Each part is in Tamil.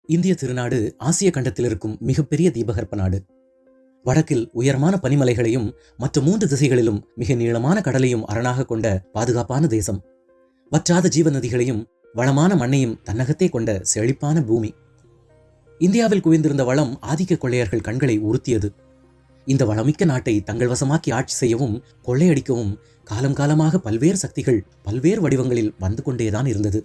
இந்திய திருநாடு ஆசிய கண்டத்தில் இருக்கும் மிகப்பெரிய தீபகற்ப நாடு. வடக்கில் உயரமான பனிமலைகளையும் மற்ற 3 திசைகளிலும் மிக நீளமான கடலையும் அரணாக கொண்ட பாதுகாப்பான தேசம். வற்றாத ஜீவ நதிகளையும் வளமான மண்ணையும் தன்னகத்தே கொண்ட செழிப்பான பூமி. இந்தியாவில் குவிந்திருந்த வளம் ஆதிக்க கொள்ளையர்கள் கண்களை உறுத்தியது. இந்த வளமிக்க நாட்டை தங்கள் வசமாக்கி ஆட்சி செய்யவும் கொள்ளையடிக்கவும் காலம் காலமாக பல்வேறு சக்திகள் பல்வேறு வடிவங்களில் வந்து கொண்டேதான் இருந்தது.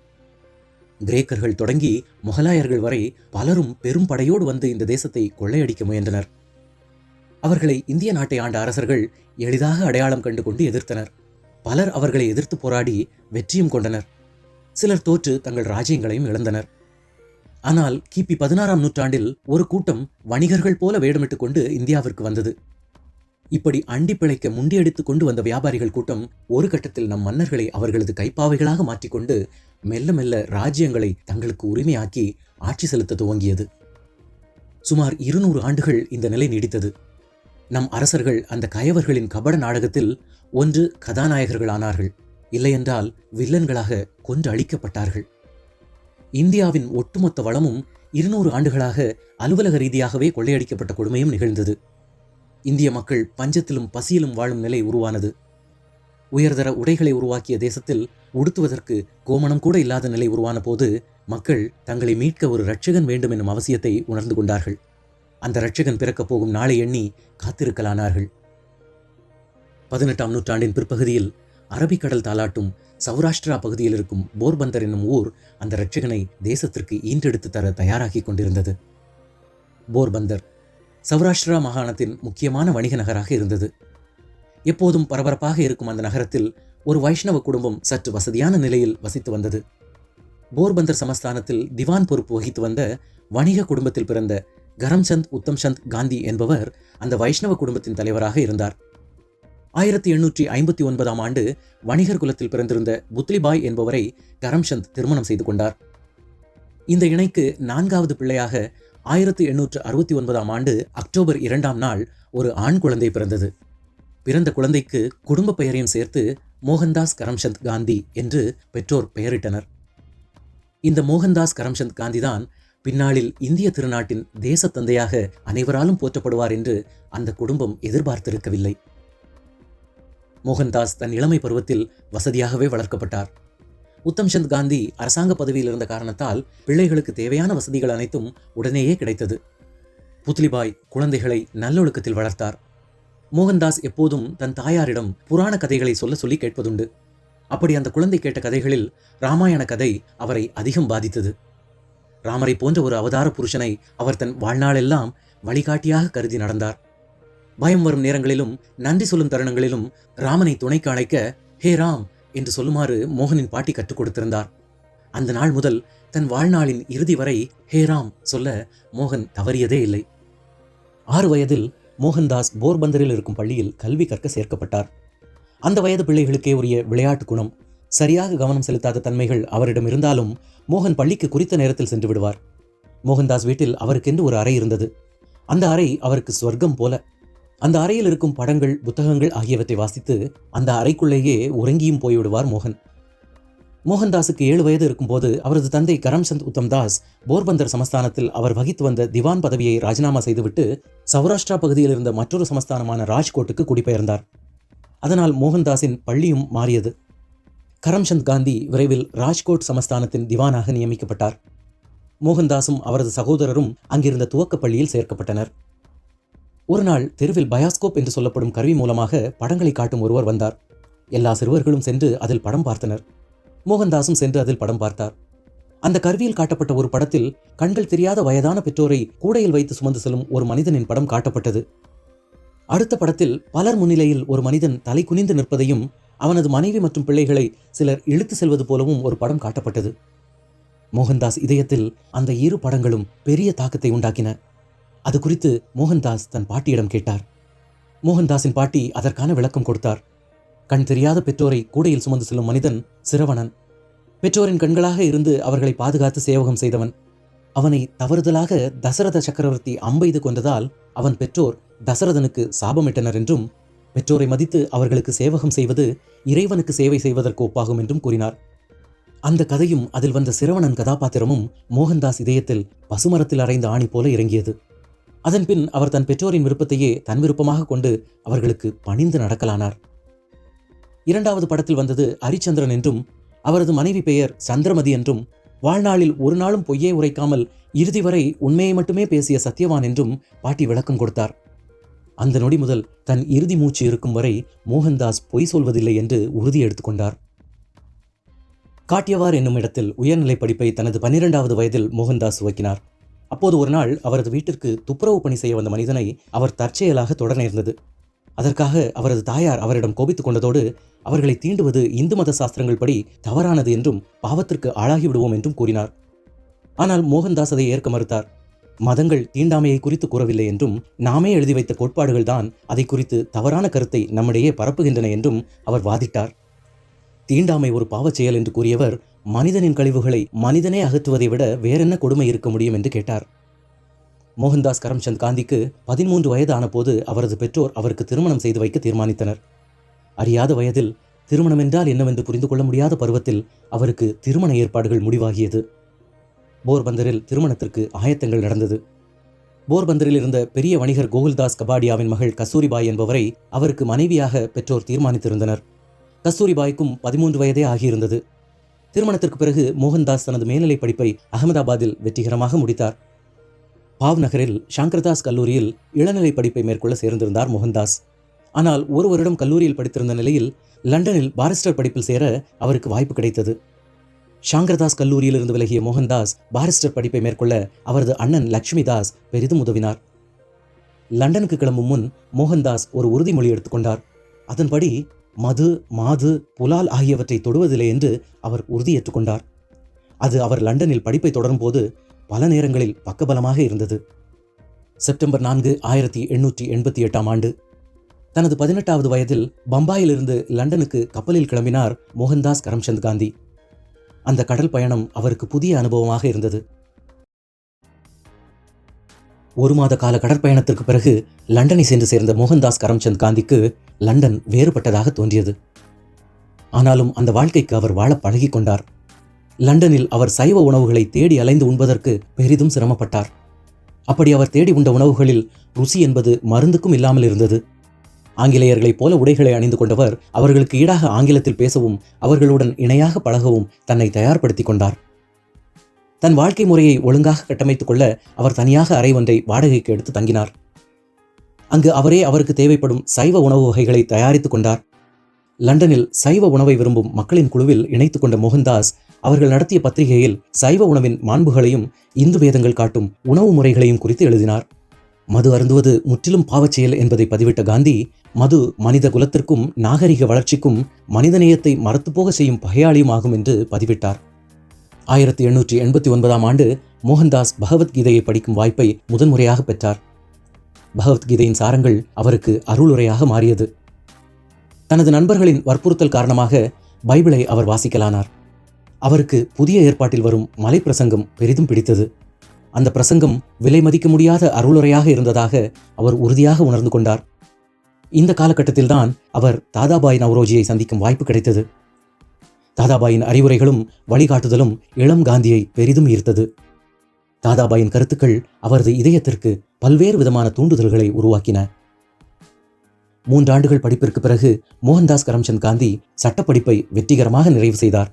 கிரேக்கர்கள் தொடங்கி முகலாயர்கள் வரை பலரும் பெரும் படையோடு வந்து இந்த தேசத்தை கொள்ளையடிக்க முயன்றனர். அவர்களை இந்திய நாட்டை ஆண்ட அரசர்கள் எளிதாக அடையாளம் கண்டு கொண்டு எதிர்த்தனர். பலர் அவர்களை எதிர்த்து போராடி வெற்றியும் கொண்டனர். சிலர் தோற்று தங்கள் ராஜ்யங்களையும் இழந்தனர். ஆனால் கிபி 16ஆம் நூற்றாண்டில் ஒரு கூட்டம் வணிகர்கள் போல வேடமிட்டுக் கொண்டு இந்தியாவிற்கு வந்தது. இப்படி அண்டி பிழைக்க முண்டியடித்துக் கொண்டு வந்த வியாபாரிகள் கூட்டம் ஒரு கட்டத்தில் நம் மன்னர்களை அவர்களது கைப்பாவைகளாக மாற்றிக்கொண்டு மெல்ல மெல்ல ராஜ்யங்களை தங்களுக்கு உரிமையாக்கி ஆட்சி செலுத்த துவங்கியது. சுமார் 200 ஆண்டுகள் இந்த நிலை நீடித்தது. நம் அரசர்கள் அந்த கயவர்களின் கபட நாடகத்தில் ஒன்று கதாநாயகர்கள் ஆனார்கள், இல்லையென்றால் வில்லன்களாக கொன்று அழிக்கப்பட்டார்கள். இந்தியாவின் ஒட்டுமொத்த வளமும் 200 ஆண்டுகளாக அலுவலக ரீதியாகவே கொள்ளையடிக்கப்பட்ட கொடுமையும் நிகழ்ந்தது. இந்திய மக்கள் பஞ்சத்திலும் பசியிலும் வாழும் நிலை உருவானது. உயர்தர உடைகளை உருவாக்கிய தேசத்தில் உடுத்துவதற்கு கோமணம் கூட இல்லாத நிலை உருவான போது மக்கள் தங்களை மீட்க ஒரு இரட்சகன் வேண்டும் என்னும் அவசியத்தை உணர்ந்து கொண்டார்கள். அந்த இரட்சகன் பிறக்கப் போகும் நாளை எண்ணி காத்திருக்கலானார்கள். 18ஆம் நூற்றாண்டின் பிற்பகுதியில் அரபிக்கடல் தாலாட்டும் சௌராஷ்டிரா பகுதியில் இருக்கும் போர்பந்தர் என்னும் ஊர் அந்த இரட்சகனை தேசத்திற்கு ஈன்றெடுத்து தர தயாராகி கொண்டிருந்தது. போர்பந்தர் சௌராஷ்டிரா மாகாணத்தின் முக்கியமான வணிக நகராக இருந்தது. எப்போதும் பரபரப்பாக இருக்கும் அந்த நகரத்தில் ஒரு வைஷ்ணவ குடும்பம் சற்று வசதியான நிலையில் வசித்து வந்தது. போர்பந்தர் சமஸ்தானத்தில் திவான் பொறுப்பு வகித்து வந்த வணிக குடும்பத்தில் பிறந்த கரம்சந்த் உத்தம்சந்த் காந்தி என்பவர் அந்த வைஷ்ணவ குடும்பத்தின் தலைவராக இருந்தார். 1859ஆம் ஆண்டு வணிகர் குலத்தில் பிறந்திருந்த புத்லிபாய் என்பவரை கரம்சந்த் திருமணம் செய்து கொண்டார். இந்த இணைக்கு 4வது பிள்ளையாக 1869ஆம் ஆண்டு அக்டோபர் 2ஆம் நாள் ஒரு ஆண் குழந்தை பிறந்தது. பிறந்த குழந்தைக்கு குடும்ப பெயரையும் சேர்த்து மோகன்தாஸ் கரம்சந்த் காந்தி என்று பெற்றோர் பெயரிட்டனர். இந்த மோகன்தாஸ் கரம்சந்த் காந்திதான் பின்னாளில் இந்திய திருநாட்டின் தேச தந்தையாக அனைவராலும் போற்றப்படுவார் என்று அந்த குடும்பம் எதிர்பார்த்திருக்கவில்லை. மோகன்தாஸ் தன் இளமை பருவத்தில் வசதியாகவே வளர்க்கப்பட்டார். உத்தம்சந்த் காந்தி அரசாங்க பதவியில் இருந்த காரணத்தால் பிள்ளைகளுக்கு தேவையான வசதிகள் அனைத்தும் உடனேயே கிடைத்தது. புத்லிபாய் குழந்தைகளை நல்லொழுக்கத்தில் வளர்த்தார். மோகன்தாஸ் எப்போதும் தன் தாயாரிடம் புராண கதைகளை சொல்ல சொல்லி கேட்பதுண்டு. அப்படி அந்த குழந்தை கேட்ட கதைகளில் ராமாயண கதை அவரை அதிகம் பாதித்தது. ராமரை போன்ற ஒரு அவதார புருஷனை அவர் தன் வாழ்நாளெல்லாம் வழிகாட்டியாக கருதி நடந்தார். பயம் வரும் நேரங்களிலும் நன்றி சொல்லும் தருணங்களிலும் ராமனை துணைக்கு அழைக்க ஹே ராம் என்று சொல்லுமாறு மோகனின் பாட்டி கற்றுக் கொடுத்திருந்தார். அந்த நாள் முதல் தன் வாழ்நாளின் இறுதி வரை ஹே ராம் சொல்ல மோகன் தவறியதே இல்லை. 6 வயதில் மோகன்தாஸ் போர்பந்தரில் இருக்கும் பள்ளியில் கல்வி கற்க சேர்க்கப்பட்டார். அந்த வயது பிள்ளைகளுக்கே உரிய விளையாட்டு குணம், சரியாக கவனம் செலுத்தாத தன்மைகள் அவரிடம் இருந்தாலும் மோகன் பள்ளிக்கு குறித்த நேரத்தில் சென்று விடுவார். மோகன்தாஸ் வீட்டில் அவருக்கென்று ஒரு அறை இருந்தது. அந்த அறை அவருக்கு சொர்க்கம் போல. அந்த அறையில் இருக்கும் படங்கள், புத்தகங்கள் ஆகியவற்றை வாசித்து அந்த அறைக்குள்ளேயே உறங்கியும் போய்விடுவார் மோகன். மோகன்தாஸுக்கு 7 வயது இருக்கும்போது அவரது தந்தை கரம்சந்த் உத்தம்தாஸ் போர்பந்தர் சமஸ்தானத்தில் அவர் வகித்து வந்த திவான் பதவியை ராஜினாமா செய்துவிட்டு சௌராஷ்டிரா பகுதியில் இருந்த மற்றொரு சமஸ்தானமான ராஜ்கோட்டுக்கு குடிபெயர்ந்தார். அதனால் மோகன்தாஸின் பள்ளியும் மாறியது. கரம்சந்த் காந்தி விரைவில் ராஜ்கோட் சமஸ்தானத்தின் திவானாக நியமிக்கப்பட்டார். மோகன்தாஸும் அவரது சகோதரரும் அங்கிருந்த துவக்க பள்ளியில் சேர்க்கப்பட்டனர். ஒரு நாள் தெருவில் பயாஸ்கோப் என்று சொல்லப்படும் கருவி மூலமாக படங்களை காட்டும் ஒருவர் வந்தார். எல்லா சிறுவர்களும் சென்று அதில் படம் பார்த்தனர். மோகன்தாஸும் சென்று அதில் படம் பார்த்தார். அந்த கருவியில் காட்டப்பட்ட ஒரு படத்தில் கண்கள் தெரியாத வயதான பெற்றோரை கூடையில் வைத்து சுமந்து செல்லும் ஒரு மனிதனின் படம் காட்டப்பட்டது. அடுத்த படத்தில் பலர் முன்னிலையில் ஒரு மனிதன் தலை குனிந்து நிற்பதையும் அவனது மனைவி மற்றும் பிள்ளைகளை சிலர் இழுத்து செல்வது போலவும் ஒரு படம் காட்டப்பட்டது. மோகன்தாஸ் இதயத்தில் அந்த 2 படங்களும் பெரிய தாக்கத்தை உண்டாக்கின. அது குறித்து மோகன்தாஸ் தன் பாட்டியிடம் கேட்டார். மோகன்தாஸின் பாட்டி அதற்கான விளக்கம் கொடுத்தார். கண் தெரியாத பெற்றோரை கூடையில் சுமந்து செல்லும் மனிதன் சிரவணன். பெற்றோரின் கண்களாக இருந்து அவர்களை பாதுகாத்து சேவகம் செய்தவன். அவனை தவறுதலாக தசரத சக்கரவர்த்தி அம்பெய்து கொண்டதால் அவன் பெற்றோர் தசரதனுக்கு சாபமிட்டனர் என்றும், பெற்றோரை மதித்து அவர்களுக்கு சேவகம் செய்வது இறைவனுக்கு சேவை செய்வதற்கு ஒப்பாகும் என்றும் கூறினார். அந்த கதையும் அதில் வந்த சிரவணன் கதாபாத்திரமும் மோகன்தாஸ் இதயத்தில் பசுமரத்தில் அறைந்த ஆணி போல இறங்கியது. அதன்பின் அவர் தன் பெற்றோரின் விருப்பத்தையே தன் விருப்பமாக கொண்டு அவர்களுக்கு பணிந்து நடக்கலானார். இரண்டாவது படத்தில் வந்தது ஹரிச்சந்திரன் என்றும் அவரது மனைவி பெயர் சந்திரமதி என்றும் வாழ்நாளில் ஒரு நாளும் பொய்யே உரைக்காமல் இறுதி வரை உண்மையை மட்டுமே பேசிய சத்யவான் என்றும் பாட்டி விளக்கம் கொடுத்தார். அந்த நொடி முதல் தன் இறுதி மூச்சு இருக்கும் வரை மோகன்தாஸ் பொய் சொல்வதில்லை என்று உறுதி எடுத்துக்கொண்டார். காட்டியவார் என்னும் இடத்தில் உயர்நிலை படிப்பை தனது 12வது வயதில் மோகன்தாஸ் துவக்கினார். அப்போது ஒரு நாள் அவரது வீட்டிற்கு துப்புரவு பணி செய்ய வந்த மனிதனை அவர் தற்செயலாக தொட நேர்ந்தது. அதற்காக அவரது தாயார் அவரிடம் கோபித்துக் கொண்டதோடு அவர்களை தீண்டுவது இந்து மத சாஸ்திரங்கள் படி தவறானது என்றும் பாவத்திற்கு ஆளாகிவிடுவோம் என்றும் கூறினார். ஆனால் மோகன்தாஸ் அதை ஏற்க மறுத்தார். மதங்கள் தீண்டாமையை குறித்து கூறவில்லை என்றும் நாமே எழுதி வைத்த கோட்பாடுகள் தான் அதை குறித்து தவறான கருத்தை நம்மிடையே பரப்புகின்றன என்றும் அவர் வாதிட்டார். தீண்டாமை ஒரு பாவச் செயல் என்று கூறியவர் மனிதனின் கழிவுகளை மனிதனே அகற்றுவதை விட வேறென்ன கொடுமை இருக்க முடியும் என்று கேட்டார். மோகன்தாஸ் கரம்சந்த் காந்திக்கு 13 வயது ஆனபோது அவரது பெற்றோர் அவருக்கு திருமணம் செய்து வைக்க தீர்மானித்தனர். அறியாத வயதில் திருமணம் என்றால் என்னவென்று புரிந்து கொள்ள முடியாத பருவத்தில் அவருக்கு திருமண ஏற்பாடுகள் முடிவாகியது. போர்பந்தரில் திருமணத்திற்கு ஆயத்தங்கள் நடந்தது. போர்பந்தரில் இருந்த பெரிய வணிகர் கோகுல்தாஸ் கபாடியாவின் மகள் கஸ்தூரிபாய் என்பவரை அவருக்கு மனைவியாக பெற்றோர் தீர்மானித்திருந்தனர். கஸ்தூரிபாய்க்கும் 13 வயதே ஆகியிருந்தது. திருமணத்திற்கு பிறகு மோகன்தாஸ் தனது மேல்நிலை படிப்பை அகமதாபாத்தில் வெற்றிகரமாக முடித்தார். பாவ்நகரில் சங்கர்தாஸ் கல்லூரியில் இளநிலை படிப்பை மேற்கொள்ள சேர்ந்திருந்தார் மோகன்தாஸ். ஆனால் ஒரு வருடம் கல்லூரியில் படித்திருந்த நிலையில் லண்டனில் பாரிஸ்டர் படிப்பில் சேர அவருக்கு வாய்ப்பு கிடைத்தது. சங்கர்தாஸ் கல்லூரியில் இருந்து விலகிய மோகன்தாஸ் பாரிஸ்டர் படிப்பை மேற்கொள்ள அவரது அண்ணன் லட்சுமிதாஸ் பெரிதும் உதவினார். லண்டனுக்கு கிளம்பும் முன் மோகன்தாஸ் ஒரு உறுதிமொழி எடுத்துக்கொண்டார். அதன்படி மது, மாது, புலால் ஆகியவற்றை தொடுவதில்லை என்று அவர் உறுதியேற்றுக்கொண்டார். அது அவர் லண்டனில் படிப்பை தொடரும் போது பல நேரங்களில் பக்கபலமாக இருந்தது. செப்டம்பர் 4, 1888 ஆண்டு தனது 18வது வயதில் பம்பாயிலிருந்து லண்டனுக்கு கப்பலில் கிளம்பினார் மோகன்தாஸ் கரம்சந்த் காந்தி. அந்த கடல் பயணம் அவருக்கு புதிய அனுபவமாக இருந்தது. 1 மாத கால கடற்பயணத்திற்கு பிறகு லண்டனை சென்று சேர்ந்த மோகன்தாஸ் கரம்சந்த் காந்திக்கு லண்டன் வேறுபட்டதாக தோன்றியது. ஆனாலும் அந்த வாழ்க்கைக்கு அவர் வாழ பழகி கொண்டார். லண்டனில் அவர் சைவ உணவுகளை தேடி அலைந்து உண்பதற்கு பெரிதும் சிரமப்பட்டார். அப்படி அவர் தேடி உண்ட உணவுகளில் ருசி என்பது மருந்துக்கும் இல்லாமல் இருந்தது. ஆங்கிலேயர்களைப் போல உடைகளை அணிந்து கொண்டவர் அவர்களுக்கு ஈடாக ஆங்கிலத்தில் பேசவும் அவர்களுடன் இணையாக பழகவும் தன்னை தயார்படுத்திக் கொண்டார். தன் வாழ்க்கை முறையை ஒழுங்காக கட்டமைத்துக் கொள்ள அவர் தனியாக அறை ஒன்றை வாடகைக்கு எடுத்து தங்கினார். அங்கு அவரே அவருக்கு தேவைப்படும் சைவ உணவு வகைகளை தயாரித்துக் கொண்டார். லண்டனில் சைவ உணவை விரும்பும் மக்களின் குழுவில் இணைத்துக் கொண்ட மோகன்தாஸ் அவர்கள் நடத்திய பத்திரிகையில் சைவ உணவின் மாண்புகளையும் இந்து வேதங்கள் காட்டும் உணவு முறைகளையும் குறித்து எழுதினார். மது அருந்துவது முற்றிலும் பாவச்செயல் என்பதை பதிவிட்ட காந்தி, மது மனித குலத்திற்கும் நாகரிக வளர்ச்சிக்கும் மனிதநேயத்தை மறத்துப்போக செய்யும் பகையாளியும் ஆகும் என்று பதிவிட்டார். 1889 ஆண்டு மோகன்தாஸ் பகவத்கீதையை படிக்கும் வாய்ப்பை முதன்முறையாக பெற்றார். பகவத்கீதையின் சாரங்கள் அவருக்கு அருளுரையாக மாறியது. தனது நண்பர்களின் வற்புறுத்தல் காரணமாக பைபிளை அவர் வாசிக்கலானார். அவருக்கு புதிய ஏற்பாட்டில் வரும் மலை பிரசங்கம் பெரிதும் பிடித்தது. அந்த பிரசங்கம் விலை மதிக்க முடியாத அருளுரையாக இருந்ததாக அவர் உறுதியாக உணர்ந்து கொண்டார். இந்த காலகட்டத்தில்தான் அவர் தாதாபாய் நவ்ரோஜியை சந்திக்கும் வாய்ப்பு கிடைத்தது. தாதாபாயின் அறிவுரைகளும் வழிகாட்டுதலும் இளம் காந்தியை பெரிதும் ஈர்த்தது. தாதாபாயின் கருத்துக்கள் அவரது இதயத்திற்கு பல்வேறு விதமான தூண்டுதல்களை உருவாக்கின. 3 ஆண்டுகள் படிப்பிற்கு பிறகு மோகன்தாஸ் கரம்சந்த் காந்தி சட்டப்படிப்பை வெற்றிகரமாக நிறைவு செய்தார்.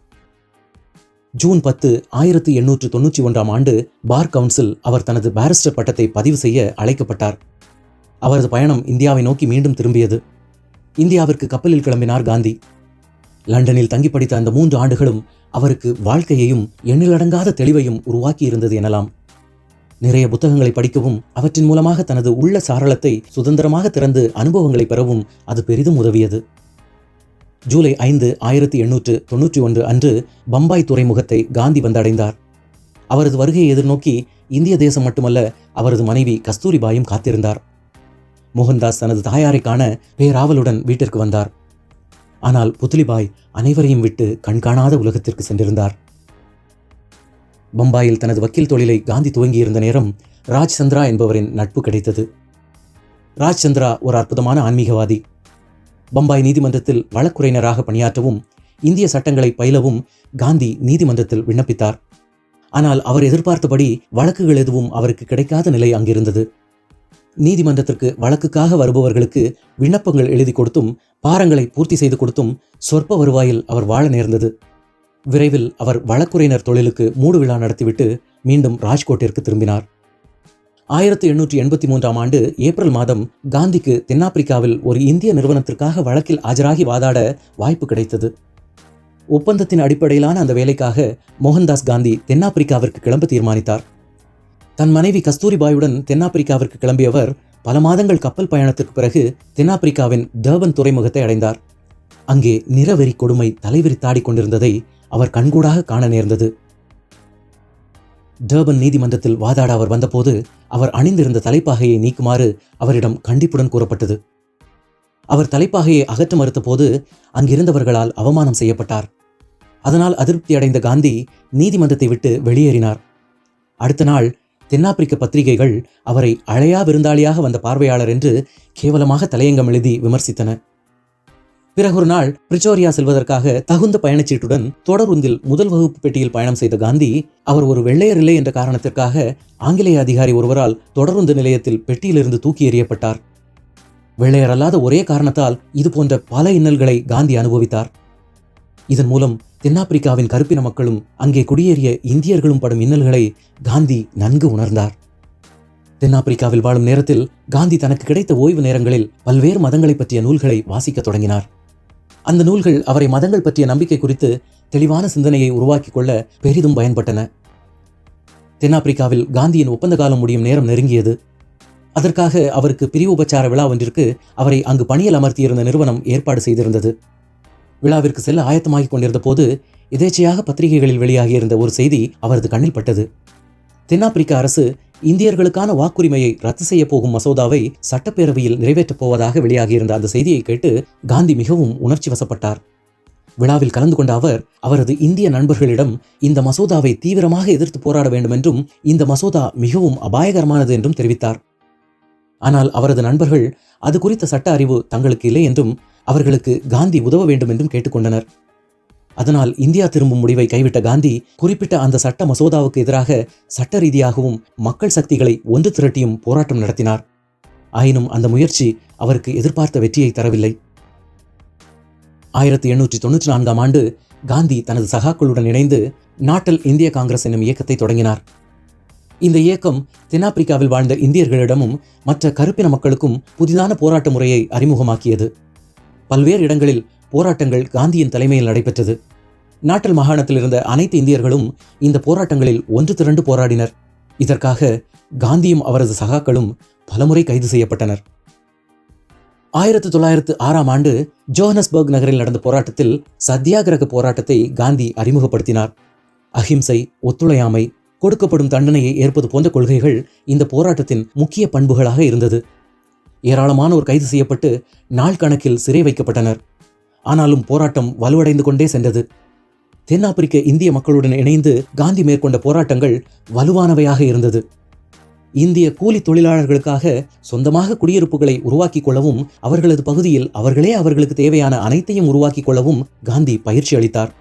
ஜூன் 10, 1891 ஆண்டு பார் கவுன்சில் அவர் தனது பாரிஸ்டர் பட்டத்தை பதிவு செய்ய அழைக்கப்பட்டார். அவரது பயணம் இந்தியாவை நோக்கி மீண்டும் திரும்பியது. இந்தியாவிற்கு கப்பலில் கிளம்பினார் காந்தி. லண்டனில் தங்கி படித்த அந்த 3 ஆண்டுகளும் அவருக்கு வாழ்க்கையையும் எண்ணிலடங்காத தெளிவையும் உருவாக்கியிருந்தது எனலாம். நிறைய புத்தகங்களை படிக்கவும் அவற்றின் மூலமாக தனது உள்ள சாரளத்தை சுதந்திரமாக திறந்து அனுபவங்களை பெறவும் அது பெரிதும் உதவியது. ஜூலை 5, 1891 அன்று பம்பாய் துறைமுகத்தை காந்தி வந்தடைந்தார். அவரது வருகையை எதிர்நோக்கி இந்திய தேசம் மட்டுமல்ல, அவரது மனைவி கஸ்தூரிபாயும் காத்திருந்தார். மோகன்தாஸ் தனது தாயாரை காண பேராவலுடன் வீட்டிற்கு வந்தார். ஆனால் புத்லிபாய் அனைவரையும் விட்டு கண்காணாத உலகத்திற்கு சென்றிருந்தார். பம்பாயில் தனது வக்கீல் தொழிலை காந்தி துவங்கியிருந்த நேரம் ராஜ் சந்திரா என்பவரின் நட்பு கிடைத்தது. ராஜ் சந்திரா ஒரு அற்புதமான ஆன்மீகவாதி. பம்பாய் நீதிமன்றத்தில் வழக்குரைஞராக பணியாற்றவும் இந்திய சட்டங்களை பயிலவும் காந்தி நீதிமன்றத்தில் விண்ணப்பித்தார். ஆனால் அவர் எதிர்பார்த்தபடி வழக்குகள் எதுவும் அவருக்கு கிடைக்காத நிலை அங்கிருந்தது. நீதிமன்றத்திற்கு வழக்குக்காக வருபவர்களுக்கு விண்ணப்பங்கள் எழுதி கொடுத்தும் பாரங்களை பூர்த்தி செய்து கொடுத்தும் சொற்ப வருவாயில் அவர் வாழ நேர்ந்தது. விரைவில் அவர் வழக்குரைஞர் தொழிலுக்கு மூடு விழா நடத்திவிட்டு மீண்டும் ராஜ்கோட்டிற்கு திரும்பினார். 1883ஆம் ஆண்டு ஏப்ரல் மாதம் காந்திக்கு தென்னாப்பிரிக்காவில் ஒரு இந்திய நிறுவனத்திற்காக வழக்கில் ஆஜராகி வாதாட வாய்ப்பு கிடைத்தது. ஒப்பந்தத்தின் அடிப்படையிலான அந்த வேலைக்காக மோகன்தாஸ் காந்தி தென்னாப்பிரிக்காவிற்கு கிளம்ப தீர்மானித்தார். தன் மனைவி கஸ்தூரிபாயுடன் தென்னாப்பிரிக்காவிற்கு கிளம்பியவர் பல மாதங்கள் கப்பல் பயணத்திற்கு பிறகு தென்னாப்பிரிக்காவின் டர்பன் துறைமுகத்தை அடைந்தார். அங்கே நிறவெறி கொடுமை தலைவிரித்தாடி கொண்டிருந்ததை அவர் கண்கூடாக காண நேர்ந்தது. டர்பன் நீதிமன்றத்தில் வாதாட அவர் வந்தபோது அவர் அணிந்திருந்த தலைப்பாகையை நீக்குமாறு அவரிடம் கண்டிப்புடன் கூறப்பட்டது. அவர் தலைப்பாகையை அகற்ற மறுத்தபோது அங்கிருந்தவர்களால் அவமானம் செய்யப்பட்டார். அதனால் அதிருப்தி அடைந்த காந்தி நீதிமன்றத்தை விட்டு வெளியேறினார். அடுத்த நாள் தென்னாப்பிரிக்க பத்திரிகைகள் அவரை அழையா விருந்தாளியாக வந்த பார்வையாளர் என்று கேவலமாக தலையங்கம் எழுதி விமர்சித்தன. பிறகொரு நாள் பிரிச்சோரியா செல்வதற்காக தகுந்த பயணச்சீட்டுடன் தொடருந்தில் முதல் வகுப்பு பெட்டியில் பயணம் செய்த காந்தி அவர் ஒரு வெள்ளையர் இல்லை என்ற காரணத்திற்காக ஆங்கிலேய அதிகாரி ஒருவரால் தொடருந்து நிலையத்தில் பெட்டியிலிருந்து தூக்கி எறியப்பட்டார். வெள்ளையர் அல்லாத ஒரே காரணத்தால் இது போன்ற பல இன்னல்களை காந்தி அனுபவித்தார். இதன் மூலம் தென்னாப்பிரிக்காவின் கருப்பின மக்களும் அங்கே குடியேறிய இந்தியர்களும் படும் இன்னல்களை காந்தி நன்கு உணர்ந்தார். தென்னாப்பிரிக்காவில் வாழும் நேரத்தில் காந்தி தனக்கு கிடைத்த ஓய்வு நேரங்களில் பல்வேறு மதங்களை பற்றிய நூல்களை வாசிக்க தொடங்கினார். அந்த நூல்கள் அவரை மதங்கள் பற்றிய நம்பிக்கை குறித்து தெளிவான சிந்தனையை உருவாக்கிக் கொள்ள பெரிதும் பயன்பட்டன. தென்னாப்பிரிக்காவில் காந்தியின் ஒப்பந்த காலம் முடியும் நேரம் நெருங்கியது. அதற்காக அவருக்கு பிரிவுபச்சார விழா ஒன்றிற்கு அவரை அங்கு பணியில் அமர்த்தியிருந்த நிறுவனம் ஏற்பாடு செய்திருந்தது. விழாவிற்கு செல்ல ஆயத்தமாகிக் கொண்டிருந்த போது எதேச்சையாக பத்திரிகைகளில் வெளியாகியிருந்த ஒரு செய்தி அவரது கண்ணில் பட்டது. தென்னாப்பிரிக்க அரசு இந்தியர்களுக்கான வாக்குரிமையை ரத்து செய்ய போகும் மசோதாவை சட்டப்பேரவையில் நிறைவேற்றப் போவதாக வெளியாகியிருந்த அந்த செய்தியை கேட்டு காந்தி மிகவும் உணர்ச்சி வசப்பட்டார். விழாவில் கலந்து கொண்ட அவர் அவரது இந்திய நண்பர்களிடம் இந்த மசோதாவை தீவிரமாக எதிர்த்து போராட வேண்டும் என்றும் இந்த மசோதா மிகவும் அபாயகரமானது என்றும் தெரிவித்தார். ஆனால் அவரது நண்பர்கள் அது குறித்த சட்ட அறிவு தங்களுக்கு இல்லை என்றும் அவர்களுக்கு காந்தி உதவ வேண்டும் என்றும் கேட்டுக்கொண்டனர். அதனால் இந்தியா திரும்பும் முடிவை கைவிட்ட காந்தி குறிப்பிட்ட அந்த சட்ட மசோதாவுக்கு எதிராக சட்ட ரீதியாகவும் மக்கள் சக்திகளை ஒன்று திரட்டியும் போராட்டம் நடத்தினார். ஆயினும் அந்த முயற்சி அவருக்கு எதிர்பார்த்த வெற்றியை தரவில்லை. 1894ஆம் ஆண்டு காந்தி தனது சகாக்களுடன் இணைந்து நாட்டல் இந்திய காங்கிரஸ் என்னும் இயக்கத்தை தொடங்கினார். இந்த இயக்கம் தென்னாப்பிரிக்காவில் வாழ்ந்த இந்தியர்களிடமும் மற்ற கருப்பின மக்களுக்கும் புதிதான போராட்ட முறையை அறிமுகமாக்கியது. பல்வேறு இடங்களில் போராட்டங்கள் காந்தியின் தலைமையில் நடைபெற்றது. நாட்டல் மாகாணத்தில் இருந்த அனைத்து இந்தியர்களும் இந்த போராட்டங்களில் ஒன்று திரண்டு போராடினர். இதற்காக காந்தியும் அவரது சகாக்களும் பலமுறை கைது செய்யப்பட்டனர். 1906ஆம் ஆண்டு ஜோஹனஸ்பர்க் நகரில் நடந்த போராட்டத்தில் சத்தியாகிரக போராட்டத்தை காந்தி அறிமுகப்படுத்தினார். அஹிம்சை, ஒத்துழையாமை, கொடுக்கப்படும் தண்டனையை ஏற்பது போன்ற கொள்கைகள் இந்த போராட்டத்தின் முக்கிய பண்புகளாக இருந்தது. ஏராளமானோர் கைது செய்யப்பட்டு நாள் கணக்கில் சிறை வைக்கப்பட்டனர். ஆனாலும் போராட்டம் வலுவடைந்து கொண்டே சென்றது. தென்னாப்பிரிக்க இந்திய மக்களுடன் இணைந்து காந்தி மேற்கொண்ட போராட்டங்கள் வலுவானவையாக இருந்தது. இந்திய கூலி தொழிலாளர்களுக்காக சொந்தமாக குடியிருப்புகளை உருவாக்கிக் கொள்ளவும் அவர்களது பகுதியில் அவர்களே அவர்களுக்கு தேவையான அனைத்தையும் உருவாக்கிக் கொள்ளவும் காந்தி பயிற்சி அளித்தார்.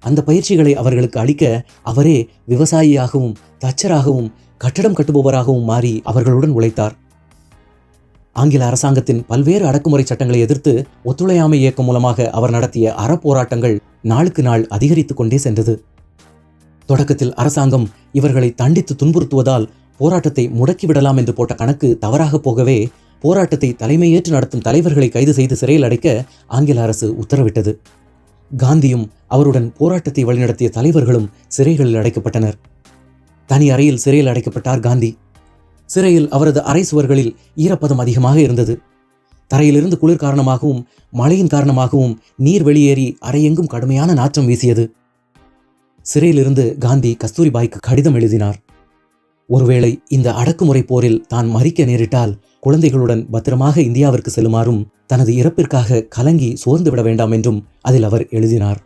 அந்த பயிற்சிகளை அவர்களுக்கு அளிக்க அவரே விவசாயியாகவும் தச்சராகவும் கட்டடம் கட்டுபவராகவும் மாறி அவர்களுடன் உழைத்தார். ஆங்கில அரசாங்கத்தின் பல்வேறு அடக்குமுறை சட்டங்களை எதிர்த்து ஒத்துழையாமை இயக்கம் மூலமாக அவர் நடத்திய அறப்போராட்டங்கள் நாளுக்கு நாள் அதிகரித்துக் கொண்டே சென்றது. தொடக்கத்தில் அரசாங்கம் இவர்களை தண்டித்து துன்புறுத்துவதால் போராட்டத்தை முடக்கிவிடலாம் என்று போட்ட கணக்கு தவறாக போகவே போராட்டத்தை தலைமையேற்று நடத்தும் தலைவர்களை கைது செய்து சிறையில் அடைக்க ஆங்கில அரசு உத்தரவிட்டது. காந்தியும் அவருடன் போராட்டத்தை வழிநடத்திய தலைவர்களும் சிறைகளில் அடைக்கப்பட்டனர். தனி அறையில் சிறையில் அடைக்கப்பட்டார் காந்தி. சிறையில் அவரது அறை சுவர்களில் ஈரப்பதம் அதிகமாக இருந்தது. தரையிலிருந்து குளிர் காரணமாகவும் மழையின் காரணமாகவும் நீர் வெளியேறி அறையெங்கும் கடுமையான நாற்றம் வீசியது. சிறையிலிருந்து காந்தி கஸ்தூரிபாய்க்கு கடிதம் எழுதினார். ஒருவேளை இந்த அடக்குமுறை போரில் தான் மரிக்க நேரிட்டால் குழந்தைகளுடன் பத்திரமாக இந்தியாவிற்கு செல்லுமாறும் தனது இறப்பிற்காக கலங்கி சோர்ந்து விட வேண்டாம் என்றும் அதில் அவர் எழுதினார்.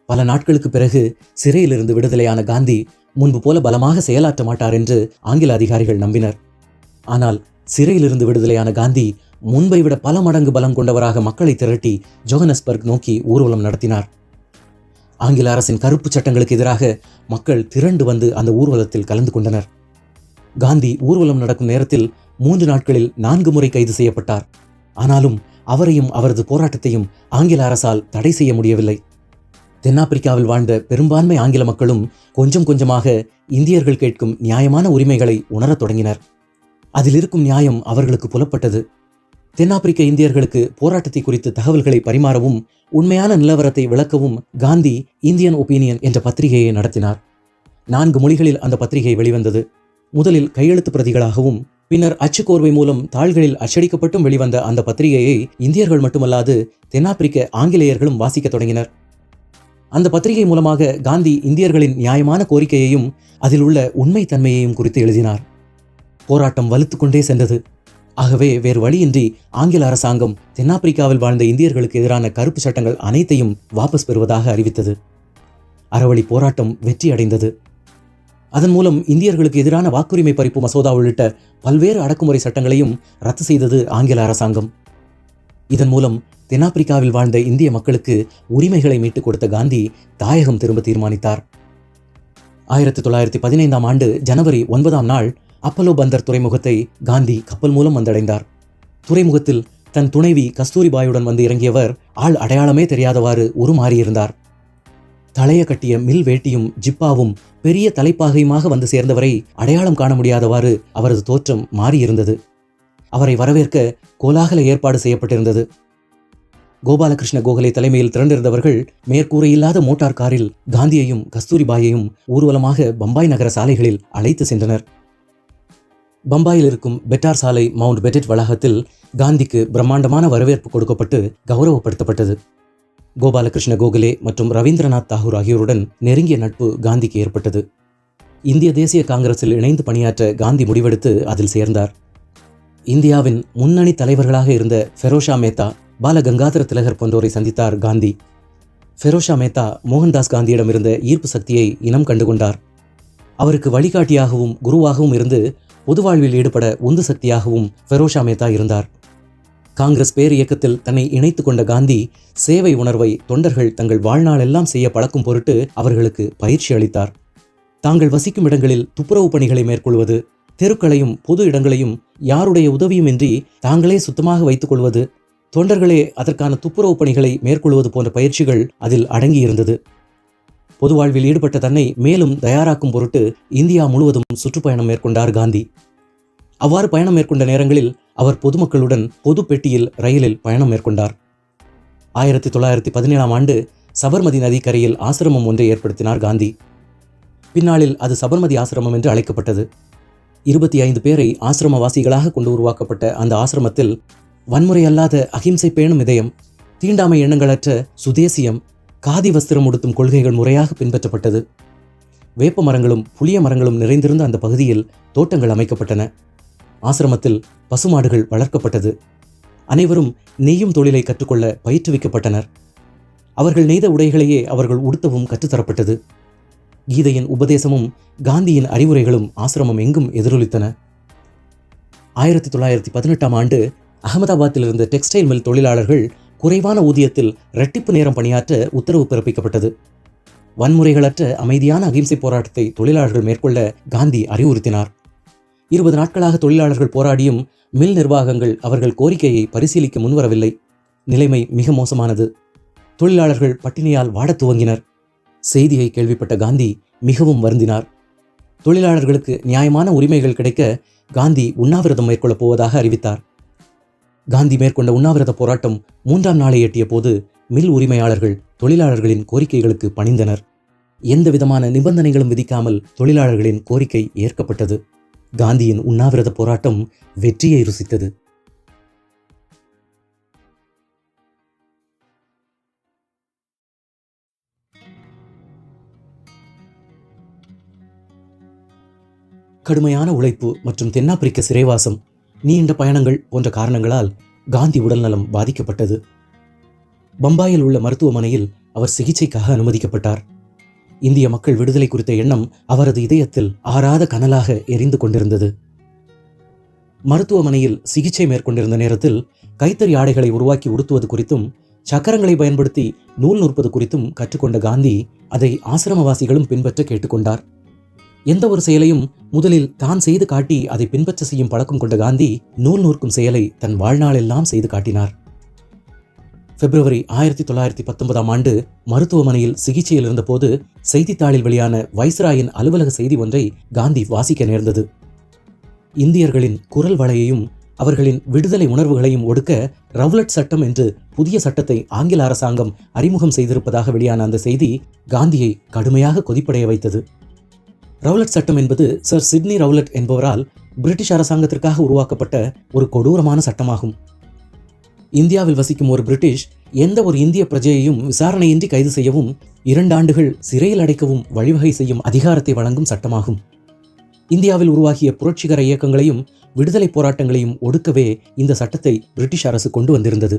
பல நாட்களுக்கு பிறகு சிறையிலிருந்து விடுதலையான காந்தி முன்பு போல பலமாக செயலாற்ற மாட்டார் என்று ஆங்கில அதிகாரிகள் நம்பினர். ஆனால் சிறையிலிருந்து விடுதலையான காந்தி முன்பை விட பல மடங்கு பலம் கொண்டவராக மக்களை திரட்டி ஜோகன்னஸ்பர்க் நோக்கி ஊர்வலம் நடத்தினார். ஆங்கில அரசின் கருப்பு சட்டங்களுக்கு எதிராக மக்கள் திரண்டு வந்து அந்த ஊர்வலத்தில் கலந்து கொண்டனர். காந்தி ஊர்வலம் நடக்கும் நேரத்தில் 3 நாட்களில் 4 முறை கைது செய்யப்பட்டார். ஆனாலும் அவரையும் அவரது போராட்டத்தையும் ஆங்கில அரசால் தடை செய்ய முடியவில்லை. தென்னாப்பிரிக்காவில் வாழ்ந்த பெரும்பான்மை ஆங்கில மக்களும் கொஞ்சம் கொஞ்சமாக இந்தியர்கள் கேட்கும் நியாயமான உரிமைகளை உணரத் தொடங்கினர். அதில் இருக்கும் நியாயம் அவர்களுக்கு புலப்பட்டது. தென்னாப்பிரிக்க இந்தியர்களுக்கு போராட்டத்தை குறித்து தகவல்களை பரிமாறவும் உண்மையான நிலவரத்தை விளக்கவும் காந்தி இந்தியன் ஒப்பீனியன் என்ற பத்திரிகையை நடத்தினார். 4 மொழிகளில் அந்த பத்திரிகை வெளிவந்தது. முதலில் கையெழுத்து பிரதிகளாகவும் பின்னர் அச்சுக்கோர்வை மூலம் தாள்களில் அச்சடிக்கப்பட்டும் வெளிவந்த அந்த பத்திரிகையை இந்தியர்கள் மட்டுமல்லாது தென்னாப்பிரிக்க ஆங்கிலேயர்களும் வாசிக்கத் தொடங்கினர். அந்த பத்திரிகை மூலமாக காந்தி இந்தியர்களின் நியாயமான கோரிக்கையையும் அதில் உள்ள உண்மை தன்மையையும் குறித்து எழுதினார். போராட்டம் வலுத்துக் கொண்டே சென்றது. ஆகவே வேறு வழியின்றி ஆங்கில அரசாங்கம் தென்னாப்பிரிக்காவில் வாழ்ந்த இந்தியர்களுக்கு எதிரான கருப்பு சட்டங்கள் அனைத்தையும் வாபஸ் பெறுவதாக அறிவித்தது. அறவழி போராட்டம் வெற்றி அடைந்தது. அதன் மூலம் இந்தியர்களுக்கு எதிரான வாக்குரிமை பறிப்பு மசோதா உள்ளிட்ட பல்வேறு அடக்குமுறை சட்டங்களையும் ரத்து செய்தது ஆங்கில அரசாங்கம். இதன் மூலம் தென்னாப்பிரிக்காவில் வாழ்ந்த இந்திய மக்களுக்கு உரிமைகளை மீட்டுக் கொடுத்த காந்தி தாயகம் திரும்ப தீர்மானித்தார். 1915ஆம் ஆண்டு ஜனவரி 9ஆம் நாள் அப்பலோ பந்தர் துறைமுகத்தை காந்தி கப்பல் மூலம் வந்தடைந்தார். துறைமுகத்தில் தன் துணைவி கஸ்தூரிபாயுடன் வந்து இறங்கியவர் ஆள் அடையாளமே தெரியாதவாறு உருமாறியிருந்தார். தலைய கட்டிய மில் வேட்டியும் ஜிப்பாவும் பெரிய தலைப்பாகையுமாக வந்து சேர்ந்தவரை அடையாளம் காண முடியாதவாறு அவரது தோற்றம் மாறியிருந்தது. அவரை வரவேற்க கோலாகல ஏற்பாடு செய்யப்பட்டிருந்தது. கோபாலகிருஷ்ண கோகலே தலைமையில் திரண்டிருந்தவர்கள் மேற்கூரையில்லாத மோட்டார் காரில் காந்தியையும் கஸ்தூரிபாயையும் ஊர்வலமாக பம்பாய் நகர சாலைகளில் அழைத்து சென்றனர். பம்பாயில் இருக்கும் பெட்டார் சாலை மவுண்ட் பெட்டெட் வளாகத்தில் காந்திக்கு பிரம்மாண்டமான வரவேற்பு கொடுக்கப்பட்டு கௌரவப்படுத்தப்பட்டது. கோபாலகிருஷ்ண கோகலே மற்றும் ரவீந்திரநாத் தாகூர் ஆகியோருடன் நெருங்கிய நட்பு காந்திக்கு ஏற்பட்டது. இந்திய தேசிய காங்கிரஸில் இணைந்து பணியாற்ற காந்தி முடிவெடுத்து அதில் சேர்ந்தார். இந்தியாவின் முன்னணி தலைவர்களாக இருந்த ஃபெரோஷா மேத்தா, பால கங்காதர திலகர் போன்றோரை சந்தித்தார் காந்தி. ஃபெரோஷா மேத்தா மோகன்தாஸ் காந்தியிடம் இருந்த ஈர்ப்பு சக்தியை இனம் கண்டுகொண்டார். அவருக்கு வழிகாட்டியாகவும் குருவாகவும் இருந்து பொது வாழ்வில் ஈடுபட உந்து சக்தியாகவும் ஃபெரோஷா மேத்தா இருந்தார். காங்கிரஸ் பேர் இயக்கத்தில் தன்னை இணைத்து கொண்ட காந்தி சேவை உணர்வை தொண்டர்கள் தங்கள் வாழ்நாளெல்லாம் செய்ய பழக்கும் பொருட்டு அவர்களுக்கு பயிற்சி அளித்தார். தாங்கள் வசிக்கும் இடங்களில் துப்புரவு பணிகளை மேற்கொள்வது, தெருக்களையும் பொது இடங்களையும் யாருடைய உதவியுமின்றி தாங்களே சுத்தமாக வைத்துக் கொள்வது, தொண்டர்களே அதற்கான துப்புரவு பணிகளை மேற்கொள்வது போன்ற பயிற்சிகள் அதில் அடங்கியிருந்தது. பொது வாழ்வில் ஈடுபட்ட தன்னை மேலும் தயாராக்கும் பொருட்டு இந்தியா முழுவதும் சுற்றுப்பயணம் மேற்கொண்டார் காந்தி. அவ்வாறு பயணம் மேற்கொண்ட நேரங்களில் அவர் பொதுமக்களுடன் பொது பெட்டியில் ரயிலில் பயணம் மேற்கொண்டார். 1917ஆம் ஆண்டு சபர்மதி நதிக்கரையில் ஆசிரமம் ஒன்றை ஏற்படுத்தினார் காந்தி. பின்னாளில் அது சபர்மதி ஆசிரமம் என்று அழைக்கப்பட்டது. 25 பேரை ஆசிரமவாசிகளாக கொண்டு உருவாக்கப்பட்ட அந்த ஆசிரமத்தில் வன்முறை அல்லாத அகிம்சை பேணும் இதயம், தீண்டாமை எண்ணங்களற்ற சுதேசியம், காதி வஸ்திரம் உடுத்தும் கொள்கைகள் முறையாக பின்பற்றப்பட்டது. வேப்ப மரங்களும் புளிய மரங்களும் நிறைந்திருந்த அந்த பகுதியில் தோட்டங்கள் அமைக்கப்பட்டன. ஆசிரமத்தில் பசுமாடுகள் வளர்க்கப்பட்டது. அனைவரும் நெய்யும் தொழிலை கற்றுக்கொள்ள பயிற்றுவிக்கப்பட்டனர். அவர்கள் நெய்த உடைகளையே அவர்கள் உடுத்தவும் கற்றுத்தரப்பட்டது. கீதையின் உபதேசமும் காந்தியின் அறிவுரைகளும் ஆசிரமம் எங்கும் எதிரொலித்தன. 1918ஆம் ஆண்டு அகமதாபாத்தில் இருந்த டெக்ஸ்டைல் மில் தொழிலாளர்கள் குறைவான ஊதியத்தில் இரட்டிப்பு நேரம் பணியாற்ற உத்தரவு பிறப்பிக்கப்பட்டது. வன்முறைகளற்ற அமைதியான அகிம்சை போராட்டத்தை தொழிலாளர்கள் மேற்கொள்ள காந்தி அறிவுறுத்தினார். 20 நாட்களாக தொழிலாளர்கள் போராடியும் மில் நிர்வாகங்கள் அவர்கள் கோரிக்கையை பரிசீலிக்க முன்வரவில்லை. நிலைமை மிக மோசமானது. தொழிலாளர்கள் பட்டினியால் வாடத் துவங்கினர். செய்தியை கேள்விப்பட்ட காந்தி மிகவும் வருந்தினார். தொழிலாளர்களுக்கு நியாயமான உரிமைகள் கிடைக்க காந்தி உண்ணாவிரதம் மேற்கொள்ளப் போவதாக அறிவித்தார். காந்தி மேற்கொண்ட உண்ணாவிரத போராட்டம் 3ஆம் நாளை எட்டிய போது மில் உரிமையாளர்கள் தொழிலாளர்களின் கோரிக்கைகளுக்கு பணிந்தனர். எந்த விதமான நிபந்தனைகளும் விதிக்காமல் தொழிலாளர்களின் கோரிக்கை ஏற்கப்பட்டது. காந்தியின் உண்ணாவிரத போராட்டம் வெற்றியை ருசித்தது. கடுமையான உழைப்பு மற்றும் தென்னாப்பிரிக்க சிறைவாசம், நீண்ட பயணங்கள் போன்ற காரணங்களால் காந்தி உடல்நலம் பாதிக்கப்பட்டது. பம்பாயில் உள்ள மருத்துவமனையில் அவர் சிகிச்சைக்காக அனுமதிக்கப்பட்டார். இந்திய மக்கள் விடுதலை குறித்த எண்ணம் அவரது இதயத்தில் ஆறாத கனலாக எரிந்து கொண்டிருந்தது. மருத்துவமனையில் சிகிச்சை மேற்கொண்டிருந்த நேரத்தில் கைத்தறி ஆடைகளை உருவாக்கி உடுத்துவது குறித்தும் சக்கரங்களை பயன்படுத்தி நூல் நூற்பது குறித்தும் கற்றுக்கொண்ட காந்தி அதை ஆசிரமவாசிகளும் பின்பற்ற கேட்டுக்கொண்டார். எந்த ஒரு செயலையும் முதலில் தான் செய்து காட்டி அதை பின்பற்ற செய்யும் பழக்கம் கொண்ட காந்தி நூல் நூற்கும் செயலை தன் வாழ்நாளெல்லாம் செய்து காட்டினார். பிப்ரவரி 1919 மருத்துவமனையில் சிகிச்சையில் இருந்தபோது செய்தித்தாளில் வெளியான வைஸ்ராயின் அலுவலக செய்தி ஒன்றை காந்தி வாசிக்க நேர்ந்தது. இந்தியர்களின் குரல் வளையையும் அவர்களின் விடுதலை உணர்வுகளையும் ஒடுக்க ரவுலட் சட்டம் என்று புதிய சட்டத்தை ஆங்கில அரசாங்கம் அறிமுகம் செய்திருப்பதாக வெளியான அந்த செய்தி காந்தியை கடுமையாக கொதிப்படைய வைத்தது. ரவுலட் சட்டம் என்பது சர் சிட்னி ரவுலட் என்பவரால் பிரிட்டிஷ் அரசாங்கத்திற்காக உருவாக்கப்பட்ட ஒரு கொடூரமான சட்டமாகும். இந்தியாவில் வசிக்கும் ஒரு பிரிட்டிஷ் எந்த ஒரு இந்திய பிரஜையையும் விசாரணையின்றி கைது செய்யவும் 2 ஆண்டுகள் சிறையில் அடைக்கவும் வழிவகை செய்யும் அதிகாரத்தை வழங்கும் சட்டமாகும். இந்தியாவில் உருவாகிய புரட்சிகர இயக்கங்களையும் விடுதலை போராட்டங்களையும் ஒடுக்கவே இந்த சட்டத்தை பிரிட்டிஷ் அரசு கொண்டு வந்திருந்தது.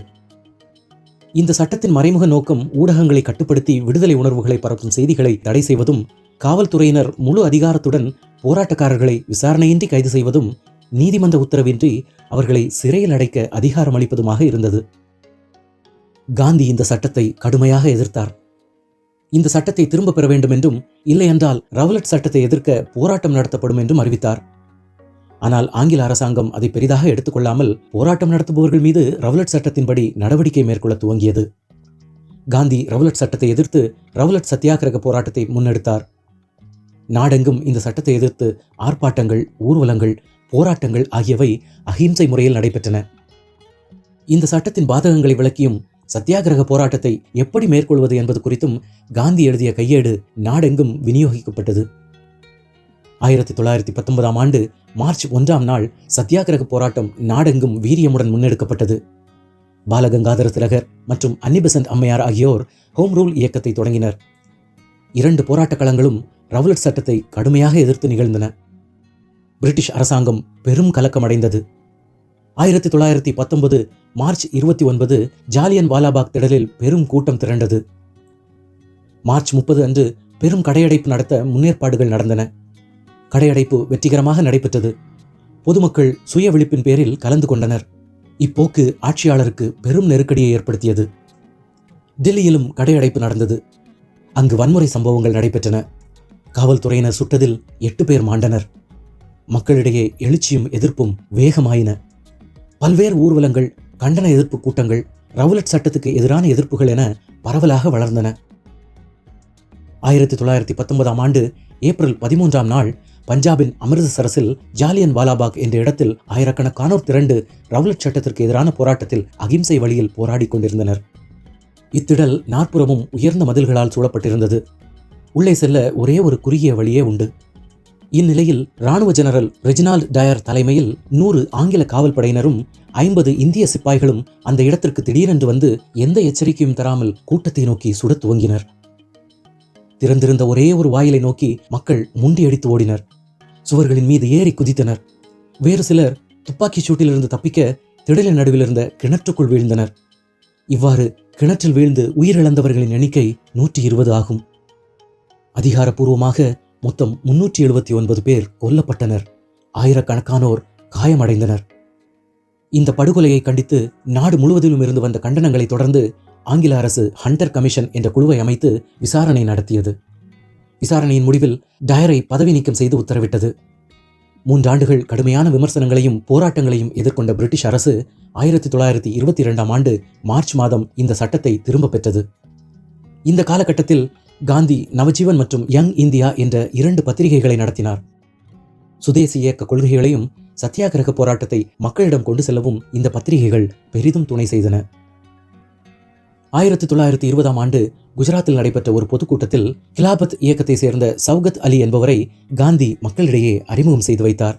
இந்த சட்டத்தின் மறைமுக நோக்கம் ஊடகங்களை கட்டுப்படுத்தி விடுதலை உணர்வுகளை பரப்பும் செய்திகளை தடை செய்வதும், காவல்துறையினர் முழு அதிகாரத்துடன் போராட்டக்காரர்களை விசாரணையின்றி கைது செய்வதும், நீதிமன்ற உத்தரவின்றி அவர்களை சிறையில் அடைக்க அதிகாரம் அளிப்பதுமாக இருந்தது. காந்தி இந்த சட்டத்தை கடுமையாக எதிர்த்தார். இந்த சட்டத்தை திரும்ப பெற வேண்டும் என்றும், இல்லையென்றால் ரவுலட் சட்டத்தை எதிர்க்க போராட்டம் நடத்தப்படும் என்றும் அறிவித்தார். ஆனால் ஆங்கில அரசாங்கம் அதை பெரிதாக எடுத்துக்கொள்ளாமல் போராட்டம் நடத்துபவர்கள் மீது ரவுலட் சட்டத்தின்படி நடவடிக்கை மேற்கொள்ள துவங்கியது. காந்தி ரவுலட் சட்டத்தை எதிர்த்து ரவுலட் சத்தியாகிரக போராட்டத்தை முன்னெடுத்தார். நாடெங்கும் இந்த சட்டத்தை எதிர்த்து ஆர்ப்பாட்டங்கள், ஊர்வலங்கள், போராட்டங்கள் ஆகியவை அஹிம்சை முறையில் நடைபெற்றன. இந்த சட்டத்தின் பாதகங்களை விளக்கியும் சத்தியாகிரக போராட்டத்தை எப்படி மேற்கொள்வது என்பது குறித்தும் காந்தி எழுதிய கையேடு நாடெங்கும் விநியோகிக்கப்பட்டது. 1919 மார்ச் 1 சத்தியாகிரக போராட்டம் நாடெங்கும் வீரியமுடன் முன்னெடுக்கப்பட்டது. பாலகங்காதர திலகர் மற்றும் அன்னி பெசன்ட் அம்மையார் ஆகியோர் ஹோம் ரூல் இயக்கத்தை தொடங்கினர். 2 போராட்ட களங்களும் ரவுலட் சட்டத்தை கடுமையாக எதிர்த்து நிகழ்ந்தன. பிரிட்டிஷ் அரசாங்கம் பெரும் கலக்கமடைந்தது. 1919 மார்ச் 29 ஜாலியன் வாலாபாக் திடலில் பெரும் கூட்டம் திரண்டது. மார்ச் 30 பெரும் கடையடைப்பு நடத்த முன்னேற்பாடுகள் நடந்தன. கடையடைப்பு வெற்றிகரமாக நடைபெற்றது. பொதுமக்கள் சுய விழிப்பின் பேரில் கலந்து கொண்டனர். இப்போக்கு ஆட்சியாளருக்கு பெரும் நெருக்கடியை ஏற்படுத்தியது. டெல்லியிலும் கடையடைப்பு நடந்தது. அங்கு வன்முறை சம்பவங்கள் நடைபெற்றன. காவல்துறையினர் சுட்டதில் 8 பேர் மாண்டனர். மக்களிடையே எழுச்சியும் எதிர்ப்பும் வேகமாயின. பல்வேறு ஊர்வலங்கள், கண்டன எதிர்ப்பு கூட்டங்கள், ரவுலட் சட்டத்துக்கு எதிரான எதிர்ப்புகள் என பரவலாக வளர்ந்தன. 1919 ஏப்ரல் 13 பஞ்சாபின் அமிர்தசரஸில் ஜாலியன் வாலாபாக் என்ற இடத்தில் ஆயிரக்கணக்கானோர் திரண்டு ரவுலட் சட்டத்திற்கு எதிரான போராட்டத்தில் அகிம்சை வழியில் போராடி கொண்டிருந்தனர். இத்திடல் நாற்புறமும் உயர்ந்த மதில்களால் சூழப்பட்டிருந்தது. உள்ளே செல்ல ஒரே ஒரு குறுகிய வழியே உண்டு. இந்நிலையில் இராணுவ ஜெனரல் ரெஜினால்ட் டயர் தலைமையில் 100 ஆங்கில காவல் படையினரும் 50 இந்திய சிப்பாய்களும் அந்த இடத்திற்கு திடீரென்று வந்து எந்த எச்சரிக்கையும் தராமல் கூட்டத்தை நோக்கி சுடத் துவங்கினர். திறந்திருந்த ஒரே ஒரு வாயிலை நோக்கி மக்கள் முண்டியடித்து ஓடினர். சுவர்களின் மீது ஏறி குதித்தனர். வேறு சிலர் துப்பாக்கி சூட்டிலிருந்து தப்பிக்க திடலின் நடுவில் இருந்த கிணற்றுக்குள் வீழ்ந்தனர். இவ்வாறு கிணற்றில் வீழ்ந்து உயிரிழந்தவர்களின் எண்ணிக்கை 120 ஆகும். அதிகாரப்பூர்வமாக மொத்தம் 379 பேர் கொல்லப்பட்டனர். ஆயிரக்கணக்கானோர் காயமடைந்தனர். இந்த படுகொலையை கண்டித்து நாடு முழுவதிலும் இருந்து வந்த கண்டனங்களை தொடர்ந்து ஆங்கில அரசு ஹண்டர் கமிஷன் என்ற குழுவை அமைத்து விசாரணை நடத்தியது. விசாரணையின் முடிவில் டயரை பதவி நீக்கம் செய்து உத்தரவிட்டது. 3 ஆண்டுகள் கடுமையான விமர்சனங்களையும் போராட்டங்களையும் எதிர்கொண்ட பிரிட்டிஷ் அரசு 1922 மார்ச் மாதம் இந்த சட்டத்தை திரும்ப பெற்றது. இந்த காலகட்டத்தில் காந்தி நவஜீவன் மற்றும் யங் இந்தியா என்ற 2 பத்திரிகைகளை நடத்தினார். சுதேசி இயக்க கொள்கைகளையும் சத்தியாகிரக போராட்டத்தை மக்களிடம் கொண்டு செல்லவும் இந்த பத்திரிகைகள் பெரிதும் துணை செய்தன. 1920 குஜராத்தில் நடைபெற்ற ஒரு பொதுக்கூட்டத்தில் கிலாபத் இயக்கத்தை சேர்ந்த சௌகத் அலி என்பவரை காந்தி மக்களிடையே அறிமுகம் செய்து வைத்தார்.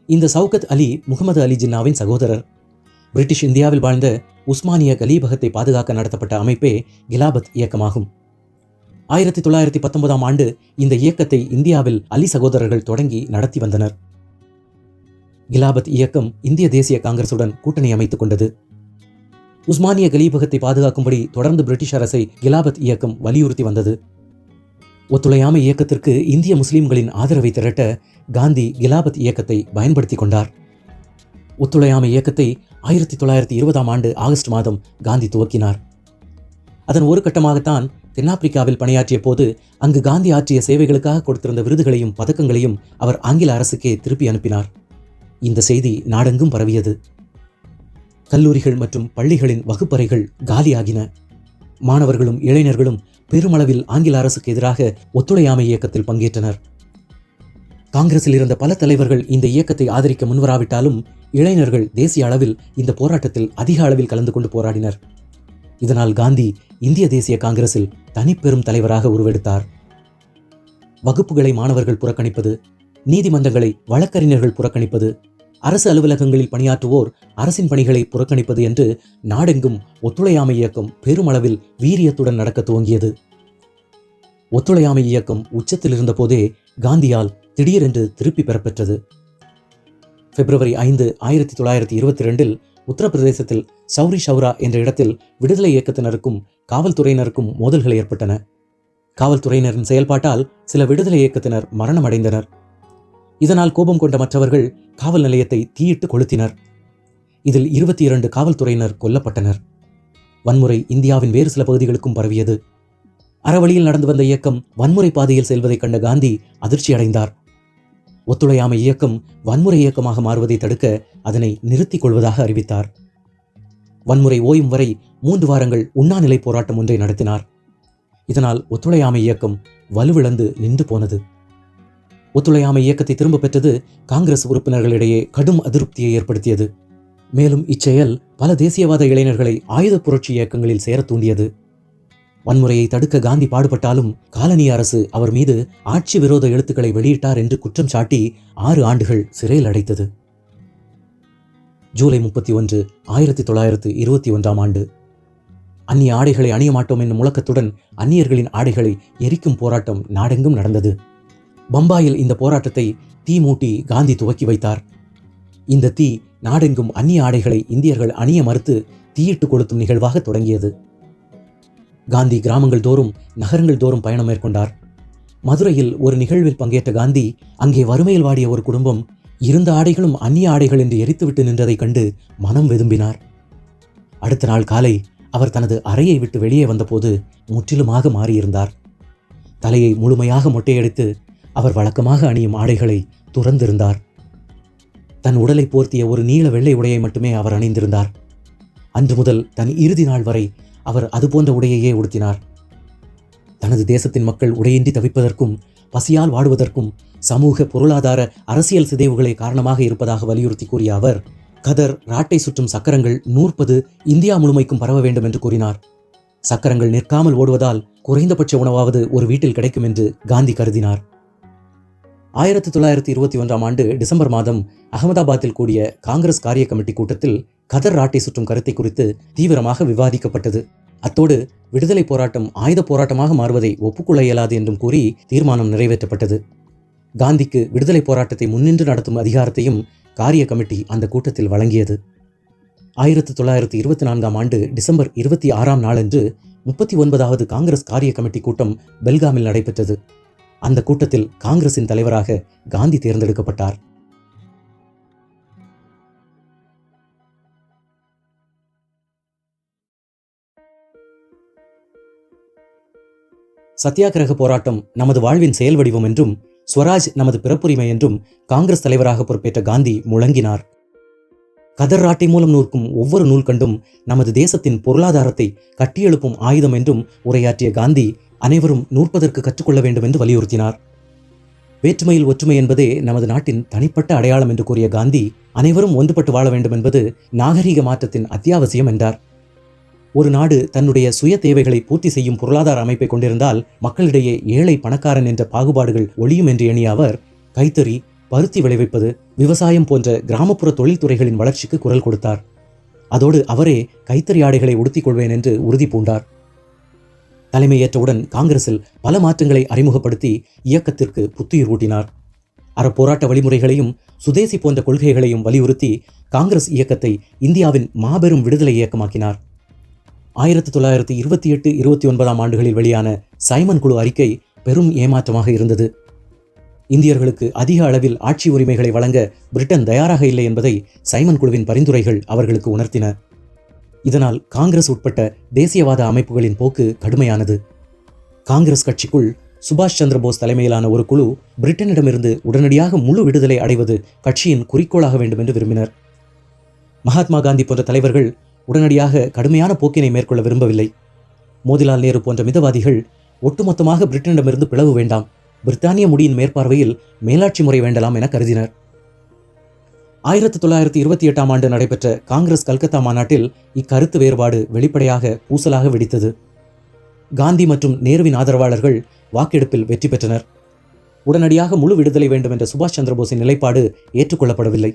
இந்த சௌகத் அலி முகமது அலி ஜின்னாவின் சகோதரர். பிரிட்டிஷ் இந்தியாவில் வாழ்ந்த உஸ்மானிய கலீபகத்தை பாதுகாக்க நடத்தப்பட்ட அமைப்பே கிலாபத் இயக்கமாகும். 1919 இந்த இயக்கத்தை இந்தியாவில் அலி சகோதரர்கள் தொடங்கி நடத்தி வந்தனர். கிலாபத் இயக்கம் இந்திய தேசிய காங்கிரசுடன் கூட்டணி அமைத்துக் கொண்டது. உஸ்மானிய கலீபகத்தை பாதுகாக்கும்படி தொடர்ந்து பிரிட்டிஷ் அரசை கிலாபத் இயக்கம் வலியுறுத்தி வந்தது. ஒத்துழையாமை இயக்கத்திற்கு இந்திய முஸ்லிம்களின் ஆதரவை திரட்ட காந்தி கிலாபத் இயக்கத்தை பயன்படுத்தி கொண்டார். ஒத்துழையாமை இயக்கத்தை 1920ஆம் ஆண்டு ஆகஸ்ட் மாதம் காந்தி துவக்கினார். அதன் ஒரு கட்டமாகத்தான் தென்னாப்பிரிக்காவில் பணியாற்றிய போது அங்கு காந்தி ஆற்றிய சேவைகளுக்காக கொடுத்திருந்த விருதுகளையும் பதக்கங்களையும் அவர் ஆங்கில அரசுக்கே திருப்பி அனுப்பினார். இந்த செய்தி நாடெங்கும் பரவியது. கல்லூரிகள் மற்றும் பள்ளிகளின் வகுப்பறைகள் காலியாகின. மாணவர்களும் இளைஞர்களும் பெருமளவில் ஆங்கில அரசுக்கு எதிராக ஒத்துழையாமை இயக்கத்தில் பங்கேற்றனர். காங்கிரஸில் இருந்த பல தலைவர்கள் இந்த இயக்கத்தை ஆதரிக்க முன்வராவிட்டாலும் இளைஞர்கள் தேசிய அளவில் இந்த போராட்டத்தில் அதிக அளவில் கலந்து கொண்டு போராடினர். இதனால் காந்தி இந்திய தேசிய காங்கிரஸில் தனிப்பெரும் தலைவராக உருவெடுத்தார். வகுப்புகளை மாணவர்கள் புறக்கணிப்பது, நீதிமன்றங்களை வழக்கறிஞர்கள் புறக்கணிப்பது, அரசு அலுவலகங்களில் பணியாற்றுவோர் அரசின் பணிகளை புறக்கணிப்பது என்று நாடெங்கும் ஒத்துழையாமை இயக்கம் பெருமளவில் வீரியத்துடன் நடக்க துவங்கியது. ஒத்துழையாமை இயக்கம் உச்சத்தில் இருந்த போதே காந்தியால் திடீரென்று திருப்பி பெறப்பெற்றது. பிப்ரவரி 5, 1922 உத்தரப்பிரதேசத்தில் சௌரி ஷௌரா என்ற இடத்தில் விடுதலை இயக்கத்தினருக்கும் காவல்துறையினருக்கும் மோதல்கள் ஏற்பட்டன. காவல்துறையினரின் செயல்பாட்டால் சில விடுதலை இயக்கத்தினர் மரணம் அடைந்தனர். இதனால் கோபம் கொண்ட மற்றவர்கள் காவல் நிலையத்தை தீயிட்டு கொளுத்தினர். இதில் 22 காவல்துறையினர் கொல்லப்பட்டனர். வன்முறை இந்தியாவின் வேறு சில பகுதிகளுக்கும் பரவியது. அறவழியில் நடந்து வந்த இயக்கம் வன்முறை பாதையில் செல்வதைக் கண்ட காந்தி அதிர்ச்சி அடைந்தார். ஒத்துழையாமை இயக்கம் வன்முறை இயக்கமாக மாறுவதை தடுக்க அதனை நிறுத்திக் கொள்வதாக அறிவித்தார். வன்முறை ஓயும் வரை 3 வாரங்கள் உண்ணாநிலை போராட்டம் ஒன்றை நடத்தினார். இதனால் ஒத்துழையாமை இயக்கம் வலுவிழந்து நின்று போனது. ஒத்துழையாமை இயக்கத்தை திரும்ப பெற்றது காங்கிரஸ் உறுப்பினர்களிடையே கடும் அதிருப்தியை ஏற்படுத்தியது. மேலும் இச்செயல் பல தேசியவாத இளைஞர்களை ஆயுத புரட்சி இயக்கங்களில் சேர தூண்டியது. வன்முறையை தடுக்க காந்தி பாடுபட்டாலும் காலனி அரசு அவர் மீது ஆட்சி விரோத எழுத்துக்களை வெளியிட்டார் என்று குற்றம் சாட்டி 6 ஆண்டுகள் சிறையில் அடைத்தது. ஜூலை 31, 1921ஆம் ஆண்டு அந்நிய ஆடைகளை அணிய மாட்டோம் என்னும் முழக்கத்துடன் அந்நியர்களின் ஆடைகளை எரிக்கும் போராட்டம் நாடெங்கும் நடந்தது. பம்பாயில் இந்த போராட்டத்தை தீ மூட்டி காந்தி துவக்கி வைத்தார். இந்த தீ நாடெங்கும் அந்நிய ஆடைகளை இந்தியர்கள் அணிய மறுத்து தீயிட்டு கொளுத்தும் நிகழ்வாக தொடங்கியது. காந்தி கிராமங்கள் தோறும் நகரங்கள் தோறும் பயணம் மேற்கொண்டார். மதுரையில் ஒரு நிகழ்வில் பங்கேற்ற காந்தி அங்கே வறுமையில் வாடிய ஒரு குடும்பம் இருந்த ஆடைகளும் அந்நிய ஆடைகள் என்று எரித்துவிட்டு நின்றதை கண்டு மனம் வெதும்பினார். அடுத்த நாள் காலை அவர் தனது அறையை விட்டு வெளியே வந்தபோது முற்றிலுமாக மாறியிருந்தார். தலையை முழுமையாக மொட்டையடித்து அவர் வழக்கமாக அணியும் ஆடைகளை துறந்திருந்தார். தன் உடலை போர்த்திய ஒரு நீல வெள்ளை உடையை மட்டுமே அவர் அணிந்திருந்தார். அன்று முதல் தன் இறுதி நாள் வரை அவர் அதுபோன்ற உடையையே உடுத்தினார். தனது தேசத்தின் மக்கள் உடையின்றி தவிப்பதற்கும் பசியால் வாடுவதற்கும் சமூக பொருளாதார அரசியல் சிதைவுகளே காரணமாக இருப்பதாக வலியுறுத்தி கூறிய அவர் கதர், ராட்டை சுற்றும் சக்கரங்கள் 140 இந்தியா முழுமைக்கும் பரவ வேண்டும் என்று கூறினார். சக்கரங்கள் நிற்காமல் ஓடுவதால் குறைந்தபட்ச உணவாவது ஒரு வீட்டில் கிடைக்கும் என்று காந்தி கருதினார். 1921ஆம் ஆண்டு டிசம்பர் மாதம் அகமதாபாத்தில் கூடிய காங்கிரஸ் காரிய கமிட்டி கூட்டத்தில் கதர் ராட்டை சுற்றும் கருத்தை குறித்து தீவிரமாக விவாதிக்கப்பட்டது. அத்தோடு விடுதலை போராட்டம் ஆயுத போராட்டமாக மாறுவதை ஒப்புக்கொள்ள இயலாது என்றும் கூறி தீர்மானம் நிறைவேற்றப்பட்டது. காந்திக்கு விடுதலை போராட்டத்தை முன்னின்று நடத்தும் அதிகாரத்தையும் காரிய கமிட்டி அந்த கூட்டத்தில் வழங்கியது. 1924ஆம் ஆண்டு டிசம்பர் 26ஆம் நாளன்று 39வது காங்கிரஸ் காரிய கமிட்டி கூட்டம் பெல்காமில் நடைபெற்றது. அந்த கூட்டத்தில் காங்கிரசின் தலைவராக காந்தி தேர்ந்தெடுக்கப்பட்டார். சத்தியாகிரக போராட்டம் நமது வாழ்வின் செயல் வடிவம் என்றும் ஸ்வராஜ் நமது பிறப்புரிமை என்றும் காங்கிரஸ் தலைவராக பொறுப்பேற்ற காந்தி முழங்கினார். கதர் ராட்டை மூலம் நூற்கும் ஒவ்வொரு நூல் கண்டும் நமது தேசத்தின் பொருளாதாரத்தை கட்டியெழுப்பும் ஆயுதம் என்றும் உரையாற்றிய காந்தி அனைவரும் நூற்பதற்கு கற்றுக்கொள்ள வேண்டும் என்று வலியுறுத்தினார். வேற்றுமையில் ஒற்றுமை என்பதே நமது நாட்டின் தனிப்பட்ட அடையாளம் என்று கூறிய காந்தி அனைவரும் ஒன்றுபட்டு வாழ வேண்டும் என்பது நாகரீக மாற்றத்தின் அத்தியாவசியம் என்றார். ஒரு நாடு தன்னுடைய சுய தேவைகளை பூர்த்தி செய்யும் பொருளாதார அமைப்பை கொண்டிருந்தால் மக்களிடையே ஏழை பணக்காரன் என்ற பாகுபாடுகள் ஒழியும் என்று எண்ணிய அவர் கைத்தறி, பருத்தி விளைவிப்பது, விவசாயம் போன்ற கிராமப்புற தொழில்துறைகளின் வளர்ச்சிக்கு குரல் கொடுத்தார். அதோடு அவரே கைத்தறி ஆடைகளை உடுத்திக் கொள்வேன் என்று உறுதி பூண்டார். தலைமையேற்றவுடன் காங்கிரஸில் பல மாற்றங்களை அறிமுகப்படுத்தி இயக்கத்திற்கு புத்துயிர் ஊட்டினார். அறப்போராட்ட வழிமுறைகளையும் சுதேசி போன்ற கொள்கைகளையும் வலியுறுத்தி காங்கிரஸ் இயக்கத்தை இந்தியாவின் மாபெரும் விடுதலை இயக்கமாக்கினார். 1928-29ஆம் ஆண்டுகளில் வெளியான சைமன் குழு அறிக்கை பெரும் ஏமாற்றமாக இருந்தது. இந்தியர்களுக்கு அதிக அளவில் ஆட்சி உரிமைகளை வழங்க பிரிட்டன் தயாராக இல்லை என்பதை சைமன் குழுவின் பரிந்துரைகள் அவர்களுக்கு உணர்த்தின. இதனால் காங்கிரஸ் உட்பட்ட தேசியவாத அமைப்புகளின் போக்கு கடுமையானது. காங்கிரஸ் கட்சிக்குள் சுபாஷ் சந்திர போஸ் தலைமையிலான ஒரு குழு பிரிட்டனிடமிருந்து உடனடியாக முழு விடுதலை அடைவது கட்சியின் குறிக்கோளாக வேண்டும் என்று விரும்பினர். மகாத்மா காந்தி போன்ற தலைவர்கள் உடனடியாக கடுமையான போக்கினை மேற்கொள்ள விரும்பவில்லை. மோதிலால் நேரு போன்ற மிதவாதிகள் ஒட்டுமொத்தமாக பிரிட்டனிடமிருந்து பிளவு வேண்டாம், பிரித்தானிய முடியின் மேற்பார்வையில் மேலாட்சி முறை வேண்டலாம் என கருதினர். 1928ஆம் ஆண்டு நடைபெற்ற காங்கிரஸ் கல்கத்தா மாநாட்டில் இக்கருத்து வேறுபாடு வெளிப்படையாக பூசலாக வெடித்தது. காந்தி மற்றும் நேருவின் ஆதரவாளர்கள் வாக்கெடுப்பில் வெற்றி பெற்றனர். உடனடியாக முழு விடுதலை வேண்டும் என்ற சுபாஷ் சந்திரபோஸின் நிலைப்பாடு ஏற்றுக்கொள்ளப்படவில்லை.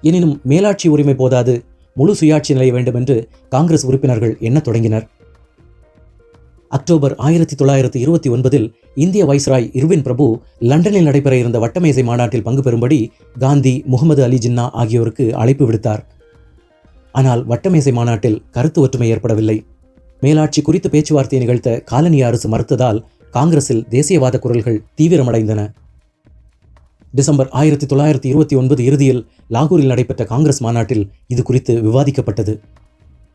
எனினும் மேலாட்சி உரிமை போதாது, முழு சுயாட்சி நிலை வேண்டும் என்று காங்கிரஸ் உறுப்பினர்கள் எண்ணத் தொடங்கினர். அக்டோபர் 1929இல் இந்திய வைஸ்ராய் இர்வின் பிரபு லண்டனில் நடைபெற இருந்த வட்டமேசை மாநாட்டில் பங்கு பெறும்படி காந்தி, முகமது அலி ஜின்னா ஆகியோருக்கு அழைப்பு விடுத்தார். ஆனால் வட்டமேசை மாநாட்டில் கருத்து ஒற்றுமை ஏற்படவில்லை. மேலாட்சி குறித்து பேச்சுவார்த்தையை நிகழ்த்த காலனிய அரசு மறுத்ததால் காங்கிரஸில் தேசியவாத குரல்கள் தீவிரமடைந்தன. டிசம்பர் 1929 இறுதியில் லாகூரில் நடைபெற்ற காங்கிரஸ் மாநாட்டில் இது குறித்து விவாதிக்கப்பட்டது.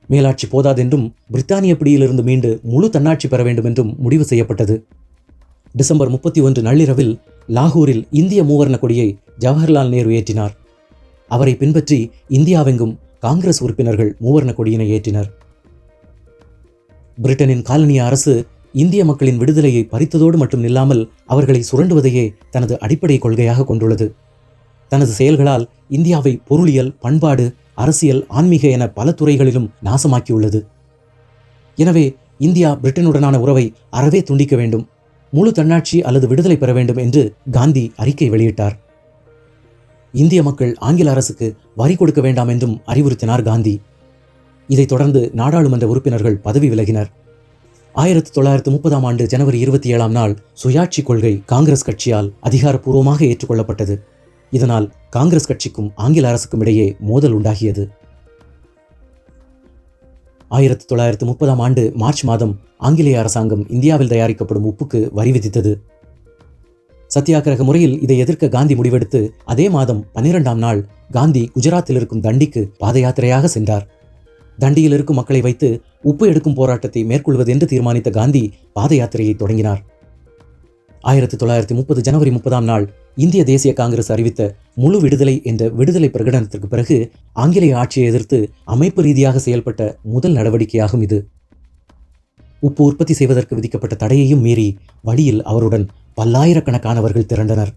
மேலாட்சி போதாதென்றும் பிரித்தானிய பிடியிலிருந்து மீண்டு முழு தன்னாட்சி பெற வேண்டும் என்றும் முடிவு செய்யப்பட்டது. டிசம்பர் 31 நள்ளிரவில் லாகூரில் இந்திய மூவர்ண கொடியை ஜவஹர்லால் நேரு ஏற்றினார். அவரை பின்பற்றி இந்தியாவெங்கும் காங்கிரஸ் உறுப்பினர்கள் மூவர்ண கொடியினை ஏற்றினர். பிரிட்டனின் காலனிய அரசு இந்திய மக்களின் விடுதலையை பறித்ததோடு மட்டும் நில்லாமல் அவர்களை சுரண்டுவதையே தனது அடிப்படை கொள்கையாக கொண்டுள்ளது. தனது செயல்களால் இந்தியாவை பொருளியல், பண்பாடு, அரசியல், ஆன்மீக என பல துறைகளிலும் நாசமாக்கியுள்ளது. எனவே இந்தியா பிரிட்டனுடனான உறவை அறவே துண்டிக்க வேண்டும், முழு தன்னாட்சி அல்லது விடுதலை பெற வேண்டும் என்று காந்தி அறிக்கை வெளியிட்டார். இந்திய மக்கள் ஆங்கில அரசுக்கு வரி கொடுக்க வேண்டாம் என்றும் அறிவுறுத்தினார் காந்தி. இதைத் தொடர்ந்து நாடாளுமன்ற உறுப்பினர்கள் பதவி விலகினர். 1930ஆம் ஆண்டு ஜனவரி 27ஆம் நாள் சுயாட்சி கொள்கை காங்கிரஸ் கட்சியால் அதிகாரப்பூர்வமாக ஏற்றுக்கொள்ளப்பட்டது. இதனால் காங்கிரஸ் கட்சிக்கும் ஆங்கில அரசுக்கும் இடையே மோதல் உண்டாகியது. 1930ஆம் ஆண்டு மார்ச் மாதம் ஆங்கிலேய அரசாங்கம் இந்தியாவில் தயாரிக்கப்படும் உப்புக்கு வரி விதித்தது. சத்தியாகிரக முறையில் இதை எதிர்க்க காந்தி முடிவெடுத்து அதே மாதம் 12ஆம் நாள் காந்தி குஜராத்தில் இருக்கும் தண்டிக்கு பாத யாத்திரையாக சென்றார். தண்டியில் இருக்கும் மக்களை வைத்து உப்பு எடுக்கும் போராட்டத்தை மேற்கொள்வது என்று தீர்மானித்த காந்தி பாத யாத்திரையை தொடங்கினார். 1930 ஜனவரி 30ஆம் நாள் இந்திய தேசிய காங்கிரஸ் அறிவித்த முழு விடுதலை என்ற விடுதலை பிரகடனத்திற்கு பிறகு ஆங்கிலேய ஆட்சியை எதிர்த்து அமைப்பு ரீதியாக செயல்பட்ட முதல் நடவடிக்கையாகும் இது. உப்பு உற்பத்தி செய்வதற்கு விதிக்கப்பட்ட தடையையும் மீறி வழியில் அவருடன் பல்லாயிரக்கணக்கானவர்கள் திரண்டனர்.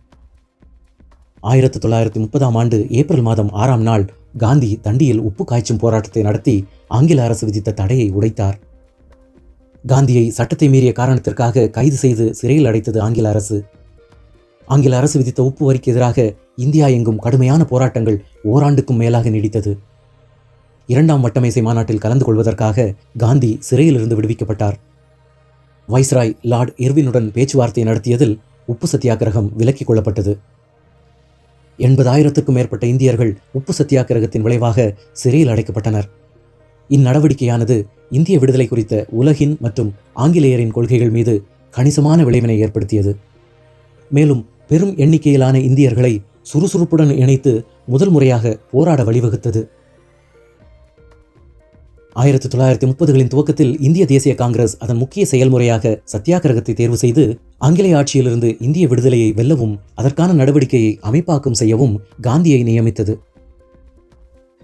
1930ஆம் ஆண்டு ஏப்ரல் மாதம் 6ஆம் நாள் காந்தி தண்டியில் உப்பு காய்ச்சும் போராட்டத்தை நடத்தி ஆங்கில அரசு விதித்த தடையை உடைத்தார். காந்தியை சட்டத்தை மீறிய காரணத்திற்காக கைது செய்து சிறையில் அடைத்தது ஆங்கில அரசு. ஆங்கில அரசு விதித்த உப்பு வரிக்கு எதிராக இந்தியா எங்கும் கடுமையான போராட்டங்கள் ஓராண்டுக்கும் மேலாக நீடித்தது. 2ஆம் வட்டமேசை மாநாட்டில் கலந்து கொள்வதற்காக காந்தி சிறையிலிருந்து விடுவிக்கப்பட்டார். வைஸ்ராய் லார்ட் இர்வினுடன் பேச்சுவார்த்தை நடத்தியதில் உப்பு சத்தியாகிரகம் விலக்கிக் கொள்ளப்பட்டது. 80,000க்கும் மேற்பட்ட இந்தியர்கள் உப்பு சத்தியாகிரகத்தின் விளைவாக சிறையில் அடைக்கப்பட்டனர். இந்நடவடிக்கையானது இந்திய விடுதலை குறித்த உலகின் மற்றும் ஆங்கிலேயரின் கொள்கைகள் மீது கணிசமான விளைவினை ஏற்படுத்தியது. மேலும் பெரும் எண்ணிக்கையிலான இந்தியர்களை சுறுசுறுப்புடன் இணைத்து முதல் முறையாக போராட வழிவகுத்தது. 1930களின் துவக்கத்தில் இந்திய தேசிய காங்கிரஸ் அதன் முக்கிய செயல்முறையாக சத்தியாகிரகத்தை தேர்வு செய்து ஆங்கிலேய ஆட்சியிலிருந்து இந்திய விடுதலையை வெல்லவும் அதற்கான நடவடிக்கையை அமைப்பாக்கம் செய்யவும் காந்தியை நியமித்தது.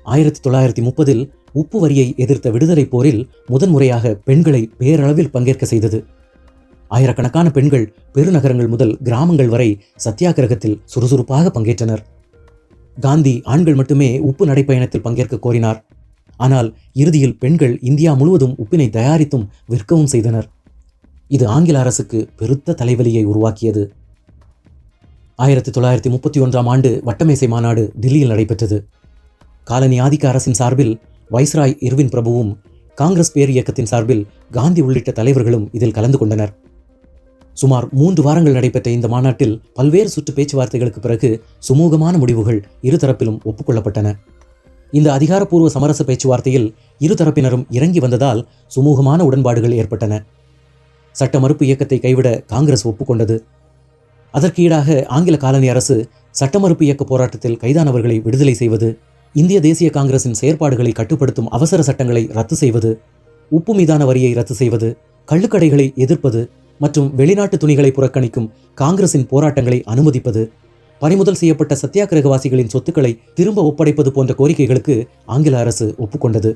1930இல் உப்பு வரியை எதிர்த்த விடுதலை போரில் முதன்முறையாக பெண்களை பேரளவில் பங்கேற்க செய்தது. ஆயிரக்கணக்கான பெண்கள் பெருநகரங்கள் முதல் கிராமங்கள் வரை சத்தியாகிரகத்தில் சுறுசுறுப்பாக பங்கேற்றனர். காந்தி ஆண்கள் மட்டுமே உப்பு நடைப்பயணத்தில் பங்கேற்க கோரினார். ஆனால் இறுதியில் பெண்கள் இந்தியா முழுவதும் உப்பினை தயாரித்தும் விற்கவும் செய்தனர். இது ஆங்கில அரசுக்கு பெருத்த தலைவலியை உருவாக்கியது. 1931ஆம் ஆண்டு வட்டமேசை மாநாடு டில்லியில் நடைபெற்றது. காலனி ஆதிக்க அரசின் சார்பில் வைஸ்ராய் இர்வின் பிரபுவும் காங்கிரஸ் பேர் இயக்கத்தின் சார்பில் காந்தி உள்ளிட்ட தலைவர்களும் இதில் கலந்து கொண்டனர். சுமார் 3 வாரங்கள் நடைபெற்ற இந்த மாநாட்டில் பல்வேறு சுற்று பேச்சுவார்த்தைகளுக்கு பிறகு சுமூகமான முடிவுகள் இருதரப்பிலும் ஒப்புக்கொள்ளப்பட்டன. இந்த அதிகாரப்பூர்வ சமரச பேச்சுவார்த்தையில் இருதரப்பினரும் இறங்கி வந்ததால் சுமூகமான உடன்பாடுகள் ஏற்பட்டன. சட்ட மறுப்பு இயக்கத்தை கைவிட காங்கிரஸ் ஒப்புக்கொண்டது. அதற்கு ஈடாக ஆங்கில காலனி அரசு சட்டமறுப்பு இயக்க போராட்டத்தில் கைதானவர்களை விடுதலை செய்வது, இந்திய தேசிய காங்கிரசின் செயற்பாடுகளை கட்டுப்படுத்தும் அவசர சட்டங்களை ரத்து செய்வது, உப்பு மீதான வரியை ரத்து செய்வது, கள்ளுக்கடைகளை எதிர்ப்பது மற்றும் வெளிநாட்டு துணிகளை புறக்கணிக்கும் காங்கிரசின் போராட்டங்களை அனுமதிப்பது, பறிமுதல் செய்யப்பட்ட சத்தியாகிரகவாசிகளின் சொத்துக்களை திரும்ப ஒப்படைப்பது போன்ற கோரிக்கைகளுக்கு ஆங்கில அரசு ஒப்புக்கொண்டது.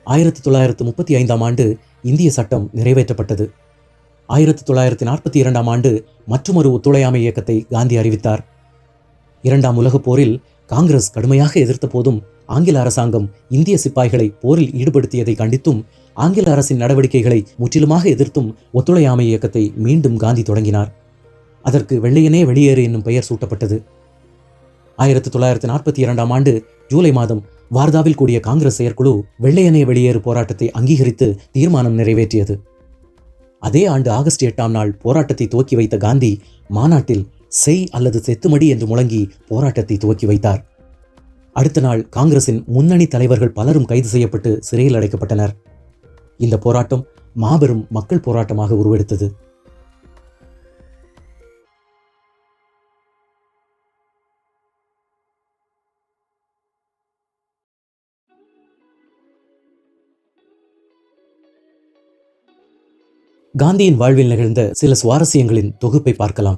1935ஆம் ஆண்டு இந்திய சட்டம் நிறைவேற்றப்பட்டது. 1942ஆம் ஆண்டு மற்றொரு ஒத்துழையாமை இயக்கத்தை காந்தி அறிவித்தார். 2ஆம் உலகப் போரில் காங்கிரஸ் கடுமையாக எதிர்த்த போதும் ஆங்கில அரசாங்கம் இந்திய சிப்பாய்களை போரில் ஈடுபடுத்தியதை கண்டித்தும் ஆங்கில அரசின் நடவடிக்கைகளை முற்றிலுமாக எதிர்த்தும் ஒத்துழையாமை இயக்கத்தை மீண்டும் காந்தி தொடங்கினார். அதற்கு வெள்ளையனே வெளியேறு என்னும் பெயர் சூட்டப்பட்டது. 1942ஆம் ஆண்டு ஜூலை மாதம் வார்தாவில் கூடிய காங்கிரஸ் செயற்குழு வெள்ளையனே வெளியேறு போராட்டத்தை அங்கீகரித்து தீர்மானம் நிறைவேற்றியது. அதே ஆண்டு ஆகஸ்ட் 8ஆம் நாள் போராட்டத்தை துவக்கி வைத்த காந்தி மாநாட்டில் செய் அல்லது செத்துமடி என்று முழங்கி போராட்டத்தை துவக்கி வைத்தார். அடுத்த நாள் காங்கிரசின் முன்னணி தலைவர்கள் பலரும் கைது செய்யப்பட்டு சிறையில் அடைக்கப்பட்டனர். இந்த போராட்டம் மாபெரும் மக்கள் போராட்டமாக உருவெடுத்தது. காந்தியின் வாழ்வில் நிகழ்ந்த சில சுவாரஸ்யங்களின் தொகுப்பை பார்க்கலாம்.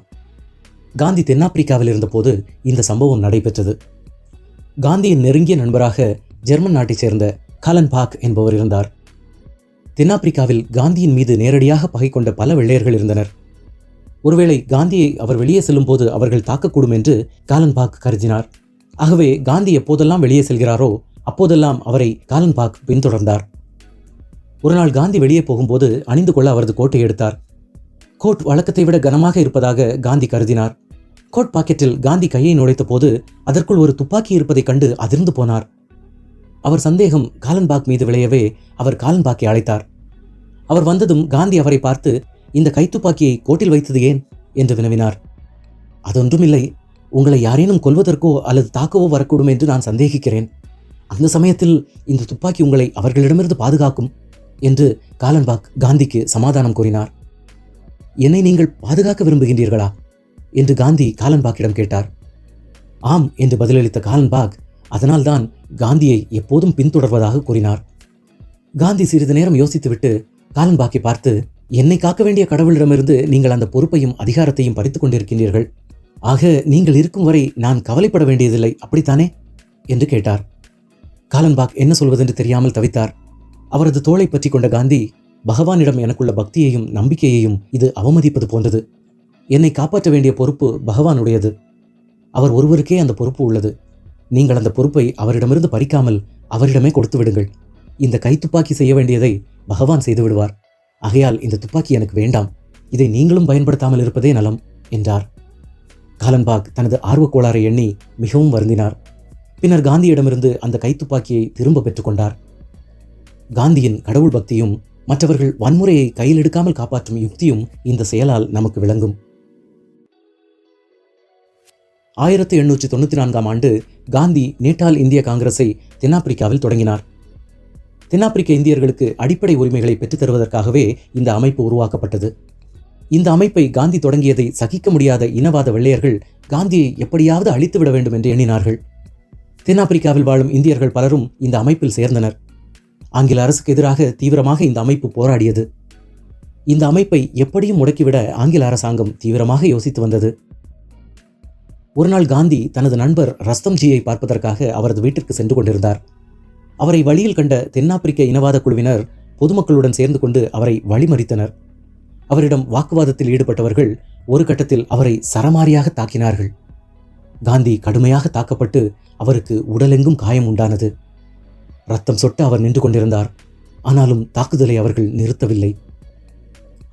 காந்தி தென்னாப்பிரிக்காவில் இருந்தபோது இந்த சம்பவம் நடைபெற்றது. காந்தியின் நெருங்கிய நண்பராக ஜெர்மன் நாட்டைச் சேர்ந்த காலன் பாக் என்பவர் இருந்தார். தென்னாப்பிரிக்காவில் காந்தியின் மீது நேரடியாக பகை கொண்ட பல வெள்ளையர்கள் இருந்தனர். ஒருவேளை காந்தியை அவர் வெளியே செல்லும் போது அவர்கள் தாக்கக்கூடும் என்று காலன் பாக் கருதினார். ஆகவே காந்தி எப்போதெல்லாம் வெளியே செல்கிறாரோ அப்போதெல்லாம் அவரை காலன் பாக் பின்தொடர்ந்தார். ஒரு நாள் காந்தி வெளியே போகும்போது அணிந்து கொள்ள அவரது கோட்டை எடுத்தார். கோட் வழக்கத்தை விட கனமாக இருப்பதாக காந்தி கருதினார். கோட் பாக்கெட்டில் காந்தி கையை நுழைத்த போது அதற்குள் ஒரு துப்பாக்கி இருப்பதைக் கண்டு அதிர்ந்து போனார். அவர் சந்தேகம் காலன்பாக் மீது விளையவே அவர் காலன்பாக்கை அழைத்தார். அவர் வந்ததும் காந்தி அவரை பார்த்து, இந்த கைத்துப்பாக்கியை கோட்டில் வைத்தது ஏன் என்று வினவினார். அதொன்றுமில்லை, உங்களை யாரேனும் கொல்வதற்கோ அல்லது தாக்கவோ வரக்கூடும் என்று நான் சந்தேகிக்கிறேன். அந்த சமயத்தில் இந்த துப்பாக்கி உங்களை அவர்களிடமிருந்து பாதுகாக்கும் என்று காலன்பாக் காந்திக்கு சமாதானம் கூறினார். என்னை நீங்கள் பாதுகாக்க விரும்புகின்றீர்களா என்று காந்தி காலன்பாக்கிடம் கேட்டார். ஆம் என்று பதிலளித்த காலன்பாக் அதனால்தான் காந்தியை எப்போதும் பின்தொடர்வதாக கூறினார். காந்தி சிறிது நேரம் யோசித்துவிட்டு காலன்பாக்கை பார்த்து, என்னை காக்க வேண்டிய கடவுளிடமிருந்து நீங்கள் அந்த பொறுப்பையும் அதிகாரத்தையும் பறித்துக் கொண்டிருக்கின்றீர்கள். ஆக நீங்கள் இருக்கும் வரை நான் கவலைப்பட வேண்டியதில்லை, அப்படித்தானே என்று கேட்டார். காலன்பாக் என்ன சொல்வதென்று தெரியாமல் தவித்தார். அவரது தோளை பற்றி கொண்ட காந்தி, பகவானிடம் எனக்குள்ள பக்தியையும் நம்பிக்கையையும் இது அவமதிப்பது போன்றது. என்னை காப்பாற்ற வேண்டிய பொறுப்பு பகவானுடையது. அவர் ஒருவருக்கே அந்த பொறுப்பு உள்ளது. நீங்கள் அந்த பொறுப்பை அவரிடமிருந்து பறிக்காமல் அவரிடமே கொடுத்து விடுங்கள். இந்த கைத்துப்பாக்கி செய்ய வேண்டியதை பகவான் செய்து விடுவார். ஆகையால் இந்த துப்பாக்கி எனக்கு வேண்டாம். இதை நீங்களும் பயன்படுத்தாமல் இருப்பதே நலம் என்றார். காலன்பாக் தனது ஆர்வக்கோளாறை எண்ணி மிகவும் வருந்தினார். பின்னர் காந்தியிடமிருந்து அந்த கைத்துப்பாக்கியை திரும்ப பெற்றுக்கொண்டார். காந்தியின் கடவுள் பக்தியும் மற்றவர்கள் வன்முறையை கையில் எடுக்காமல் காப்பாற்றும் யுக்தியும் இந்த செயலால் நமக்கு விளங்கும். 1894ஆம் ஆண்டு காந்தி நேட்டால் இந்திய காங்கிரஸை தென்னாப்பிரிக்காவில் தொடங்கினார். தென்னாப்பிரிக்க இந்தியர்களுக்கு அடிப்படை உரிமைகளை பெற்றுத் தருவதற்காகவே இந்த அமைப்பு உருவாக்கப்பட்டது. இந்த அமைப்பை காந்தி தொடங்கியதை சகிக்க முடியாத இனவாத வெள்ளையர்கள் காந்தியை எப்படியாவது அழித்துவிட வேண்டும் என்று எண்ணினார்கள். தென்னாப்பிரிக்காவில் வாழும் இந்தியர்கள் பலரும் இந்த அமைப்பில் சேர்ந்தனர். ஆங்கில அரசுக்கு எதிராக தீவிரமாக இந்த அமைப்பு போராடியது. இந்த அமைப்பை எப்படியும் முடக்கிவிட ஆங்கில அரசாங்கம் தீவிரமாக யோசித்து வந்தது. ஒரு நாள் காந்தி தனது நண்பர் ரஸ்தம்ஜியை பார்ப்பதற்காக அவரது வீட்டிற்கு சென்று கொண்டிருந்தார். அவரை வழியில் கண்ட தென்னாப்பிரிக்க இனவாத குழுவினர் பொதுமக்களுடன் சேர்ந்து கொண்டு அவரை வழிமறித்தனர். அவரிடம் வாக்குவாதத்தில் ஈடுபட்டவர்கள் ஒரு கட்டத்தில் அவரை சரமாரியாக தாக்கினார்கள். காந்தி கடுமையாக தாக்கப்பட்டு அவருக்கு உடலெங்கும் காயம் உண்டானது. ரத்தம் சொட்ட அவர் நின்று கொண்டிருந்தார். ஆனாலும் தாக்குதலை அவர்கள் நிறுத்தவில்லை.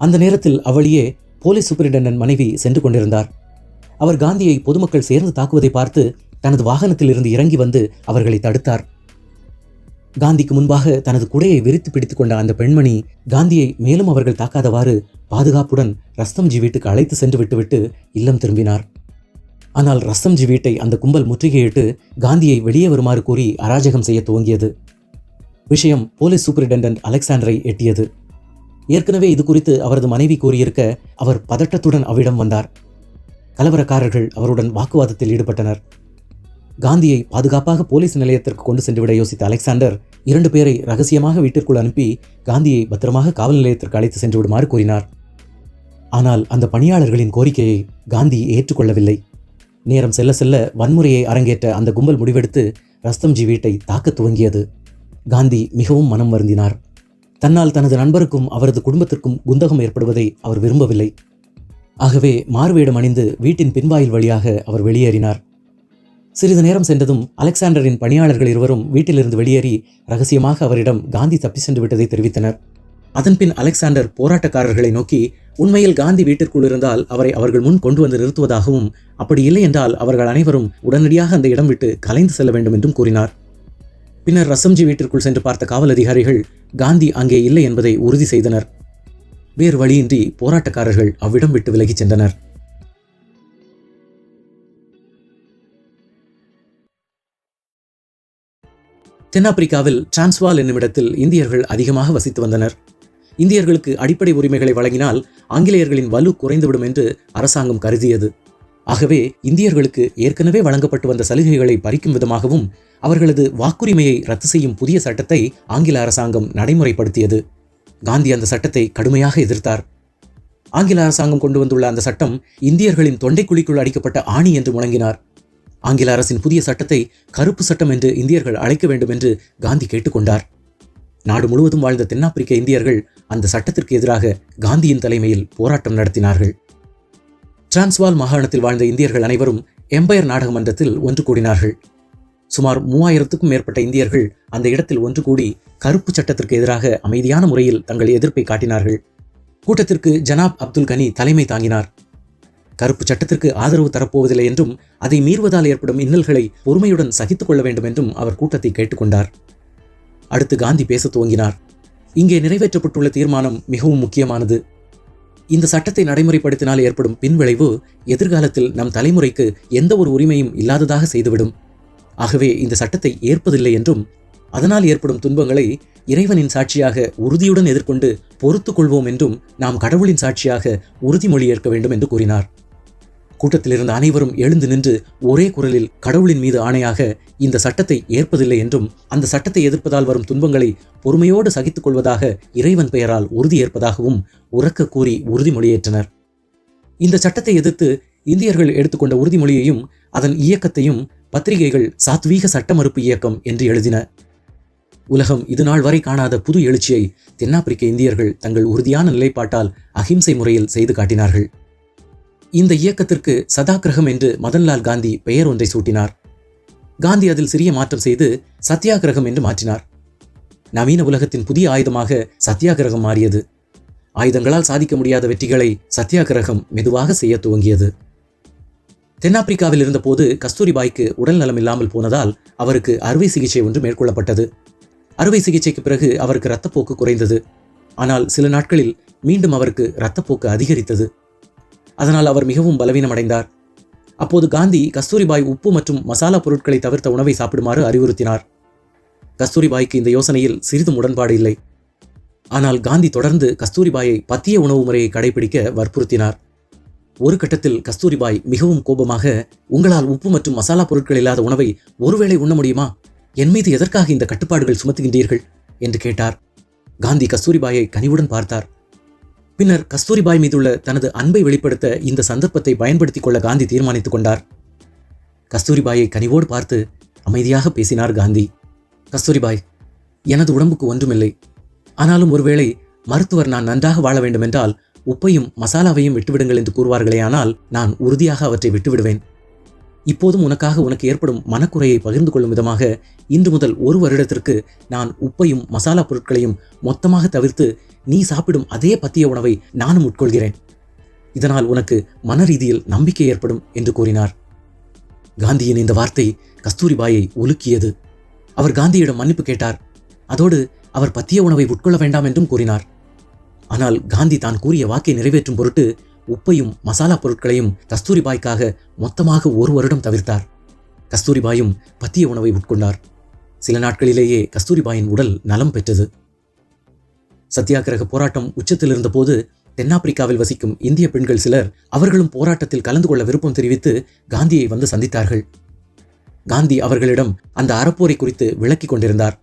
அந்த நேரத்தில் அவளியே போலீஸ் சூப்பரிண்டென்டன்ட் மனைவி சென்று கொண்டிருந்தார். அவர் காந்தியை பொதுமக்கள் சேர்ந்து தாக்குவதை பார்த்து தனது வாகனத்தில் இருந்து இறங்கி வந்து அவர்களை தடுத்தார். காந்திக்கு முன்பாக தனது குடையை விரித்து பிடித்துக் கொண்ட அந்த பெண்மணி காந்தியை மேலும் அவர்கள் தாக்காதவாறு பாதுகாப்புடன் ரஸ்தம்ஜி வீட்டுக்கு அழைத்து சென்று விட்டுவிட்டு இல்லம் திரும்பினார். ஆனால் ரஸ்தம்ஜி வீட்டை அந்த கும்பல் முற்றுகையிட்டு காந்தியை வெளியே வருமாறு கூறி அராஜகம் செய்ய துவங்கியது. விஷயம் போலீஸ் சூப்பரிண்டென்டன்ட் அலெக்சாண்டரை எட்டியது. ஏற்கனவே இது குறித்து அவரது மனைவி கூறியிருக்க அவர் பதட்டத்துடன் அவ்விடம் வந்தார். கலவரக்காரர்கள் அவருடன் வாக்குவாதத்தில் ஈடுபட்டனர். காந்தியை பாதுகாப்பாக போலீஸ் நிலையத்திற்கு கொண்டு சென்றுவிட யோசித்த அலெக்சாண்டர் 2 பேரை ரகசியமாக வீட்டிற்குள் அனுப்பி காந்தியை பத்திரமாக காவல் நிலையத்திற்கு அழைத்து சென்று விடுமாறு கூறினார். ஆனால் அந்த பணியாளர்களின் கோரிக்கையை காந்தி ஏற்றுக்கொள்ளவில்லை. நேரம் செல்ல செல்ல வன்முறையை அரங்கேற்ற அந்த கும்பல் முடிவெடுத்து ரஸ்தம்ஜி வீட்டை தாக்கத் துவங்கியது. காந்தி மிகவும் மனம் வருந்தினார். தன்னால் தனது நண்பருக்கும் அவரது குடும்பத்திற்கும் குந்தகம் ஏற்படுவதை அவர் விரும்பவில்லை. ஆகவே மாறுவேடம் அணிந்து வீட்டின் பின்வாயில் வழியாக அவர் வெளியேறினார். சிறிது நேரம் சென்றதும் அலெக்சாண்டரின் பணியாளர்கள் இருவரும் வீட்டிலிருந்து வெளியேறி ரகசியமாக அவரிடம் காந்தி தப்பி சென்று விட்டதை தெரிவித்தனர். அதன்பின் அலெக்சாண்டர் போராட்டக்காரர்களை நோக்கி, உண்மையில் காந்தி வீட்டிற்குள் இருந்தால் அவரை அவர்கள் முன் கொண்டு வந்து நிறுத்துவதாகவும், அப்படி இல்லை என்றால் அவர்கள் அனைவரும் உடனடியாக அந்த இடம் விட்டு கலைந்து செல்ல வேண்டும் என்றும் கூறினார். பின்னர் ரசம்ஜி வீட்டிற்குள் சென்று பார்த்த காவல் அதிகாரிகள் காந்தி அங்கே இல்லை என்பதை உறுதி செய்தனர். வேறு வழியின்றி போராட்டக்காரர்கள் அவ்விடம் விட்டு விலகிச் சென்றனர். தென்னாப்பிரிக்காவில் டிரான்ஸ்வால் என்னுமிடத்தில் இந்தியர்கள் அதிகமாக வசித்து வந்தனர். இந்தியர்களுக்கு அடிப்படை உரிமைகளை வழங்கினால் ஆங்கிலேயர்களின் வலு குறைந்துவிடும் என்று அரசாங்கம் கருதியது. ஆகவே இந்தியர்களுக்கு ஏற்கனவே வழங்கப்பட்டு வந்த சலுகைகளை பறிக்கும் விதமாகவும் அவர்களது வாக்குரிமையை ரத்து செய்யும் புதிய சட்டத்தை ஆங்கில அரசாங்கம் நடைமுறைப்படுத்தியது. காந்தி அந்த சட்டத்தை கடுமையாக எதிர்த்தார். ஆங்கில அரசாங்கம் கொண்டு வந்துள்ள அந்த சட்டம் இந்தியர்களின் தொண்டைக்குழிக்குள் அடிக்கப்பட்ட ஆணி என்று முழங்கினார். ஆங்கில அரசின் புதிய சட்டத்தை கருப்பு சட்டம் என்று இந்தியர்கள் அழைக்க வேண்டும் என்று காந்தி கேட்டுக்கொண்டார். நாடு முழுவதும் வாழ்ந்த தென்னாப்பிரிக்க இந்தியர்கள் அந்த சட்டத்திற்கு எதிராக காந்தியின் தலைமையில் போராட்டம் நடத்தினார்கள். டிரான்ஸ்வால் மாகாணத்தில் வாழ்ந்த இந்தியர்கள் அனைவரும் எம்பயர் நாடக மன்றத்தில் ஒன்று கூடினார்கள். சுமார் 3000க்கும் மேற்பட்ட இந்தியர்கள் அந்த இடத்தில் ஒன்று கூடி கருப்பு சட்டத்திற்கு எதிராக அமைதியான முறையில் தங்கள் எதிர்ப்பை காட்டினார்கள். கூட்டத்திற்கு ஜனாப் அப்துல் கனி தலைமை தாங்கினார். கருப்பு சட்டத்திற்கு ஆதரவு தரப்போவதில்லை என்றும் அதை மீறுவதால் ஏற்படும் இன்னல்களை பொறுமையுடன் சகித்துக் கொள்ள வேண்டும் என்றும் அவர் கூட்டத்தை கேட்டுக்கொண்டார். அடுத்து காந்தி பேச துவங்கினார். இங்கே நிறைவேற்றப்பட்டுள்ள தீர்மானம் மிகவும் முக்கியமானது. இந்த சட்டத்தை நடைமுறைப்படுத்தினால் ஏற்படும் பின்விளைவு எதிர்காலத்தில் நம் தலைமுறைக்கு எந்த ஒரு உரிமையும் இல்லாததாக செய்துவிடும். ஆகவே இந்த சட்டத்தை ஏற்பதில்லை என்றும் அதனால் ஏற்படும் துன்பங்களை இறைவனின் சாட்சியாக உறுதியுடன் எதிர்கொண்டு பொறுத்துக் கொள்வோம் என்றும் நாம் கடவுளின் சாட்சியாக உறுதிமொழி ஏற்க வேண்டும் என்று கூறினார். கூட்டத்தில் இருந்த அனைவரும் எழுந்து நின்று ஒரே குரலில் கடவுளின் மீது ஆணையாக இந்த சட்டத்தை ஏற்பதில்லை என்றும் அந்த சட்டத்தை எதிர்ப்பதால் வரும் துன்பங்களை பொறுமையோடு சகித்துக் கொள்வதாக இறைவன் பெயரால் உறுதி ஏற்பதாகவும் உரக்க கூறி உறுதிமொழியேற்றனர். இந்த சட்டத்தை எதிர்த்து இந்தியர்கள் எடுத்துக்கொண்ட உறுதிமொழியையும் அதன் இயக்கத்தையும் பத்திரிகைகள் சாத்வீக சட்ட மறுப்பு இயக்கம் என்று எழுதின. உலகம் இதுநாள் வரை காணாத புது எழுச்சியை தென்னாப்பிரிக்க இந்தியர்கள் தங்கள் உறுதியான நிலைப்பாட்டால் அஹிம்சை முறையில் செய்து காட்டினார்கள். இந்த இயக்கத்திற்கு சதாகிரகம் என்று மதன்லால் காந்தி பெயர் ஒன்றை சூட்டினார். காந்தி அதில் சிறிய மாற்றம் செய்து சத்தியாகிரகம் என்று மாற்றினார். நவீன உலகத்தின் புதிய ஆயுதமாக சத்தியாகிரகம் மாறியது. ஆயுதங்களால் சாதிக்க முடியாத வெற்றிகளை சத்தியாகிரகம் மெதுவாக செய்ய துவங்கியது. தென்னாப்பிரிக்காவில் இருந்தபோது கஸ்தூரிபாய்க்கு உடல் நலம் இல்லாமல் போனதால் அவருக்கு அறுவை சிகிச்சை ஒன்று மேற்கொள்ளப்பட்டது. அறுவை சிகிச்சைக்கு பிறகு அவருக்கு இரத்தப்போக்கு குறைந்தது. ஆனால் சில நாட்களில் மீண்டும் அவருக்கு இரத்தப்போக்கு அதிகரித்தது. அதனால் அவர் மிகவும் பலவீனமடைந்தார். அப்போது காந்தி கஸ்தூரிபாய் உப்பு மற்றும் மசாலா பொருட்களை தவிர்த்த உணவை சாப்பிடுமாறு அறிவுறுத்தினார். கஸ்தூரிபாய்க்கு இந்த யோசனையில் சிறிதும் உடன்பாடு இல்லை. ஆனால் காந்தி தொடர்ந்து கஸ்தூரிபாயை பத்திய உணவு முறையை கடைபிடிக்க வற்புறுத்தினார். ஒரு கட்டத்தில் கஸ்தூரிபாய் மிகவும் கோபமாக, உங்களால் உப்பு மற்றும் மசாலா பொருட்கள் இல்லாத உணவை ஒருவேளை உண்ண முடியுமா? என் மீது எதற்காக இந்த கட்டுப்பாடுகள் சுமத்துகின்றீர்கள் என்று கேட்டார். காந்தி கஸ்தூரிபாயை கனிவுடன் பார்த்தார். பின்னர் கஸ்தூரிபாய் மீதுள்ள தனது அன்பை வெளிப்படுத்த இந்த சந்தர்ப்பத்தை பயன்படுத்திக் கொள்ள காந்தி தீர்மானித்துக் கொண்டார். கஸ்தூரிபாயை கனிவோடு பார்த்து அமைதியாக பேசினார் காந்தி. கஸ்தூரிபாய், எனது உடம்புக்கு ஒன்றுமில்லை. ஆனாலும் ஒருவேளை மருத்துவர் நான் நன்றாக வாழ வேண்டுமென்றால் உப்பையும் மசாலாவையும் விட்டுவிடுங்கள் என்று கூறுவார்களே, ஆனால் நான் உறுதியாக அவற்றை விட்டுவிடுவேன். இப்போதும் உனக்கு ஏற்படும் மனக்குறையை பகிர்ந்து கொள்ளும் விதமாக இன்று முதல் 1 வருடத்திற்கு நான் உப்பையும் மசாலா பொருட்களையும் மொத்தமாக தவிர்த்து நீ சாப்பிடும் அதே பத்திய உணவை நானும் உட்கொள்கிறேன். இதனால் உனக்கு மன ரீதியில் நம்பிக்கை ஏற்படும் என்று கூறினார். காந்தியின் இந்த வார்த்தை கஸ்தூரிபாயை உலுக்கியது. அவர் காந்தியிடம் மன்னிப்பு கேட்டார். அதோடு அவர் பத்திய உணவை உட்கொள்ள வேண்டாம் என்றும் கூறினார். ஆனால் காந்தி தான் கூறிய வாக்கை நிறைவேற்றும் பொருட்டு உப்பையும் மசாலா பொருட்களையும் கஸ்தூரிபாய்க்காக மொத்தமாக 1 வருடம் தவிர்த்தார். கஸ்தூரிபாயும் பத்திய உணவை உட்கொண்டார். சில நாட்களிலேயே கஸ்தூரிபாயின் உடல் நலம் பெற்றது. சத்தியாகிரக போராட்டம் உச்சத்தில் இருந்தபோது தென்னாப்பிரிக்காவில் வசிக்கும் இந்திய பெண்கள் சிலர் அவர்களும் போராட்டத்தில் கலந்து கொள்ள விருப்பம் தெரிவித்து காந்தியை வந்து சந்தித்தார்கள். காந்தி அவர்களிடம் அந்த அறப்போரை குறித்து விளக்கிக் கொண்டிருந்தார்.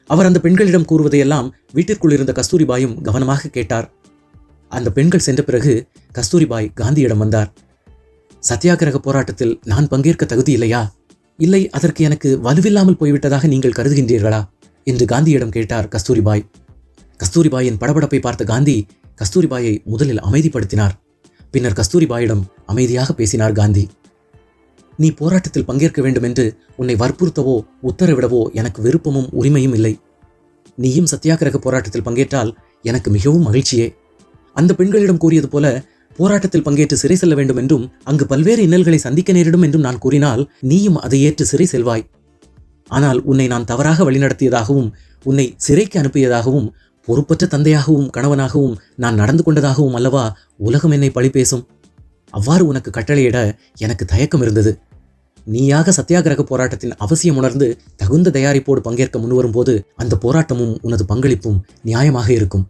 அவர் அந்த பெண்களிடம் கூறுவதையெல்லாம் வீட்டிற்குள் இருந்த கஸ்தூரிபாயும் கவனமாக கேட்டார். அந்த பெண்கள் சென்ற பிறகு கஸ்தூரிபாய் காந்தியிடம் வந்தார். சத்தியாகிரக போராட்டத்தில் நான் பங்கேற்க தகுதி இல்லையா? இல்லை, அதற்கு எனக்கு வலுவில்லாமல் போய்விட்டதாக நீங்கள் கருதுகின்றீர்களா என்று காந்தியிடம் கேட்டார் கஸ்தூரிபாய். கஸ்தூரிபாயின் படபடப்பை பார்த்த காந்தி கஸ்தூரிபாயை முதலில் அமைதிப்படுத்தினார். பின்னர் கஸ்தூரிபாயிடம் அமைதியாக பேசினார் காந்தி. நீ போராட்டத்தில் பங்கேற்க வேண்டும் என்று உன்னை வற்புறுத்தவோ உத்தரவிடவோ எனக்கு விருப்பமும் உரிமையும் இல்லை. நீயும் சத்தியாகிரக போராட்டத்தில் பங்கேற்றால் எனக்கு மிகவும் மகிழ்ச்சியே. அந்த பெண்களிடம் கூறியது போல போராட்டத்தில் பங்கேற்று சிறை செல்ல வேண்டும் என்றும் அங்கு பல்வேறு இன்னல்களை சந்திக்க நேரிடும் என்றும் நான் கூறினால் நீயும் அதை ஏற்று சிறை செல்வாய். ஆனால் உன்னை நான் தவறாக வழிநடத்தியதாகவும் உன்னை சிறைக்கு அனுப்பியதாகவும் பொறுப்பற்ற தந்தையாகவும் கணவனாகவும் நான் நடந்து கொண்டதாகவும் அல்லவா உலகம் என்னை பழி பேசும். அவ்வாறு உனக்கு கட்டளையிட எனக்கு தயக்கம் இருந்தது. நீயாக சத்தியாகிரக போராட்டத்தின் அவசியம் உணர்ந்து தகுந்த தயாரிப்போடு பங்கேற்க முன்வரும் போது அந்த போராட்டமும் உனது பங்களிப்பும் நியாயமாக இருக்கும்.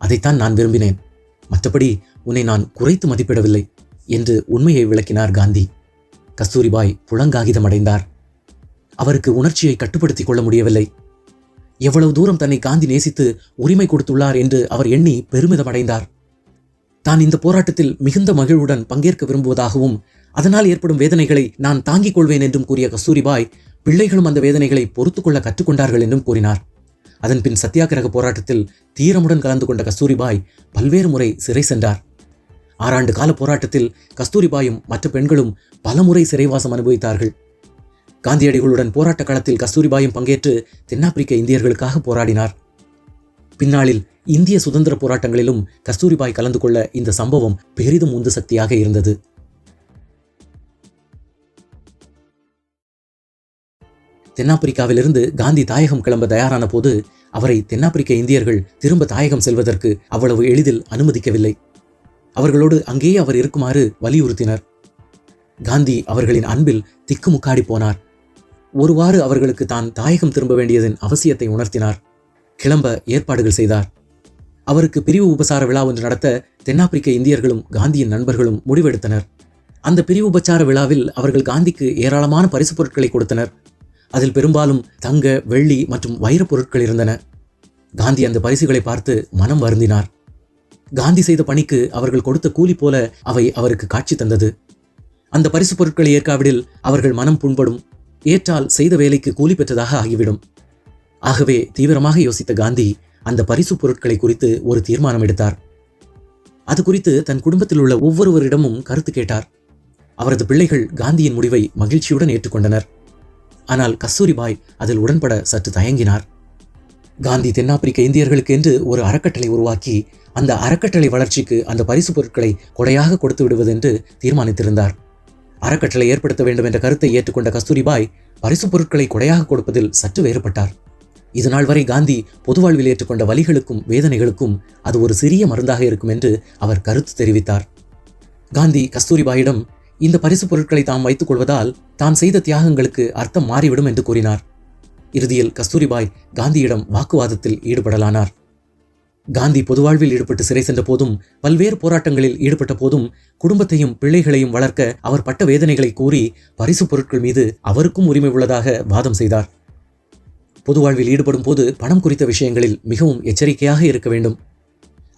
அதைத்தான் நான் விரும்பினேன். மற்றபடி உன்னை நான் குறைத்து மதிப்பிடவில்லை என்று உண்மையை விளக்கினார் காந்தி. கஸ்தூரிபாய் புலங்காகிதமடைந்தார். அவருக்கு உணர்ச்சியை கட்டுப்படுத்திக் கொள்ள முடியவில்லை. எவ்வளவு தூரம் தன்னை காந்தி நேசித்து உரிமை கொடுத்துள்ளார் என்று அவர் எண்ணி பெருமிதமடைந்தார். தான் இந்த போராட்டத்தில் மிகுந்த மகிழ்வுடன் பங்கேற்க விரும்புவதாகவும் அதனால் ஏற்படும் வேதனைகளை நான் தாங்கிக் கொள்வேன் என்றும் கூறிய கஸ்தூரிபாய் பிள்ளைகளும் அந்த வேதனைகளை பொறுத்துக்கொள்ள கற்றுக்கொண்டார்கள் என்றும் கூறினார். அதன்பின் சத்தியாகிரக போராட்டத்தில் தீரமுடன் கலந்து கொண்ட கஸ்தூரிபாய் பல்வேறு முறை சிறை சென்றார். 6 ஆண்டு கால போராட்டத்தில் கஸ்தூரிபாயும் மற்ற பெண்களும் பலமுறை சிறைவாசம் அனுபவித்தார்கள். காந்தியடிகளுடன் போராட்ட களத்தில் கஸ்தூரிபாயும் பங்கேற்று தென்னாப்பிரிக்க இந்தியர்களுக்காக போராடினார். பின்னாளில் இந்திய சுதந்திர போராட்டங்களிலும் கஸ்தூரிபாய் கலந்து கொள்ள இந்த சம்பவம் பெரிதும் உந்து சக்தியாக இருந்தது. தென்னாப்பிரிக்காவிலிருந்து காந்தி தாயகம் கிளம்ப தயாரான போது அவரை தென்னாப்பிரிக்க இந்தியர்கள் திரும்ப தாயகம் செல்வதற்கு அவ்வளவு எளிதில் அனுமதிக்கவில்லை. அவர்களோடு அங்கேயே அவர் இருக்குமாறு வலியுறுத்தினர். காந்தி அவர்களின் அன்பில் திக்குமுக்காடி போனார். ஒருவாறு அவர்களுக்கு தான் தாயகம் திரும்ப வேண்டியதன் அவசியத்தை உணர்த்தினார். கிளம்ப ஏற்பாடுகள் செய்தார். அவருக்கு பிரிவு உபசார விழா ஒன்று நடத்த தென்னாப்பிரிக்க இந்தியர்களும் காந்தியின் நண்பர்களும் முடிவெடுத்தனர். அந்த பிரிவு உபச்சார விழாவில் அவர்கள் காந்திக்கு ஏராளமான பரிசு பொருட்களை கொடுத்தனர். அதில் பெரும்பாலும் தங்க, வெள்ளி மற்றும் வைரப் பொருட்கள் இருந்தன. காந்தி அந்த பரிசுகளை பார்த்து மனம் வருந்தினார். காந்தி செய்த பணிக்கு அவர்கள் கொடுத்த கூலி போல அவை அவருக்கு காட்சி தந்தது. அந்த பரிசு பொருட்களை ஏற்காவிடில் அவர்கள் மனம் புண்படும், ஏற்றால் செய்த வேலைக்கு கூலி பெற்றதாக ஆகிவிடும். ஆகவே தீவிரமாக யோசித்த காந்தி அந்த பரிசு பொருட்களை குறித்து ஒரு தீர்மானம் எடுத்தார். அது குறித்து தன் குடும்பத்தில் உள்ள ஒவ்வொருவரிடமும் கருத்து கேட்டார். அவரது பிள்ளைகள் காந்தியின் முடிவை மகிழ்ச்சியுடன் ஏற்றுக்கொண்டனர். ஆனால் கஸ்தூரிபாய் அதில் உடன்பட சற்று தயங்கினார். காந்தி தென்னாப்பிரிக்க இந்தியர்களுக்கு என்று ஒரு அறக்கட்டளை உருவாக்கி அந்த அறக்கட்டளை வளர்ச்சிக்கு அந்த பரிசு பொருட்களை கொடையாக கொடுத்து விடுவதென்று தீர்மானித்திருந்தார். அறக்கட்டளை ஏற்படுத்த வேண்டும் என்ற கருத்தை ஏற்றுக்கொண்ட கஸ்தூரிபாய் பரிசு பொருட்களை கொடையாக கொடுப்பதில் சற்று வேறுபட்டார். இதுநாள் வரை காந்தி பொதுவாழ்வில் ஏற்றுக்கொண்ட வலிகளுக்கும் வேதனைகளுக்கும் அது ஒரு சிறிய மருந்தாக இருக்கும் என்று அவர் கருத்து தெரிவித்தார். காந்தி கஸ்தூரிபாயிடம் இந்த பரிசு பொருட்களை தாம் வைத்துக் கொள்வதால் தான் செய்த தியாகங்களுக்கு அர்த்தம் மாறிவிடும் என்று கூறினார். இறுதியில் கஸ்தூரிபாய் காந்தியிடம் வாக்குவாதத்தில் ஈடுபடலானார். காந்தி பொதுவாழ்வில் ஈடுபட்டு சிறை சென்ற போதும் பல்வேறு போராட்டங்களில் ஈடுபட்ட போதும் குடும்பத்தையும் பிள்ளைகளையும் வளர்க்க அவர் பட்ட வேதனைகளை கூறி பரிசு பொருட்கள் மீது அவருக்கும் உரிமை உள்ளதாக வாதம் செய்தார். பொதுவாழ்வில் ஈடுபடும் போது பணம் குறித்த விஷயங்களில் மிகவும் எச்சரிக்கையாக இருக்க வேண்டும்.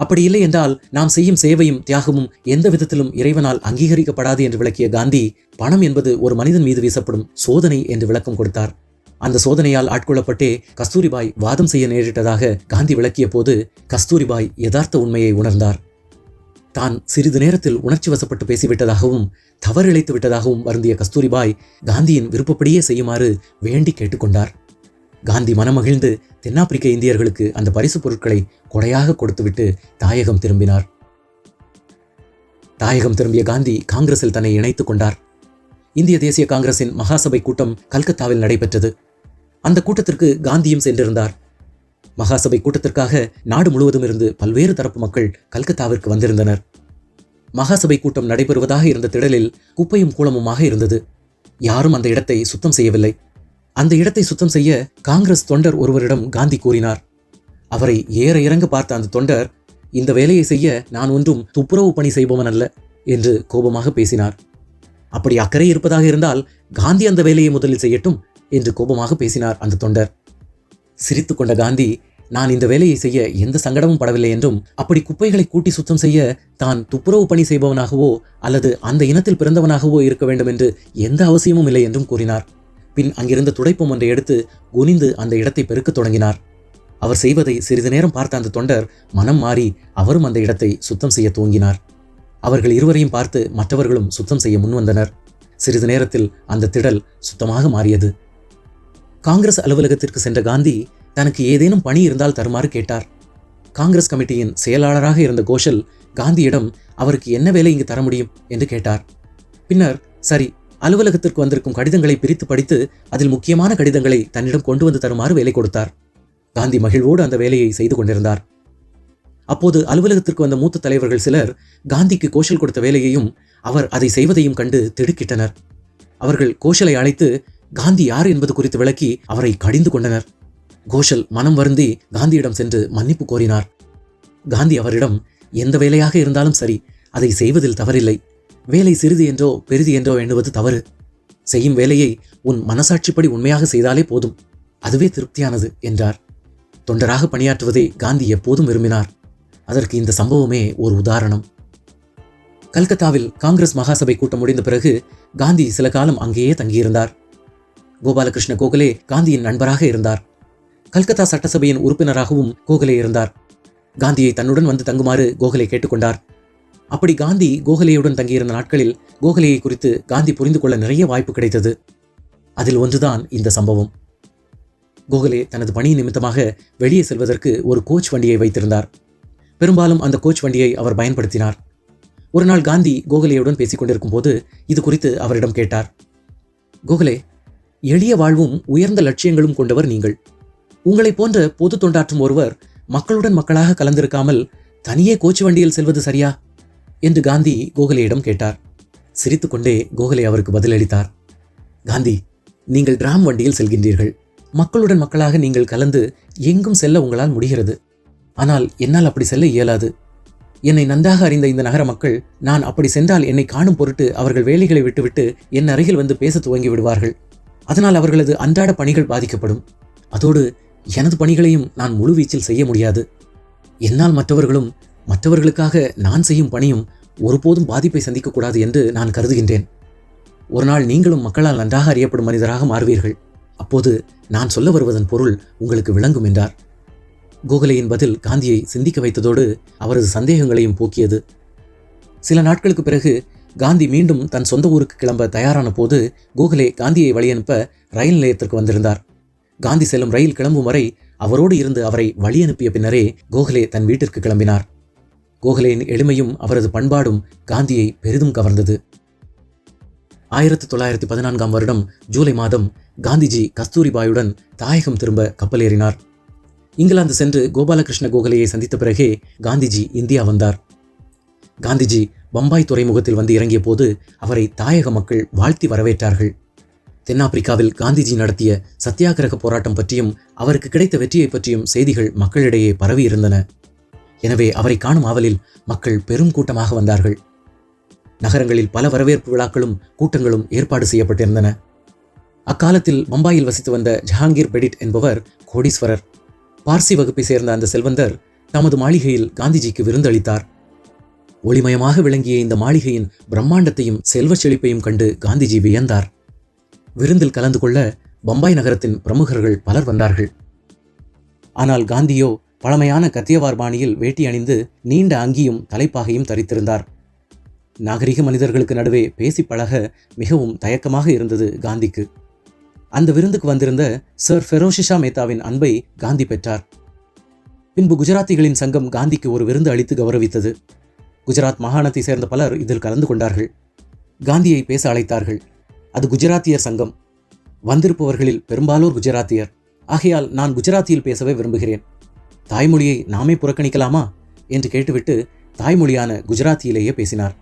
அப்படி இல்லை என்றால் நாம் செய்யும் சேவையும் தியாகமும் எந்த விதத்திலும் இறைவனால் அங்கீகரிக்கப்படாது என்று விளக்கிய காந்தி பணம் என்பது ஒரு மனிதன் மீது வீசப்படும் சோதனை என்று விளக்கம் கொடுத்தார். அந்த சோதனையால் ஆட்கொள்ளப்பட்டே கஸ்தூரிபாய் வாதம் செய்ய நேரிட்டதாக காந்தி விளக்கிய போது கஸ்தூரிபாய் யதார்த்த உண்மையை உணர்ந்தார். தான் சிறிது நேரத்தில் உணர்ச்சி வசப்பட்டு பேசிவிட்டதாகவும் தவறிழைத்து விட்டதாகவும் வருந்திய கஸ்தூரிபாய் காந்தியின் விருப்பப்படியே செய்யுமாறு வேண்டி கேட்டுக்கொண்டார். காந்தி மனமகிழ்ந்து தென்னாப்பிரிக்க இந்தியர்களுக்கு அந்த பரிசு பொருட்களை கொடையாக கொடுத்துவிட்டு தாயகம் திரும்பினார். தாயகம் திரும்பிய காந்தி காங்கிரஸில் தன்னை இணைத்துக் கொண்டார். இந்திய தேசிய காங்கிரசின் மகாசபை கூட்டம் கல்கத்தாவில் நடைபெற்றது. அந்த கூட்டத்திற்கு காந்தியும் சென்றிருந்தார். மகாசபை கூட்டத்திற்காக நாடு முழுவதும் இருந்து பல்வேறு தரப்பு மக்கள் கல்கத்தாவிற்கு வந்திருந்தனர். மகாசபை கூட்டம் நடைபெறுவதாக இருந்த திடலில் குப்பையும் கூளமுமாக இருந்தது. யாரும் அந்த இடத்தை சுத்தம் செய்யவில்லை. அந்த இடத்தை சுத்தம் செய்ய காங்கிரஸ் தொண்டர் ஒருவரிடம் காந்தி கூறினார். அவரை ஏற இறங்க பார்த்த அந்த தொண்டர், இந்த வேலையை செய்ய நான் ஒன்றும் துப்புரவு பணி செய்பவன் அல்ல என்று கோபமாக பேசினார். அப்படி அக்கறை இருப்பதாக இருந்தால் காந்தி அந்த வேலையை முதலில் செய்யட்டும் என்று கோபமாக பேசினார் அந்த தொண்டர். சிரித்து கொண்ட காந்தி, நான் இந்த வேலையை செய்ய எந்த சங்கடமும் படவில்லை என்றும், அப்படி குப்பைகளை கூட்டி சுத்தம் செய்ய தான் துப்புரவு பணி செய்பவனாகவோ அல்லது அந்த இனத்தில் பிறந்தவனாகவோ இருக்க வேண்டும் என்று எந்த அவசியமும் இல்லை என்றும் கூறினார். பின் அங்கிருந்த துடைப்பம் ஒன்றை எடுத்து குனிந்து அந்த இடத்தை பெருக்கத் தொடங்கினார். அவர் செய்வதை சிறிது நேரம் பார்த்த அந்த தொண்டர் மனம் மாறி அவரும் அந்த இடத்தை சுத்தம் செய்ய துவங்கினார். அவர்கள் இருவரையும் பார்த்து மற்றவர்களும் சுத்தம் செய்ய முன்வந்தனர். சிறிது நேரத்தில் அந்த திடல் சுத்தமாக மாறியது. காங்கிரஸ் அலுவலகத்திற்கு சென்ற காந்தி தனக்கு ஏதேனும் பணி இருந்தால் தருமாறு கேட்டார். காங்கிரஸ் கமிட்டியின் செயலாளராக இருந்த கோஷல் காந்தியிடம் அவருக்கு என்ன வேலை இங்கு தர முடியும் என்று கேட்டார். பின்னர் சரி, அலுவலகத்திற்கு வந்திருக்கும் கடிதங்களை பிரித்து படித்து அதில் முக்கியமான கடிதங்களை தன்னிடம் கொண்டு வந்து தருமாறு வேலை கொடுத்தார். காந்தி மகிழ்வோடு அந்த வேலையை செய்து கொண்டிருந்தார். அப்போது அலுவலகத்திற்கு வந்த மூத்த தலைவர்கள் சிலர் காந்திக்கு கோஷல் கொடுத்த வேலையையும் அவர் அதை செய்வதையும் கண்டு திடுக்கிட்டனர். அவர்கள் கோஷலை அழைத்து காந்தி யார் என்பது குறித்து விளக்கி அவரை கடிந்து கொண்டனர். கோஷல் மனம் வருந்தி காந்தியிடம் சென்று மன்னிப்பு கோரினார். காந்தி அவரிடம், எந்த வேலையாக இருந்தாலும் சரி, அதை செய்வதில் தவறில்லை. வேலை சிறிது என்றோ பெரிது என்றோ எண்ணுவது தவறு. செய்யும் வேலையை உன் மனசாட்சிப்படி உண்மையாக செய்தாலே போதும், அதுவே திருப்தியானது என்றார். தொண்டராக பணியாற்றுவதை காந்தி எப்போதும் விரும்பினார். அதற்கு இந்த சம்பவமே ஒரு உதாரணம். கல்கத்தாவில் காங்கிரஸ் மகாசபை கூட்டம் முடிந்த பிறகு காந்தி சில காலம் அங்கேயே தங்கியிருந்தார். கோபாலகிருஷ்ண கோகலே காந்தியின் நண்பராக இருந்தார். கல்கத்தா சட்டசபையின் உறுப்பினராகவும் கோகலே இருந்தார். காந்தியை தன்னுடன் வந்து தங்குமாறு கோகலே கேட்டுக்கொண்டார். அப்படி காந்தி கோகலேயுடன் தங்கியிருந்த நாட்களில் கோகலேயை குறித்து காந்தி புரிந்து கொள்ள நிறைய வாய்ப்பு கிடைத்தது. அதில் ஒன்றுதான் இந்த சம்பவம். கோகலே தனது பணி நிமித்தமாக வெளியே செல்வதற்கு ஒரு கோச் வண்டியை வைத்திருந்தார். பெரும்பாலும் அந்த கோச் வண்டியை அவர் பயன்படுத்தினார். ஒரு நாள் காந்தி கோகலேயுடன் பேசிக் கொண்டிருக்கும் போது இது குறித்து அவரிடம் கேட்டார். கோகலே, எளிய வாழ்வும் உயர்ந்த லட்சியங்களும் கொண்டவர் நீங்கள். உங்களை போன்ற பொது தொண்டாற்றும் ஒருவர் மக்களுடன் மக்களாக கலந்திருக்காமல் தனியே கோச் வண்டியில் செல்வது சரியா என்று காந்தி கோகலேயிடம் கேட்டார். சிரித்துக்கொண்டே கோகலே அவருக்கு பதிலளித்தார். காந்தி, நீங்கள் டிராம் வண்டியில் செல்கின்றீர்கள். மக்களுடன் மக்களாக நீங்கள் கலந்து எங்கும் செல்ல உங்களால் முடிகிறது. ஆனால் என்னால் அப்படி செல்ல இயலாது. என்னை நன்றாக அறிந்த இந்த நகர மக்கள் நான் அப்படி சென்றால் என்னை காணும் பொருட்டு அவர்கள் வேலைகளை விட்டுவிட்டு என் அருகில் வந்து பேச துவங்கி விடுவார்கள். அதனால் அவர்களது அன்றாட பணிகள் பாதிக்கப்படும். அதோடு எனது பணிகளையும் நான் முழுவீச்சில் செய்ய முடியாது. என்னால் மற்றவர்களுக்காக நான் செய்யும் பணியும் ஒருபோதும் பாதிப்பை சந்திக்கக்கூடாது என்று நான் கருதுகின்றேன். ஒரு நாள் நீங்களும் மக்களால் நன்றாக அறியப்படும் மனிதராக மாறுவீர்கள். அப்போது நான் சொல்ல வருவதன் பொருள் உங்களுக்கு விளங்கும் என்றார். கோகலேயின் பதில் காந்தியை சிந்திக்க வைத்ததோடு அவரது சந்தேகங்களையும் போக்கியது. சில நாட்களுக்கு பிறகு காந்தி மீண்டும் தன் சொந்த ஊருக்கு கிளம்ப தயாரான போது கோகலே காந்தியை வழியனுப்ப ரயில் நிலையத்திற்கு வந்திருந்தார். காந்தி செல்லும் ரயில் கிளம்பும் வரை அவரோடு இருந்து அவரை வழியனுப்பிய பின்னரே கோகலே தன் வீட்டிற்கு கிளம்பினார். கோகலேயின் எளிமையும் அவரது பண்பாடும் காந்தியை பெரிதும் கவர்ந்தது. 1914 வருடம் ஜூலை மாதம் காந்திஜி கஸ்தூரிபாயுடன் தாயகம் திரும்ப கப்பலேறினார். இங்கிலாந்து சென்று கோபாலகிருஷ்ண கோகலேயை சந்தித்த பிறகே காந்திஜி இந்தியா வந்தார். காந்திஜி பம்பாய் துறைமுகத்தில் வந்து இறங்கிய போது அவரை தாயக மக்கள் வாழ்த்தி வரவேற்றார்கள். தென்னாப்பிரிக்காவில் காந்திஜி நடத்திய சத்தியாகிரக போராட்டம் பற்றியும் அவருக்கு கிடைத்த வெற்றியை பற்றியும் செய்திகள் மக்களிடையே பரவி இருந்தன. எனவே அவரை காணும் ஆவலில் மக்கள் பெரும் கூட்டமாக வந்தார்கள். நகரங்களில் பல வரவேற்பு விழாக்களும் கூட்டங்களும் ஏற்பாடு செய்யப்பட்டிருந்தன. அக்காலத்தில் பம்பாயில் வசித்து வந்த ஜஹாங்கீர் பெடிட் என்பவர் கோடீஸ்வரர். பார்சி வகுப்பை சேர்ந்த அந்த செல்வந்தர் தமது மாளிகையில் காந்திஜிக்கு விருந்தளித்தார். ஒளிமயமாக விளங்கிய இந்த மாளிகையின் பிரம்மாண்டத்தையும் செல்வ செழிப்பையும் கண்டு காந்திஜி வியந்தார். விருந்தில் கலந்து கொள்ள பம்பாய் நகரத்தின் பிரமுகர்கள் பலர் வந்தார்கள். ஆனால் காந்தியோ பழமையான கத்தியவார் பாணியில் வேட்டி அணிந்து நீண்ட அங்கியும் தலைப்பாகையும் தரித்திருந்தார். நாகரிக மனிதர்களுக்கு நடுவே பேசி பழக மிகவும் தயக்கமாக இருந்தது காந்திக்கு. அந்த விருந்துக்கு வந்திருந்த சர் ஃபெரோஷிஷா மேத்தாவின் அன்பை காந்தி பெற்றார். பின்பு குஜராத்திகளின் சங்கம் காந்திக்கு ஒரு விருந்து அளித்து கௌரவித்தது. குஜராத் மாகாணத்தை சேர்ந்த பலர் இதில் கலந்து கொண்டார்கள். காந்தியை பேச அழைத்தார்கள். அது குஜராத்தியர் சங்கம். வந்திருப்பவர்களில் பெரும்பாலோர் குஜராத்தியர். ஆகையால் நான் குஜராத்தியில் பேசவே விரும்புகிறேன். தாய்மொழியை நாமே புறக்கணிக்கலாமா என்று கேட்டுவிட்டு தாய்மொழியான குஜராத்தியிலேயே பேசினார்.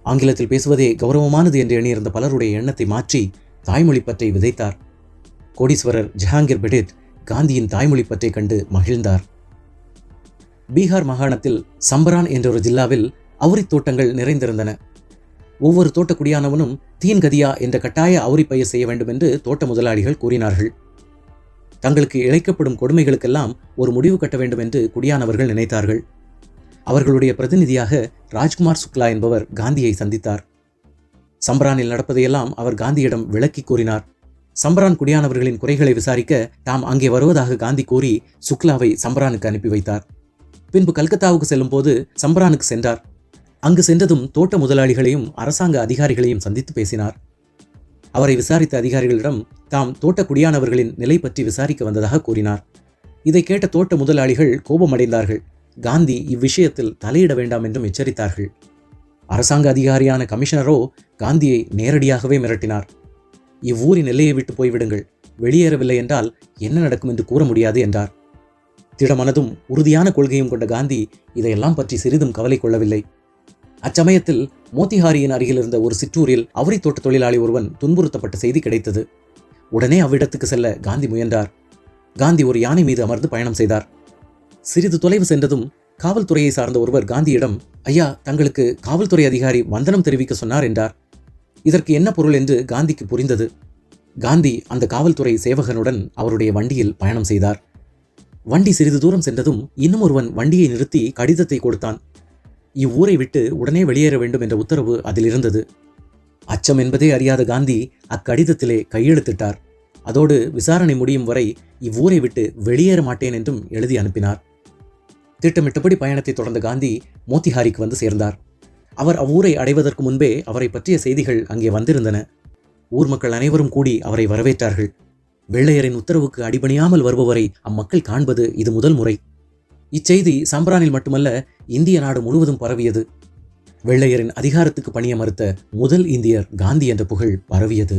ஆங்கிலத்தில் பேசுவதே கௌரவமானது என்று எண்ணியிருந்த பலருடைய எண்ணத்தை மாற்றி தாய்மொழி பற்றை விதைத்தார். கோடீஸ்வரர் ஜஹாங்கீர் பெடிட் காந்தியின் தாய்மொழி பற்றை கண்டு மகிழ்ந்தார். பீகார் மாகாணத்தில் சம்பரான் என்ற ஒரு ஜில்லாவில் அவுரி தோட்டங்கள் நிறைந்திருந்தன. ஒவ்வொரு தோட்ட குடியானவனும் தீன்கதியா என்ற கட்டாய அவுரி பயிர் செய்ய வேண்டும் என்று தோட்ட முதலாளிகள் கூறினார்கள். தங்களுக்கு இழைக்கப்படும் கொடுமைகளுக்கெல்லாம் ஒரு முடிவு கட்ட வேண்டும் என்று குடியானவர்கள் நினைத்தார்கள். அவர்களுடைய பிரதிநிதியாக ராஜ்குமார் சுக்லா என்பவர் காந்தியை சந்தித்தார். சம்பரானில் நடப்பதையெல்லாம் அவர் காந்தியிடம் விளக்கி கூறினார். சம்பரான் குடியானவர்களின் குறைகளை விசாரிக்க தாம் அங்கே வருவதாக காந்தி கூறி சுக்லாவை சம்பரானுக்கு அனுப்பி வைத்தார். பின்பு கல்கத்தாவுக்கு செல்லும் போது சம்பரானுக்கு சென்றார். அங்கு சென்றதும் தோட்ட முதலாளிகளையும் அரசாங்க அதிகாரிகளையும் சந்தித்து பேசினார். அவரை விசாரித்த அதிகாரிகளிடம் தாம் தோட்ட குடியானவர்களின் நிலை பற்றி விசாரிக்க வந்ததாக கூறினார். இதை கேட்ட தோட்ட முதலாளிகள் கோபமடைந்தார்கள். காந்தி இவ்விஷயத்தில் தலையிட வேண்டாம் என்றும் எச்சரித்தார்கள். அரசாங்க அதிகாரியான கமிஷனரோ காந்தியை நேரடியாகவே மிரட்டினார். இவ்வூரின் எல்லையை விட்டு போய்விடுங்கள், வெளியேறவில்லை என்றால் என்ன நடக்கும் என்று கூற முடியாது என்றார். திடமனதும் உறுதியான கொள்கையும் கொண்ட காந்தி இதையெல்லாம் பற்றி சிறிதும் கவலை கொள்ளவில்லை. அச்சமயத்தில் மோத்திஹாரியின் அருகில் இருந்த ஒரு சிற்றூரில் அவுரி தோட்ட தொழிலாளி ஒருவன் துன்புறுத்தப்பட்ட செய்தி கிடைத்தது. உடனே அவ்விடத்துக்கு செல்ல காந்தி முயன்றார். காந்தி ஒரு யானை மீது அமர்ந்து பயணம் செய்தார். சிறிது தொலைவு சென்றதும் காவல்துறையை சார்ந்த ஒருவர் காந்தியிடம், ஐயா, தங்களுக்கு காவல்துறை அதிகாரி வந்தனம் தெரிவிக்க சொன்னார் என்றார். இதற்கு என்ன பொருள் என்று காந்திக்கு புரிந்தது. காந்தி அந்த காவல்துறை சேவகனுடன் அவருடைய வண்டியில் பயணம் செய்தார். வண்டி சிறிது தூரம் சென்றதும் இன்னும் ஒருவன் வண்டியை நிறுத்தி கடிதத்தை கொடுத்தான். இவ்வூரை விட்டு உடனே வெளியேற வேண்டும் என்ற உத்தரவு அதில் இருந்தது. அச்சம் என்பதே அறியாத காந்தி அக்கடிதத்திலே கையெழுத்திட்டார். அதோடு விசாரணை முடியும் வரை இவ்வூரை விட்டு வெளியேற மாட்டேன் என்றும் எழுதி அனுப்பினார். திட்டமிட்டபடி பயணத்தை தொடர்ந்த காந்தி மோத்திஹாரிக்கு வந்து சேர்ந்தார். அவர் அவ்வூரை அடைவதற்கு முன்பே அவரை பற்றிய செய்திகள் அங்கே வந்திருந்தன. ஊர் மக்கள் அனைவரும் கூடி அவரை வரவேற்றார்கள். வெள்ளையரின் உத்தரவுக்கு அடிபணியாமல் வருபவரை அம்மக்கள் காண்பது இது முதல் முறை. இச்செய்தி சம்பரானில் மட்டுமல்ல, இந்திய நாடு முழுவதும் பரவியது. வெள்ளையரின் அதிகாரத்துக்கு பணிய மறுத்த முதல் இந்தியர் காந்தி என்ற புகழ் பரவியது.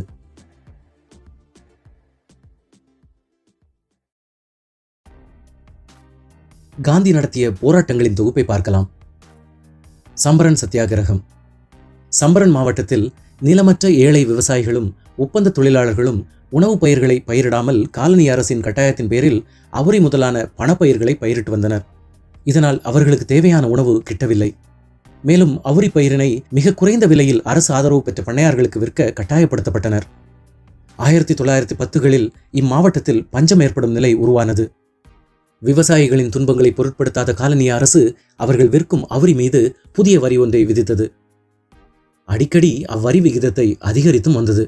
காந்தி நடத்திய போராட்டங்களின் தொகுப்பை பார்க்கலாம். சம்பரன் சத்தியாகிரகம். சம்பரன் மாவட்டத்தில் நிலமற்ற ஏழை விவசாயிகளும் ஒப்பந்த தொழிலாளர்களும் உணவுப் பயிர்களை பயிரிடாமல் காலனி அரசின் கட்டாயத்தின் பேரில் அவுரி முதலான பணப்பயிர்களை பயிரிட்டு வந்தனர். இதனால் அவர்களுக்கு தேவையான உணவு கிட்டவில்லை. மேலும் அவுரி பயிரினை மிக குறைந்த விலையில் அரசு ஆதரவு பெற்ற பண்ணையார்களுக்கு விற்க கட்டாயப்படுத்தப்பட்டனர். 1910களில் இம்மாவட்டத்தில் பஞ்சம் ஏற்படும் நிலை உருவானது. விவசாயிகளின் துன்பங்களை பொருட்படுத்தாத காலனிய அரசு அவர்கள் விற்கும் அவுரி மீது புதிய வரி ஒன்றை விதித்தது. அடிக்கடி அவ்வரி விகிதத்தை அதிகரித்தும் வந்தது.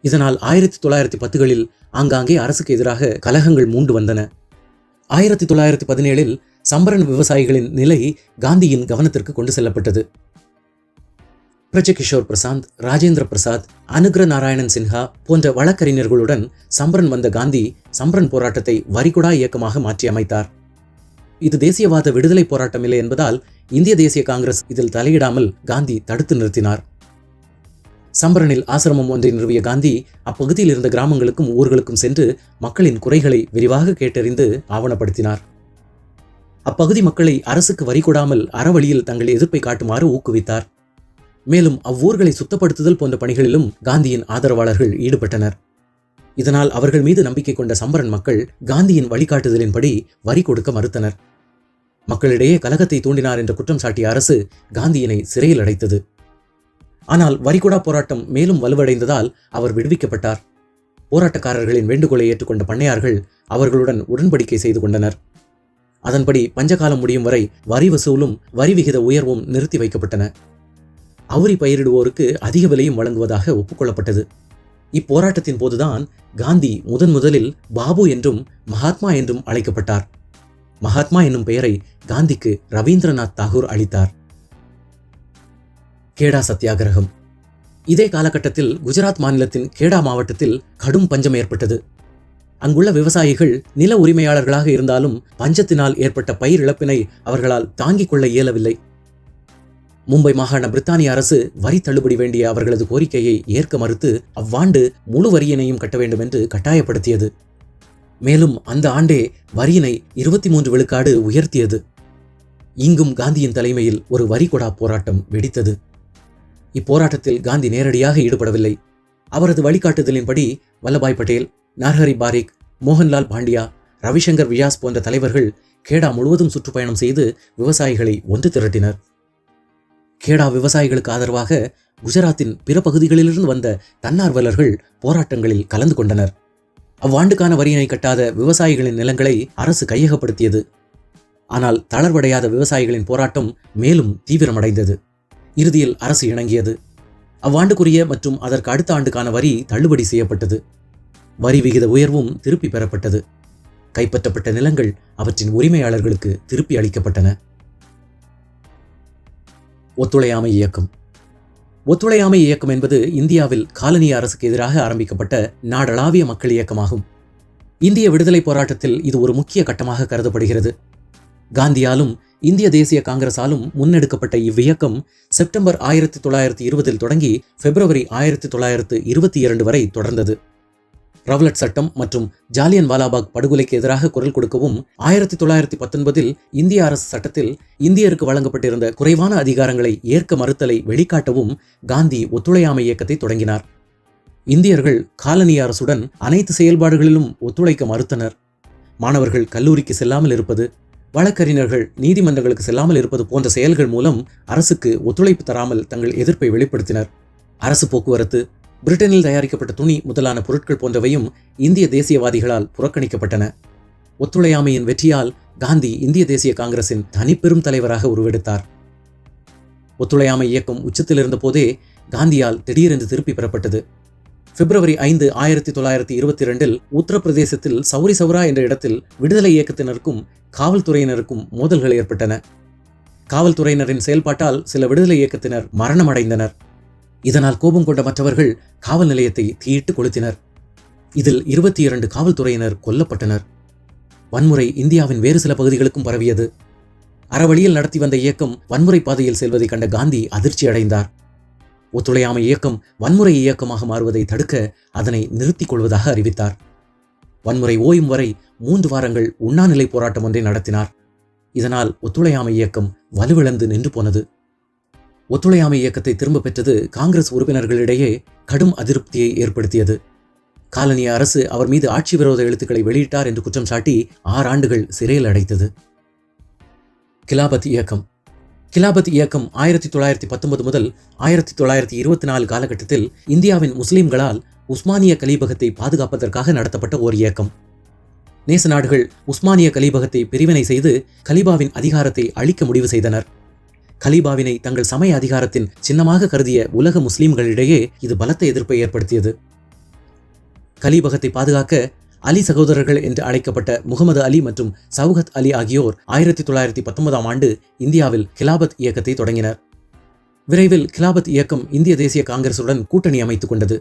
இதனால் 1910களில் ஆங்காங்கே அரசுக்கு எதிராக கலகங்கள் மூண்டு வந்தன. 1917இல் சம்பரன் விவசாயிகளின் நிலை காந்தியின் கவனத்திற்கு கொண்டு செல்லப்பட்டது. பிரஜகிஷோர் பிரசாந்த், ராஜேந்திர பிரசாத், அனுகிர நாராயணன் சின்ஹா போன்ற வழக்கறிஞர்களுடன் சம்பரன் வந்த காந்தி சம்பரன் போராட்டத்தை வரிகுடா இயக்கமாக மாற்றி அமைத்தார். இது தேசியவாத விடுதலை போராட்டம் இல்லை என்பதால் இந்திய தேசிய காங்கிரஸ் இதில் தலையிடாமல் காந்தி தடுத்து நிறுத்தினார். சம்பரனில் ஆசிரமம் ஒன்றை நிறுவிய காந்தி அப்பகுதியில் இருந்த கிராமங்களுக்கும் ஊர்களுக்கும் சென்று மக்களின் குறைகளை விரிவாக கேட்டறிந்து ஆவணப்படுத்தினார். அப்பகுதி மக்களை அரசுக்கு வரி கொடாமல் அறவழியில் தங்கள் எதிர்ப்பை காட்டுமாறு ஊக்குவித்தார். மேலும் அவ்வூர்களை சுத்தப்படுத்துதல் போன்ற பணிகளிலும் காந்தியின் ஆதரவாளர்கள் ஈடுபட்டனர். இதனால் அவர்கள் மீது நம்பிக்கை கொண்ட சம்பரன் மக்கள் காந்தியின் வழிகாட்டுதலின்படி வரி கொடுக்க மறுத்தனர். மக்களிடையே கலகத்தை தூண்டினார் என்ற குற்றம் சாட்டிய அரசு காந்தியினை சிறையில் அடைத்தது. ஆனால் வரிகுடா போராட்டம் மேலும் வலுவடைந்ததால் அவர் விடுவிக்கப்பட்டார். போராட்டக்காரர்களின் வேண்டுகோளை ஏற்றுக்கொண்ட பண்ணையார்கள் அவர்களுடன் உடன்படிக்கை செய்து கொண்டனர். அதன்படி பஞ்சகாலம் முடியும் வரை வரி வசூலும் வரி விகித உயர்வும் நிறுத்தி வைக்கப்பட்டன. அவுரி பயிரிடுவோருக்கு அதிக விலையும் வழங்குவதாக ஒப்புக்கொள்ளப்பட்டது. இப்போராட்டத்தின் போதுதான் காந்தி முதலில் பாபு என்றும் மகாத்மா என்றும் அழைக்கப்பட்டார். மகாத்மா என்னும் பெயரை காந்திக்கு ரவீந்திரநாத் தாகூர் அளித்தார். கேடா சத்தியாகிரகம். இதே காலகட்டத்தில் குஜராத் மாநிலத்தின் கேடா மாவட்டத்தில் கடும் பஞ்சம் ஏற்பட்டது. அங்குள்ள விவசாயிகள் நில உரிமையாளர்களாக இருந்தாலும் பஞ்சத்தினால் ஏற்பட்ட பயிர் இழப்பினை அவர்களால் தாங்கிக் கொள்ள இயலவில்லை. மும்பை மாகாண பிரித்தானிய அரசு வரி தள்ளுபடி வேண்டிய அவர்களது கோரிக்கையை ஏற்க மறுத்து அவ்வாண்டு முழு வரியினையும் கட்ட வேண்டும் என்று கட்டாயப்படுத்தியது. மேலும் அந்த ஆண்டே வரியினை 23 விழுக்காடு உயர்த்தியது. இங்கும் காந்தியின் தலைமையில் ஒரு வரிகொடா போராட்டம் வெடித்தது. இப்போராட்டத்தில் காந்தி நேரடியாக ஈடுபடவில்லை. அவரது வழிகாட்டுதலின்படி வல்லபாய் பட்டேல், நரஹரி பாரிக், மோகன்லால் பாண்டியா, ரவிசங்கர் வியாஸ் போன்ற தலைவர்கள் கேடா முழுவதும் சுற்றுப்பயணம் செய்து விவசாயிகளை ஒன்று திரட்டினர். கேடா விவசாயிகளுக்கு ஆதரவாக குஜராத்தின் பிற பகுதிகளிலிருந்து வந்த தன்னார்வலர்கள் போராட்டங்களில் கலந்து கொண்டனர். அவ்வாண்டுக்கான வரியினை கட்டாத விவசாயிகளின் நிலங்களை அரசு கையகப்படுத்தியது. ஆனால் தளர்வடையாத விவசாயிகளின் போராட்டம் மேலும் தீவிரமடைந்தது. இறுதியில் அரசு இணங்கியது. அவ்வாண்டுக்குரிய மற்றும் அதற்கு அடுத்த ஆண்டுக்கான வரி தள்ளுபடி செய்யப்பட்டது. வரி விகித உயர்வும் திருப்பி பெறப்பட்டது. கைப்பற்றப்பட்ட நிலங்கள் அவற்றின் உரிமையாளர்களுக்கு திருப்பி அளிக்கப்பட்டன. ஒத்துழையாமை இயக்கம். ஒத்துழையாமை இயக்கம் என்பது இந்தியாவில் காலனிய அரசுக்கு எதிராக ஆரம்பிக்கப்பட்ட நாடளாவிய மக்கள் இயக்கமாகும். இந்திய விடுதலை போராட்டத்தில் இது ஒரு முக்கிய கட்டமாக கருதப்படுகிறது. காந்தியாலும் இந்திய தேசிய காங்கிரசாலும் முன்னெடுக்கப்பட்ட இவ்வியக்கம் செப்டம்பர் 1920 தொடங்கி பிப்ரவரி 1922 வரை தொடர்ந்தது. ரவ்லட் சட்டம் மற்றும் ஜாலியன் வாலாபாக் படுகொலைக்கு எதிராக குரல் கொடுக்கவும் 1919 இந்திய அரசு சட்டத்தில் இந்தியருக்கு வழங்கப்பட்டிருந்த குறைவான அதிகாரங்களை ஏற்க மறுத்தலை வெளிக்காட்டவும் காந்தி ஒத்துழையாமை இயக்கத்தை தொடங்கினார். இந்தியர்கள் காலனிய அரசுடன் அனைத்து செயல்பாடுகளிலும் ஒத்துழைக்க மறுத்தனர். மாணவர்கள் கல்லூரிக்கு செல்லாமல் இருப்பது, வழக்கறிஞர்கள் நீதிமன்றங்களுக்கு செல்லாமல் இருப்பது போன்ற செயல்கள் மூலம் அரசுக்கு ஒத்துழைப்பு தராமல் தங்கள் எதிர்ப்பை வெளிப்படுத்தினர். அரசு போக்குவரத்து, பிரிட்டனில் தயாரிக்கப்பட்ட துணி முதலான பொருட்கள் போன்றவையும் இந்திய தேசியவாதிகளால் புறக்கணிக்கப்பட்டன. ஒத்துழையாமையின் வெற்றியால் காந்தி இந்திய தேசிய காங்கிரசின் தனிப்பெரும் தலைவராக உருவெடுத்தார். ஒத்துழையாமை இயக்கம் உச்சத்தில் இருந்த போதே காந்தியால் திடீரென்று திருப்பி பெறப்பட்டது. பிப்ரவரி 5, 1922 உத்தரப்பிரதேசத்தில் சௌரி சௌரா என்ற இடத்தில் விடுதலை இயக்கத்தினருக்கும் காவல்துறையினருக்கும் மோதல்கள் ஏற்பட்டன. காவல்துறையினரின் செயல்பாட்டால் சில விடுதலை இயக்கத்தினர் மரணமடைந்தனர். இதனால் கோபம் கொண்ட மற்றவர்கள் காவல் நிலையத்தை தீயிட்டு கொளுத்தினர். இதில் 22 காவல்துறையினர் கொல்லப்பட்டனர். வன்முறை இந்தியாவின் வேறு சில பகுதிகளுக்கும் பரவியது. அறவழியில் நடத்தி வந்த இயக்கம் வன்முறை பாதையில் செல்வதை கண்ட காந்தி அதிர்ச்சி அடைந்தார். ஒத்துழையாமை இயக்கம் வன்முறை இயக்கமாக மாறுவதை தடுக்க அதனை நிறுத்திக் கொள்வதாக அறிவித்தார். வன்முறை ஓயும் வரை 3 வாரங்கள் உண்ணாநிலை போராட்டம் ஒன்றை நடத்தினார். இதனால் ஒத்துழையாமை இயக்கம் வலுவிழந்து நின்று போனது. ஒத்துழையாமை இயக்கத்தை திரும்ப பெற்றது காங்கிரஸ் உறுப்பினர்களிடையே கடும் அதிருப்தியை ஏற்படுத்தியது. காலனிய அரசு அவர் மீது ஆட்சி விரோத எழுத்துக்களை வெளியிட்டார் என்று குற்றம் சாட்டி 6 ஆண்டுகள் சிறையில் அடைத்தது. கிலாபத் இயக்கம். கிலாபத் இயக்கம் 1919 முதல் 1924 காலகட்டத்தில் இந்தியாவின் முஸ்லிம்களால் உஸ்மானிய கலீபகத்தை பாதுகாப்பதற்காக நடத்தப்பட்ட ஓர் இயக்கம். நேச நாடுகள் உஸ்மானிய கலீபகத்தை பிரிவினை செய்து கலீபாவின் அதிகாரத்தை அழிக்க முடிவு செய்தனர். கலீபாவினை தங்கள் சமய அதிகாரத்தின் சின்னமாக கருதிய உலக முஸ்லிம்களிடையே இது பலத்த எதிர்ப்பை ஏற்படுத்தியது. கலீபகத்தை பாதுகாக்க அலி சகோதரர்கள் என்று அழைக்கப்பட்ட முகமது அலி மற்றும் சவுகத் அலி ஆகியோர் 1919 ஆண்டு இந்தியாவில் கிலாபத் இயக்கத்தை தொடங்கினர். விரைவில் கிலாபத் இயக்கம் இந்திய தேசிய காங்கிரசுடன் கூட்டணி அமைத்துக் கொண்டது.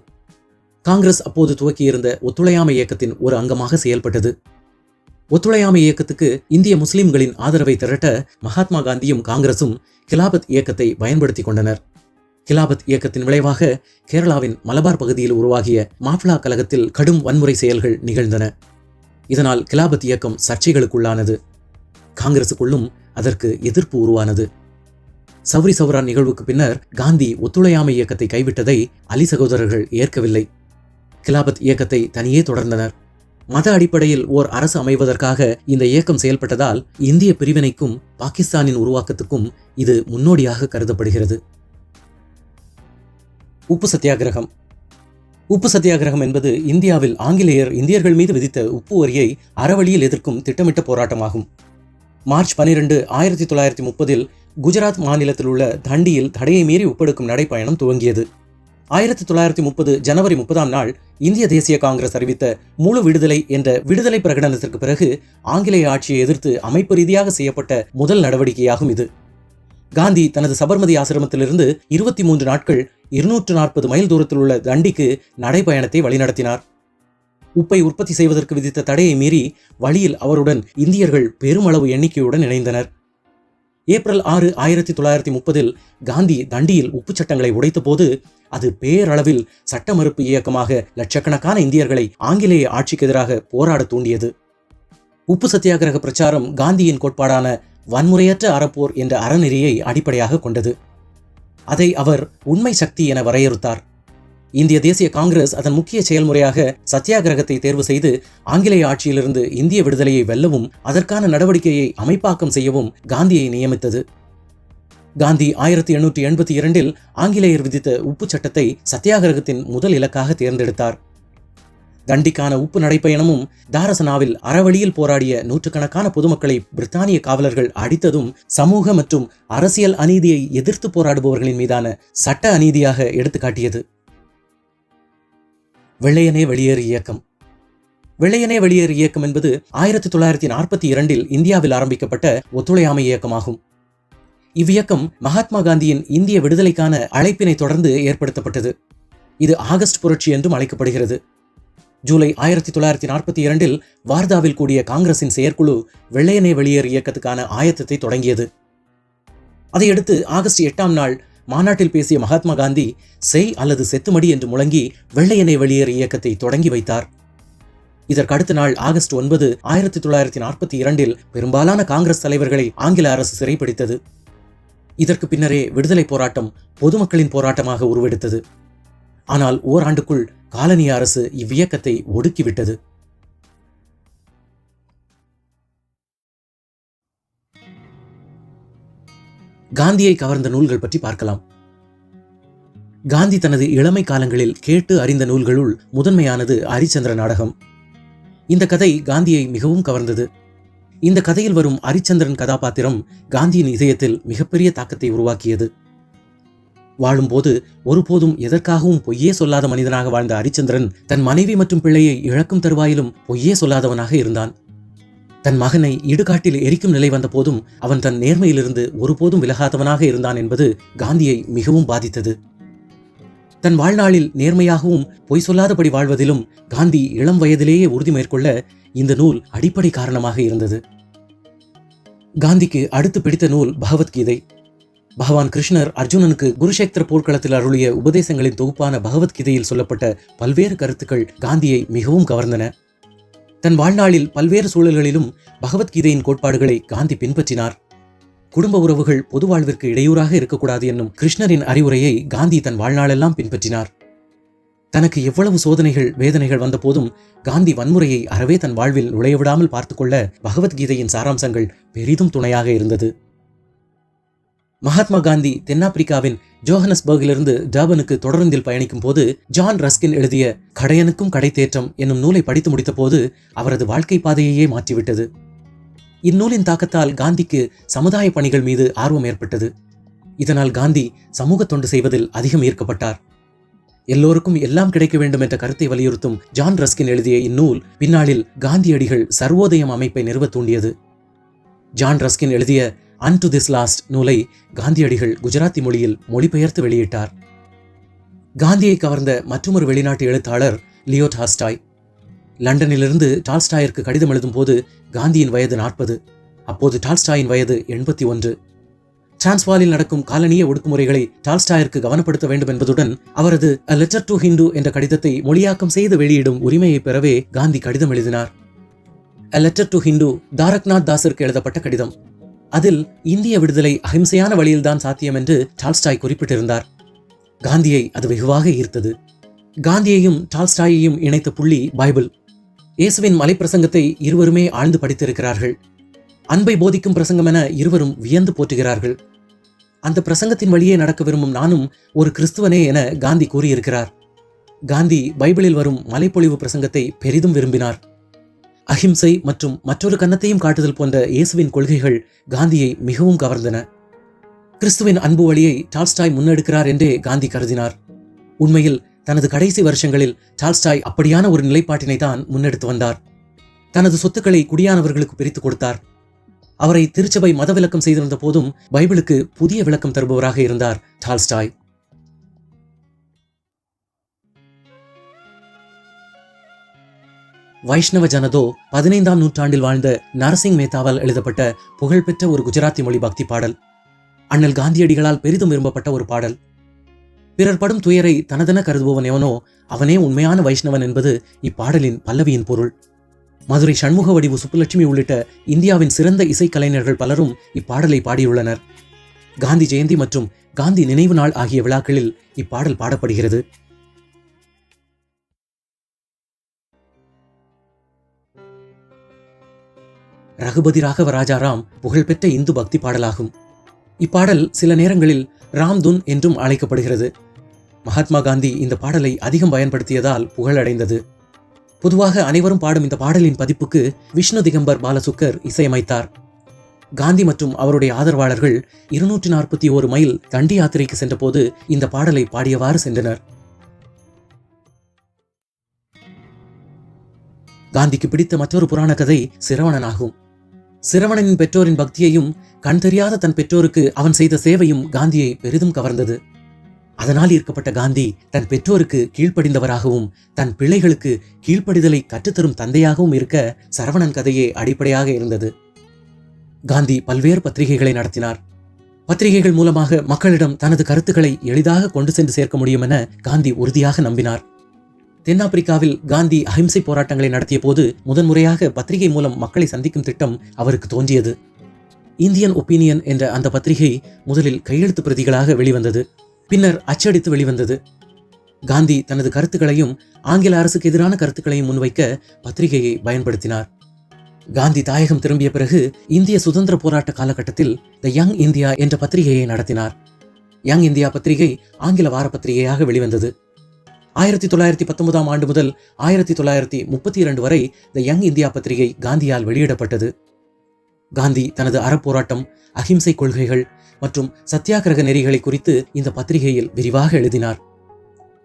காங்கிரஸ் அப்போது துவக்கியிருந்த ஒத்துழையாமை இயக்கத்தின் ஒரு அங்கமாக செயல்பட்டது. ஒத்துழையாமை இயக்கத்துக்கு இந்திய முஸ்லிம்களின் ஆதரவை திரட்ட மகாத்மா காந்தியும் காங்கிரசும் கிலாபத் இயக்கத்தை பயன்படுத்தி கொண்டனர். கிலாபத் இயக்கத்தின் விளைவாக கேரளாவின் மலபார் பகுதியில் உருவாகிய மாஃப்ளா கழகத்தில் கடும் வன்முறை செயல்கள் நிகழ்ந்தன. இதனால் கிலாபத் இயக்கம் சர்ச்சைகளுக்குள்ளானது. காங்கிரசுக்குள்ளும் அதற்கு எதிர்ப்பு உருவானது. சௌரி சௌரா நிகழ்வுக்கு பின்னர் காந்தி ஒத்துழையாமை இயக்கத்தை கைவிட்டதை அலி சகோதரர்கள் ஏற்கவில்லை. கிலாபத் இயக்கத்தை தனியே தொடர்ந்தனர். மத அடிப்படையில் ஓர் அரசு அமைவதற்காக இந்த இயக்கம் செயல்பட்டதால் இந்திய பிரிவினைக்கும் பாகிஸ்தானின் உருவாக்கத்துக்கும் இது முன்னோடியாக கருதப்படுகிறது. உப்பு சத்தியாகிரகம். உப்பு சத்தியாகிரகம் என்பது இந்தியாவில் ஆங்கிலேயர் இந்தியர்கள் மீது விதித்த உப்பு வரியை அறவழியில் எதிர்க்கும் திட்டமிட்ட போராட்டமாகும். மார்ச் 12, 1930 குஜராத் மாநிலத்தில் உள்ள தண்டியில் தடையை மீறி உப்பெடுக்கும் நடைப்பயணம் துவங்கியது. 1930 ஜனவரி 30ஆம் நாள் இந்திய தேசிய காங்கிரஸ் அறிவித்த முழு விடுதலை என்ற விடுதலை பிரகடனத்திற்கு பிறகு ஆங்கிலேய ஆட்சியை எதிர்த்து அமைப்பு ரீதியாக செய்யப்பட்ட முதல் நடவடிக்கையாகும் இது. காந்தி தனது சபர்மதி ஆசிரமத்திலிருந்து 23 நாட்கள் 240 மைல் தூரத்தில் உள்ள தண்டிக்கு நடைபயணத்தை வழிநடத்தினார். உப்பை உற்பத்தி செய்வதற்கு விதித்த தடையை மீறி வழியில் அவருடன் இந்தியர்கள் பெருமளவு எண்ணிக்கையுடன் இணைந்தனர். ஏப்ரல் 6, 1930 காந்தி தண்டியில் உப்பு சட்டங்களை உடைத்த போது அது பேரளவில் சட்ட மறுப்பு இயக்கமாக லட்சக்கணக்கான இந்தியர்களை ஆங்கிலேய ஆட்சிக்கு எதிராக போராட தூண்டியது. உப்பு சத்தியாகிரக பிரச்சாரம் காந்தியின் கோட்பாடான வன்முறையற்ற அறப்போர் என்ற அறநெறியை அடிப்படையாக கொண்டது. அதை அவர் உண்மை சக்தி என வரையறுத்தார். இந்திய தேசிய காங்கிரஸ் அதன் முக்கிய செயல்முறையாக சத்தியாகிரகத்தை தேர்வு செய்து ஆங்கிலேய ஆட்சியிலிருந்து இந்திய விடுதலையை வெல்லவும் அதற்கான நடவடிக்கையை அமைப்பாக்கம் செய்யவும் காந்தியை நியமித்தது. காந்தி 1882 ஆங்கிலேயர் விதித்த உப்பு சட்டத்தை சத்தியாகிரகத்தின் முதல் இலக்காக தேர்ந்தெடுத்தார். தண்டிக்கான உப்பு நடைப்பயணமும் தாரசனாவில் அறவழியில் போராடிய நூற்றுக்கணக்கான பொதுமக்களை பிரித்தானிய காவலர்கள் அடித்ததும் சமூக மற்றும் அரசியல் அநீதியை எதிர்த்து போராடுபவர்களின் மீதான சட்ட அநீதியாக எடுத்துக்காட்டியது. வெள்ளையனே வெளியேறு இயக்கம். வெள்ளையனே வெளியேறு இயக்கம் என்பது 1942 இந்தியாவில் ஆரம்பிக்கப்பட்ட ஒத்துழையாமை இயக்கமாகும். இவ்வியக்கம் மகாத்மா காந்தியின் இந்திய விடுதலைக்கான அழைப்பினை தொடர்ந்து ஏற்படுத்தப்பட்டது. இது ஆகஸ்ட் புரட்சி என்றும் அழைக்கப்படுகிறது. ஜூலை 1942 வார்தாவில் கூடிய காங்கிரசின் செயற்குழு வெள்ளையனே வெளியேறு இயக்கத்துக்கான ஆயத்தத்தை தொடங்கியது. அதையடுத்து ஆகஸ்ட் 8 மாநாட்டில் பேசிய மகாத்மா காந்தி செய் அல்லது செத்துமடி என்று முழங்கி வெள்ளையனே வெளியேறு இயக்கத்தை தொடங்கி வைத்தார். இதற்கு அடுத்த நாள் ஆகஸ்ட் 9, 1942 பெரும்பாலான காங்கிரஸ் தலைவர்களை ஆங்கில அரசு சிறைப்பிடித்தது. இதற்கு பின்னரே விடுதலை போராட்டம் பொதுமக்களின் போராட்டமாக உருவெடுத்தது. ஆனால் ஓராண்டுக்குள் காலனிய அரசு இவ்வியக்கத்தை ஒடுக்கிவிட்டது. காந்தியை கவர்ந்த நூல்கள் பற்றி பார்க்கலாம். காந்தி தனது இளமை காலங்களில் கேட்டு அறிந்த நூல்களுள் முதன்மையானது ஹரிச்சந்திர நாடகம். இந்த கதை காந்தியை மிகவும் கவர்ந்தது. இந்த கதையில் வரும் ஹரிச்சந்திரன் கதாபாத்திரம் காந்தியின் இதயத்தில் மிகப்பெரிய தாக்கத்தை உருவாக்கியது. வாழும்போது ஒருபோதும் எதற்காகவும் பொய்யே சொல்லாத மனிதனாக வாழ்ந்த ஹரிச்சந்திரன் தன் மனைவி மற்றும் பிள்ளையை இழக்கும் தருவாயிலும் பொய்யே சொல்லாதவனாக இருந்தான். தன் மகனை இடுகாட்டில் எரிக்கும் நிலை வந்த போதும் அவன் தன் நேர்மையிலிருந்து ஒருபோதும் விலகாதவனாக இருந்தான் என்பது காந்தியை மிகவும் பாதித்தது. தன் வாழ்நாளில் நேர்மையாகவும் பொய் சொல்லாதபடி வாழ்வதிலும் காந்தி இளம் வயதிலேயே உறுதி மேற்கொள்ள இந்த நூல் அடிப்படை காரணமாக இருந்தது. காந்திக்கு அடுத்து பிடித்த நூல் பகவத்கீதை. பகவான் கிருஷ்ணர் அர்ஜுனனுக்கு குருஷேத்திர போர்க்களத்தில் அருளிய உபதேசங்களின் தொகுப்பான பகவத்கீதையில் சொல்லப்பட்ட பல்வேறு கருத்துக்கள் காந்தியை மிகவும் கவர்ந்தன. தன் வாழ்நாளில் பல்வேறு சூழல்களிலும் பகவத்கீதையின் கோட்பாடுகளை காந்தி பின்பற்றினார். குடும்ப உறவுகள் பொது வாழ்விற்கு இடையூறாக இருக்கக்கூடாது என்னும் கிருஷ்ணரின் அறிவுரையை காந்தி தன் வாழ்நாளெல்லாம் பின்பற்றினார். தனக்கு எவ்வளவு சோதனைகள் வேதனைகள் வந்த போதும் காந்தி வன்முறையை அறவே தன் வாழ்வில் நுழையவிடாமல் பார்த்துக்கொள்ள பகவத்கீதையின் சாராம்சங்கள் பெரிதும் துணையாக இருந்தது. மகாத்மா காந்தி தென்னாப்பிரிக்காவின் ஜோஹனஸ்பர்கிலிருந்து டர்பனுக்கு தொடர்ந்தில் பயணிக்கும் போது ஜான் ரஸ்கின் எழுதிய கடையனுக்கும் கடை தேற்றம் என்னும் நூலை படித்து முடித்த போது அவரது வாழ்க்கை பாதையையே மாற்றிவிட்டது. இந்நூலின் தாக்கத்தால் காந்திக்கு சமுதாய பணிகள் மீது ஆர்வம் ஏற்பட்டது. இதனால் காந்தி சமூக தொண்டு செய்வதில் அதிகம் ஈர்க்கப்பட்டார். எல்லோருக்கும் எல்லாம் கிடைக்க வேண்டும் என்ற கருத்தை வலியுறுத்தும் ஜான் ரஸ்கின் எழுதிய இந்நூல் பின்னாளில் காந்தியடிகள் சர்வோதயம் அமைப்பை நிறுவ தூண்டியது. ஜான் ரஸ்கின் எழுதிய அன் டு திஸ் லாஸ்ட் நூலை காந்தியடிகள் குஜராத்தி மொழியில் மொழிபெயர்த்து வெளியிட்டார். காந்தியை கவர்ந்த மற்றொரு வெளிநாட்டு எழுத்தாளர் லியோ டால்ஸ்டாய். லண்டனிலிருந்து டால்ஸ்டாயிற்கு கடிதம் எழுதும் போது காந்தியின் வயது 40. அப்போது டால்ஸ்டாயின் வயது 81. டிரான்ஸ்வாலில் நடக்கும் காலனிய ஒடுக்குமுறைகளை டால்ஸ்டாயிற்கு கவனப்படுத்த வேண்டும் என்பதுடன் அவரது A Letter to Hindu என்ற கடிதத்தை மொழியாக்கம் செய்து வெளியிடும் உரிமையை பெறவே காந்தி கடிதம் எழுதினார். A Letter to Hindu தாரக்நாத் தாஸிற்கு எழுதப்பட்ட கடிதம். அதில் இந்திய விடுதலை அஹிம்சையான வழியில்தான் சாத்தியம் என்று டால்ஸ்டாய் குறிப்பிட்டிருந்தார். காந்தியை அது வெகுவாக ஈர்த்தது. காந்தியையும் டால்ஸ்டாயையும் இணைத்த புள்ளி பைபிள். இயேசுவின் மலைப்பிரசங்கத்தை இருவருமே ஆழ்ந்து படித்திருக்கிறார்கள். அன்பை போதிக்கும் பிரசங்கம் என இருவரும் வியந்து போற்றுகிறார்கள். அந்த பிரசங்கத்தின் வழியே நடக்க விரும்பும் நானும் ஒரு கிறிஸ்துவனே என காந்தி கூறியிருக்கிறார். காந்தி பைபிளில் வரும் மலைப்பொழிவு பிரசங்கத்தை பெரிதும் விரும்பினார். அஹிம்சை மற்றும் மற்றொரு கன்னத்தையும் காட்டுதல் போன்ற இயேசுவின் கொள்கைகள் காந்தியை மிகவும் கவர்ந்தன. கிறிஸ்துவின் அன்பு வழியை டால்ஸ்டாய் முன்னெடுக்கிறார் என்றே காந்தி கருதினார். உண்மையில் தனது கடைசி வருஷங்களில் டால்ஸ்டாய் அப்படியான ஒரு நிலைப்பாட்டினை தான் முன்னெடுத்து வந்தார். தனது சொத்துக்களை குடியானவர்களுக்கு பிரித்து கொடுத்தார். அவரை திருச்சபை மத விலக்கம் செய்திருந்த போதும் பைபிளுக்கு புதிய விளக்கம் தருபவராக இருந்தார் டால்ஸ்டாய். வைஷ்ணவ ஜனதோ 15ஆம் நூற்றாண்டில் வாழ்ந்த நரசிங் மேத்தாவால் எழுதப்பட்ட புகழ்பெற்ற ஒரு குஜராத்தி மொழி பக்தி பாடல். அண்ணல் காந்தியடிகளால் பெரிதும் விரும்பப்பட்ட ஒரு பாடல். பிறர் படும் துயரை தனதென கருதுபவன் எவனோ அவனே உண்மையான வைஷ்ணவன் என்பது இப்பாடலின் பல்லவியின் பொருள். மதுரை சண்முக வடிவு சுப்புலட்சுமி உள்ளிட்ட இந்தியாவின் சிறந்த இசைக்கலைஞர்கள் பலரும் இப்பாடலை பாடியுள்ளனர். காந்தி ஜெயந்தி மற்றும் காந்தி நினைவு நாள் ஆகிய விழாக்களில் இப்பாடல் பாடப்படுகிறது. ரகுபதி ராகவ ராஜாராம் புகழ்பெற்ற இந்து பக்தி பாடலாகும். இப்பாடல் சில நேரங்களில் ராம்துன் என்றும் அழைக்கப்படுகிறது. மகாத்மா காந்தி இந்த பாடலை அதிகம் பயன்படுத்தியதால் புகழடைந்தது. பொதுவாக அனைவரும் பாடும் இந்த பாடலின் பதிப்புக்கு விஷ்ணு திகம்பர் பாலசுக்கர் இசையமைத்தார். காந்தி மற்றும் அவருடைய ஆதரவாளர்கள் 241 மைல் தண்டி யாத்திரைக்கு சென்றபோது இந்த பாடலை பாடியவாறு சென்றனர். காந்திக்கு பிடித்த மற்றொரு புராண கதை சிரவணன் ஆகும். சிரவணனின் பெற்றோரின் பக்தியையும் கண் தெரியாத தன் பெற்றோருக்கு அவன் செய்த சேவையும் காந்தியை பெரிதும் கவர்ந்தது. அதனால் ஈர்க்கப்பட்ட காந்தி தன் பெற்றோருக்கு கீழ்ப்படிந்தவராகவும் தன் பிள்ளைகளுக்கு கீழ்ப்படிதலை கற்றுத்தரும் தந்தையாகவும் இருக்க சரவணன் கதையே அடிப்படையாக இருந்தது. காந்தி பல்வேறு பத்திரிகைகளை நடத்தினார். பத்திரிகைகள் மூலமாக மக்களிடம் தனது கருத்துக்களை எளிதாக கொண்டு சென்று சேர்க்க முடியும் என காந்தி உறுதியாக நம்பினார். தென்னாப்பிரிக்காவில் காந்தி அஹிம்சை போராட்டங்களை நடத்திய போது முதன்முறையாக பத்திரிகை மூலம் மக்களை சந்திக்கும் திட்டம் அவருக்கு தோன்றியது. இந்தியன் ஒப்பீனியன் என்ற அந்த பத்திரிகை முதலில் கையெழுத்து பிரதிகளாக வெளிவந்தது, பின்னர் அச்சடித்து வெளிவந்தது. காந்தி தனது கருத்துக்களையும் ஆங்கில அரசுக்கு எதிரான கருத்துக்களையும் முன்வைக்க பத்திரிகையை பயன்படுத்தினார். காந்தி தாயகம் திரும்பிய பிறகு இந்திய சுதந்திர போராட்ட காலகட்டத்தில் த யங் இந்தியா என்ற பத்திரிகையை நடத்தினார். யங் இந்தியா பத்திரிகை ஆங்கில வார பத்திரிகையாக வெளிவந்தது. 1919 ஆண்டு முதல் 1932 வரை த யங் இந்தியா பத்திரிகை காந்தியால் வெளியிடப்பட்டது. காந்தி தனது அறப்போராட்டம், அஹிம்சை கொள்கைகள் மற்றும் சத்தியாகிரக நெறிகளை குறித்து இந்த பத்திரிகையில் விரிவாக எழுதினார்.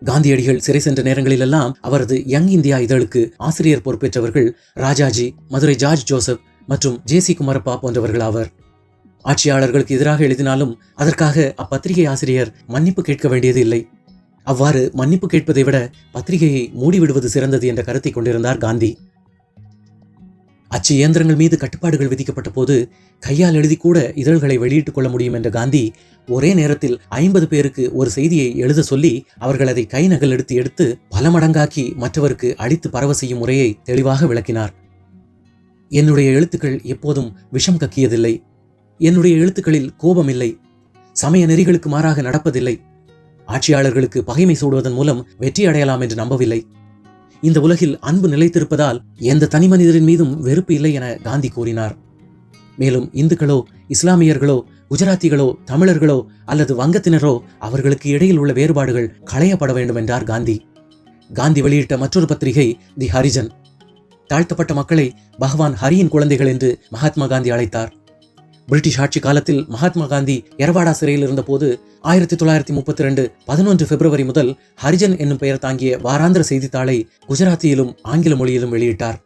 காந்தியடிகள் சிறை சென்ற நேரங்களிலெல்லாம் அவரது யங் இந்தியா இதழுக்கு ஆசிரியர் பொறுப்பேற்றவர்கள் ராஜாஜி, மதுரை ஜார்ஜ் ஜோசப் மற்றும் ஜே.சி. குமரப்பா போன்றவர்கள் ஆவர். ஆட்சியாளர்களுக்கு எதிராக எழுதினாலும் அதற்காக அப்பத்திரிகை ஆசிரியர் மன்னிப்பு கேட்க வேண்டியது இல்லை. அவ்வாறு மன்னிப்பு கேட்பதை விட பத்திரிகையை மூடிவிடுவது சிறந்தது என்ற கருத்தை கொண்டிருந்தார் காந்தி. அச்சு இயந்திரங்கள் மீது கட்டுப்பாடுகள் விதிக்கப்பட்ட போது கையால் எழுதி கூட இதழ்களை வெளியிட்டுக் கொள்ள முடியும் என்ற காந்தி ஒரே நேரத்தில் 50 பேருக்கு ஒரு செய்தியை எழுத சொல்லி அவர்கள் அதை கை நகல் எடுத்து பல மடங்காக்கி மற்றவருக்கு அடித்து பரவ செய்யும் முறையை தெளிவாக விளக்கினார். என்னுடைய எழுத்துக்கள் எப்போதும் விஷம் கக்கியதில்லை. என்னுடைய எழுத்துக்களில் கோபம் இல்லை. சமய நெறிகளுக்கு மாறாக நடப்பதில்லை. ஆட்சியாளர்களுக்கு பகைமை சூடுவதன் மூலம் வெற்றி அடையலாம் என்று நம்பவில்லை. இந்த உலகில் அன்பு நிலைத்திருப்பதால் எந்த தனி மனிதரின் மீதும் வெறுப்பு இல்லை என காந்தி கூறினார். மேலும் இந்துக்களோ, இஸ்லாமியர்களோ, குஜராத்திகளோ, தமிழர்களோ அல்லது வங்கத்தினரோ அவர்களுக்கு இடையில் உள்ள வேறுபாடுகள் களையப்பட வேண்டும் என்றார் காந்தி. காந்தி வெளியிட்ட மற்றொரு பத்திரிகை தி ஹரிஜன். தாழ்த்தப்பட்ட மக்களை பகவான் ஹரியின் குழந்தைகள் என்று மகாத்மா காந்தி அழைத்தார். பிரிட்டிஷ் ஆட்சி காலத்தில் மகாத்மா காந்தி எரவாடா சிறையில் இருந்த போது 1932 11 பிப்ரவரி முதல் ஹரிஜன் என்னும் பெயர் தாங்கிய வாராந்திர செய்தித்தாளை குஜராத்தியிலும் ஆங்கில மொழியிலும் வெளியிட்டார்.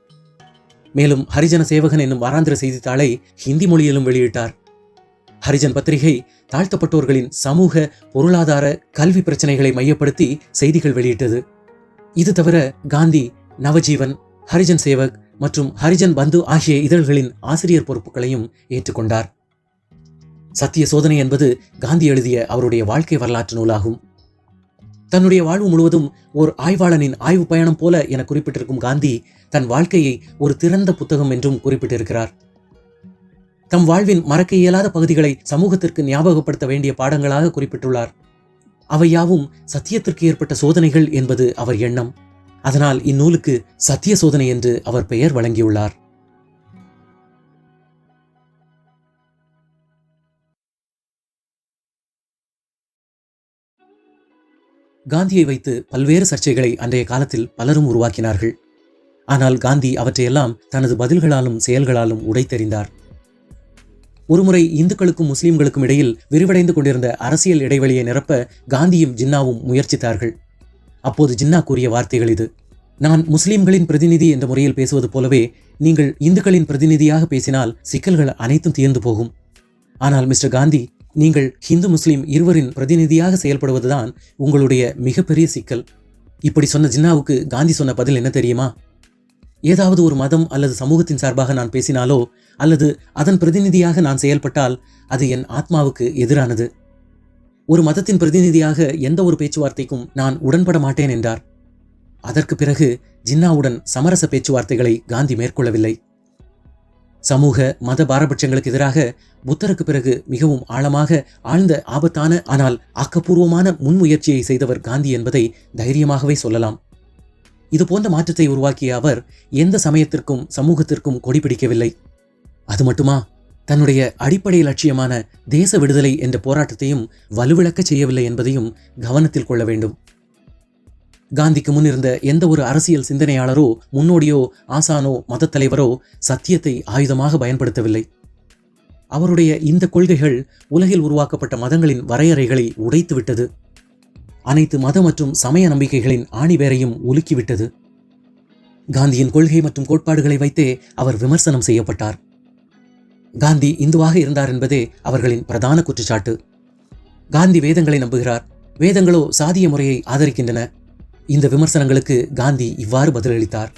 மேலும் ஹரிஜன சேவகன் என்னும் வாராந்திர செய்தித்தாளை ஹிந்தி மொழியிலும் வெளியிட்டார். ஹரிஜன் பத்திரிகை தாழ்த்தப்பட்டோர்களின் சமூக, பொருளாதார, கல்வி பிரச்சனைகளை மையப்படுத்தி செய்திகள் வெளியிட்டது. இது தவிர காந்தி நவஜீவன், ஹரிஜன் சேவக் மற்றும் ஹரிஜன் பந்து ஆகிய இதழ்களின் ஆசிரியர் பொறுப்புகளையும் ஏற்றுக்கொண்டார். சத்திய சோதனை என்பது காந்தி எழுதிய அவருடைய வாழ்க்கை வரலாற்று நூலாகும். தன்னுடைய வாழ்வு முழுவதும் ஓர் ஆய்வாளனின் ஆய்வு பயணம் போல என குறிப்பிட்டிருக்கும் காந்தி தன் வாழ்க்கையை ஒரு திறந்த புத்தகம் என்றும் குறிப்பிட்டிருக்கிறார். தம் வாழ்வின் மறக்க இயலாத பகுதிகளை சமூகத்திற்கு ஞாபகப்படுத்த வேண்டிய பாடங்களாக குறிப்பிட்டுள்ளார். அவை யாவும் சத்தியத்திற்கு ஏற்பட்ட சோதனைகள் என்பது அவர் எண்ணம். அதனால் இந்நூலுக்கு சத்திய சோதனை என்று அவர் பெயர் வழங்கியுள்ளார். காந்தியை வைத்து பல்வேறு சர்ச்சைகளை அன்றைய காலத்தில் பலரும் உருவாக்கினார்கள். ஆனால் காந்தி அவற்றையெல்லாம் தனது பதில்களாலும் செயல்களாலும் உடைத்தெறிந்தார். ஒருமுறை இந்துக்களுக்கும் முஸ்லிம்களுக்கும் இடையில் விரிவடைந்து கொண்டிருந்த அரசியல் இடைவெளியை நிரப்ப காந்தியும் ஜின்னாவும் முயற்சித்தார்கள். அப்போது ஜின்னா கூறிய வார்த்தைகள் இது: நான் முஸ்லிம்களின் பிரதிநிதி என்ற முறையில் பேசுவது போலவே நீங்கள் இந்துக்களின் பிரதிநிதியாக பேசினால் சிக்கல்கள் அனைத்தும் தீர்ந்து போகும். ஆனால் மிஸ்டர் காந்தி, நீங்கள் ஹிந்து முஸ்லிம் இருவரின் பிரதிநிதியாக செயல்படுவதுதான் உங்களுடைய மிகப்பெரிய சிக்கல். இப்படி சொன்ன ஜின்னாவுக்கு காந்தி சொன்ன பதில் என்ன தெரியுமா? ஏதாவது ஒரு மதம் அல்லது சமூகத்தின் சார்பாக நான் பேசினாலோ அல்லது அதன் பிரதிநிதியாக நான் செயல்பட்டால் அது என் ஆத்மாவுக்கு எதிரானது. ஒரு மதத்தின் பிரதிநிதியாக எந்த ஒரு பேச்சுவார்த்தைக்கும் நான் உடன்பட மாட்டேன் என்றார். அதற்கு பிறகு ஜின்னாவுடன் சமரச பேச்சுவார்த்தைகளை காந்தி மேற்கொள்ளவில்லை. சமூக மத பாரபட்சங்களுக்கு எதிராக புத்தருக்கு பிறகு மிகவும் ஆழ்ந்த ஆபத்தான ஆனால் ஆக்கப்பூர்வமான முன்முயற்சியை செய்தவர் காந்தி என்பதை தைரியமாகவே சொல்லலாம். இது போன்ற மாற்றத்தை உருவாக்கிய அவர் எந்த சமயத்திற்கும் சமூகத்திற்கும் கொடி பிடிக்கவில்லை. அது மட்டுமா, தன்னுடைய அடிப்படை லட்சியமான தேச விடுதலை என்ற போராட்டத்தையும் வலுவிழக்கச் செய்யவில்லை என்பதையும் கவனத்தில் கொள்ள வேண்டும். காந்திக்கு முன் இருந்த எந்த ஒரு அரசியல் சிந்தனையாளரோ, முன்னோடியோ, ஆசானோ, மதத் தலைவரோ சத்தியத்தை ஆயுதமாக பயன்படுத்தவில்லை. அவருடைய இந்த கொள்கைகள் உலகில் உருவாக்கப்பட்ட மதங்களின் வரையறைகளை உடைத்துவிட்டது. அனைத்து மத மற்றும் சமய நம்பிக்கைகளின் ஆணிவேரையும் உலுக்கிவிட்டது. காந்தியின் கொள்கை மற்றும் கோட்பாடுகளை வைத்தே அவர் விமர்சனம் செய்யப்பட்டார். காந்தி இந்துவாக இருந்தார் என்பதே அவர்களின் பிரதான குற்றச்சாட்டு. காந்தி வேதங்களை நம்புகிறார், வேதங்களோ சாதிய முறையை ஆதரிக்கின்றன. இந்த விமர்சனங்களுக்கு காந்தி இவ்வாறு பதிலளித்தார்: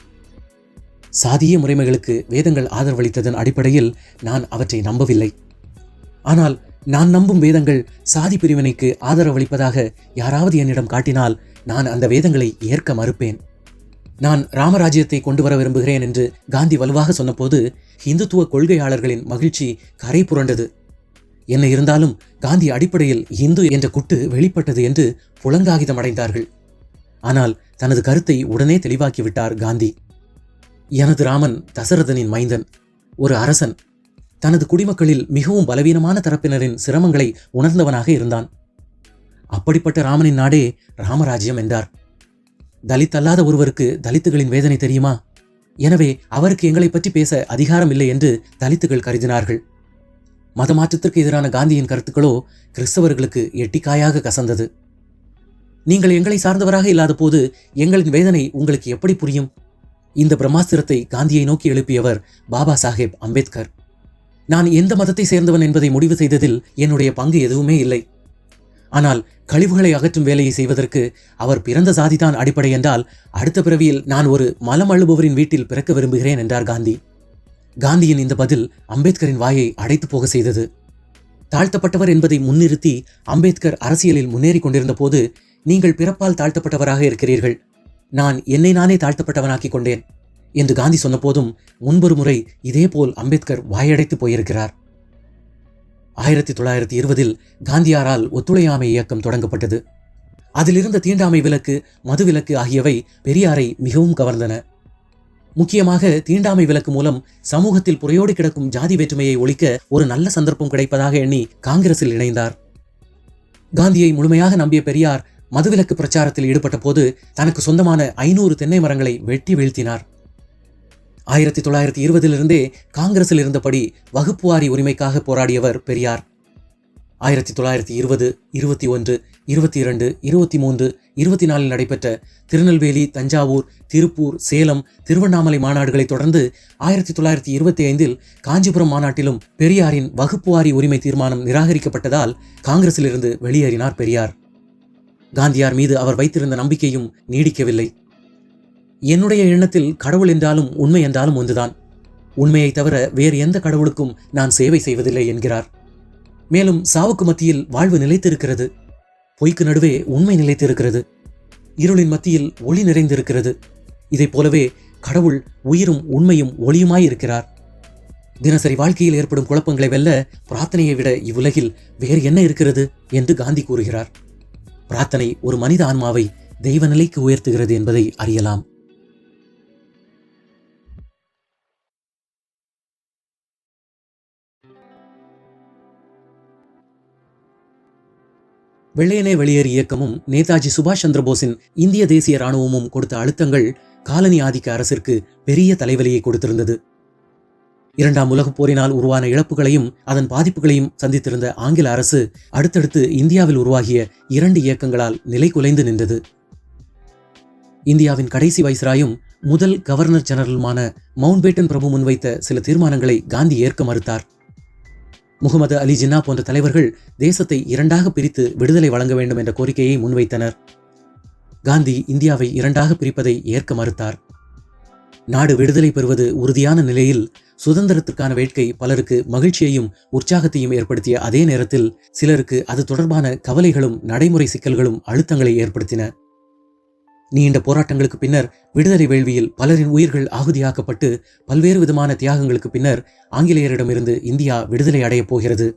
சாதிய முறைமைகளுக்கு வேதங்கள் ஆதரவளித்ததன் அடிப்படையில் நான் அவற்றை நம்பவில்லை. ஆனால் நான் நம்பும் வேதங்கள் சாதி பிரிவினைக்கு ஆதரவளிப்பதாக யாராவது என்னிடம் காட்டினால் நான் அந்த வேதங்களை ஏற்க மறுப்பேன். நான் ராமராஜ்யத்தை கொண்டு வர விரும்புகிறேன் என்று காந்தி வலுவாக சொன்னபோது இந்துத்துவ கொள்கையாளர்களின் மகிழ்ச்சி கரை புரண்டது. என்ன இருந்தாலும் காந்தி அடிப்படையில் இந்து என்ற குட்டு வெளிப்பட்டது என்று புலங்காகிதம் அடைந்தார்கள். ஆனால் தனது கருத்தை உடனே தெளிவாக்கிவிட்டார் காந்தி. எனது ராமன் தசரதனின் மைந்தன், ஒரு அரசன். தனது குடிமக்களில் மிகவும் பலவீனமான தரப்பினரின் சிரமங்களை உணர்ந்தவனாக இருந்தான். அப்படிப்பட்ட ராமனின் நாடே ராமராஜ்யம் என்றார். தலித் அல்லாத ஒருவருக்கு தலித்துகளின் வேதனை தெரியுமா? எனவே அவருக்கு எங்களை பற்றி பேச அதிகாரம் இல்லை என்று தலித்துகள் கருதினார்கள். மதமாற்றத்திற்கு எதிரான காந்தியின் கருத்துக்களோ கிறிஸ்தவர்களுக்கு எட்டிக்காயாக கசந்தது. நீங்கள் எங்களை சார்ந்தவராக இல்லாத போது எங்களின் வேதனை உங்களுக்கு எப்படி புரியும்? இந்த பிரம்மாஸ்திரத்தை காந்தியை நோக்கி எழுப்பியவர் பாபா சாஹேப் அம்பேத்கர். நான் எந்த மதத்தை சேர்ந்தவன் என்பதை முடிவு செய்ததில் என்னுடைய பங்கு எதுவுமே இல்லை. ஆனால் கழிவுகளை அகற்றும் வேலையை செய்வதற்கு அவர் பிறந்த சாதிதான் அடிப்படை என்றால் அடுத்த பிறவியில் நான் ஒரு மலம் அள்ளுபவரின் வீட்டில் பிறக்க விரும்புகிறேன் என்றார் காந்தி. காந்தியின் இந்த பதில் அம்பேத்கரின் வாயை அடைத்து போக செய்தது. தாழ்த்தப்பட்டவர் என்பதை முன்னிறுத்தி அம்பேத்கர் அரசியலில் முன்னேறி கொண்டிருந்த போது, நீங்கள் பிறப்பால் தாழ்த்தப்பட்டவராக இருக்கிறீர்கள், நான் என்னை நானே தாழ்த்தப்பட்டவனாக்கிக் கொண்டேன் என்று காந்தி சொன்னபோதும் முன்பொரு முறை இதேபோல் அம்பேத்கர் வாயடைத்து போயிருக்கிறார். 1920 காந்தியாரால் ஒத்துழையாமை இயக்கம் தொடங்கப்பட்டது. அதிலிருந்த தீண்டாமை விலக்கு, மது விலக்கு ஆகியவை பெரியாரை மிகவும் கவர்ந்தன. முக்கியமாக தீண்டாமை விலக்கு மூலம் சமூகத்தில் புரையோடி கிடக்கும் ஜாதி வேற்றுமையை ஒழிக்க ஒரு நல்ல சந்தர்ப்பம் கிடைப்பதாக எண்ணி காங்கிரஸில் இணைந்தார். காந்தியை முழுமையாக நம்பிய பெரியார் மதுவிலக்கு பிரச்சாரத்தில் ஈடுபட்ட போது தனக்கு சொந்தமான 500 தென்னை மரங்களை வெட்டி வீழ்த்தினார். 1920 காங்கிரஸில் இருந்தபடி வகுப்புவாரி உரிமைக்காக போராடியவர் பெரியார். 1920, 21, 22, 23, 24 நடைபெற்ற திருநெல்வேலி, தஞ்சாவூர், திருப்பூர், சேலம், திருவண்ணாமலை மாநாடுகளை தொடர்ந்து 1925 காஞ்சிபுரம் மாநாட்டிலும் பெரியாரின் வகுப்புவாரி உரிமை தீர்மானம் நிராகரிக்கப்பட்டதால் காங்கிரஸிலிருந்து வெளியேறினார் பெரியார். காந்தியார் மீது அவர் வைத்திருந்த நம்பிக்கையும் நீடிக்கவில்லை. என்னுடைய எண்ணத்தில் கடவுள் என்றாலும் உண்மை என்றாலும் ஒன்றுதான். உண்மையை தவிர வேறு எந்த கடவுளுக்கும் நான் சேவை செய்வதில்லை என்கிறார். மேலும் சாவுக்கு மத்தியில் வாழ்வு நிலைத்திருக்கிறது, பொய்க்கு நடுவே உண்மை நிலைத்திருக்கிறது, இருளின் மத்தியில் ஒளி நிறைந்திருக்கிறது. இதைப் போலவே கடவுள் உயிரும் உண்மையும் ஒளியுமாயிருக்கிறார். தினசரி வாழ்க்கையில் ஏற்படும் குழப்பங்களை வெல்ல பிரார்த்தனையை விட இவ்வுலகில் வேறு என்ன இருக்கிறது என்று காந்தி கூறுகிறார். பிரார்த்தனை ஒரு மனித ஆன்மாவை தெய்வ நிலைக்கு உயர்த்துகிறது என்பதை அறியலாம். வெள்ளையனே வெளியேறு இயக்கமும் நேதாஜி சுபாஷ் சந்திர போஸின் இந்திய தேசிய இராணுவமும் கொடுத்த அழுத்தங்கள் காலனி ஆதிக்க அரசிற்கு பெரிய தலைவலியை கொடுத்திருந்தது. 2ஆம் உலகப் போரினால் உருவான இழப்புகளையும் அதன் பாதிப்புகளையும் சந்தித்திருந்த ஆங்கில அரசு அடுத்தடுத்து இந்தியாவில் உருவாகிய 2 இயக்கங்களால் நிலை குலைந்து நின்றது. இந்தியாவின் கடைசி வைஸ்ராயும் முதல் கவர்னர் ஜெனரலுமான மவுண்ட்பேட்டன் பிரபு முன்வைத்த சில தீர்மானங்களை காந்தி ஏற்க மறுத்தார். முகமது அலி ஜின்னா போன்ற தலைவர்கள் தேசத்தை 2ஆக பிரித்து விடுதலை வழங்க வேண்டும் என்ற கோரிக்கையை முன்வைத்தனர். காந்தி இந்தியாவை 2ஆக பிரிப்பதை ஏற்க மறுத்தார். நாடு விடுதலை பெறுவது உறுதியான நிலையில் சுதந்திரத்திற்கான வேட்கை பலருக்கு மகிழ்ச்சியையும் உற்சாகத்தையும் ஏற்படுத்திய அதே நேரத்தில் சிலருக்கு அது தொடர்பான கவலைகளும் நடைமுறை சிக்கல்களும் அழுத்தங்களை ஏற்படுத்தின. நீண்ட போராட்டங்களுக்கு பின்னர் விடுதலை வேள்வியில் பலரின் உயிர்கள் ஆகுதியாக்கப்பட்டு பல்வேறு விதமான தியாகங்களுக்கு பின்னர் ஆங்கிலேயரிடமிருந்து இந்தியா விடுதலை அடையப் போகிறது.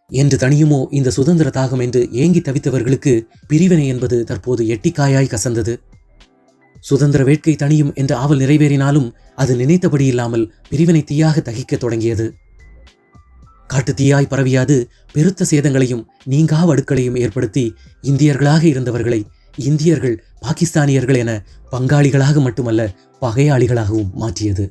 என்று தனியுமோ இந்த சுதந்திர தாகம் என்று ஏங்கி தவித்தவர்களுக்கு பிரிவினை என்பது தற்போது எட்டிக்காயாய் கசந்தது. சுதந்திர வேட்கை தணியும் என்ற ஆவல் நிறைவேறினாலும் அது நினைத்தபடி இல்லாமல் பிரிவினை தீயாக தகிக்கத் தொடங்கியது. காட்டு தீயாய் பரவியாது பெருத்த சேதங்களையும் நீங்கா வடுக்களையும் ஏற்படுத்தி இந்தியர்களாக இருந்தவர்களை இந்தியர்கள் பாகிஸ்தானியர்கள் என பங்காளிகளாக மட்டுமல்ல பகையாளிகளாகவும் மாற்றியது.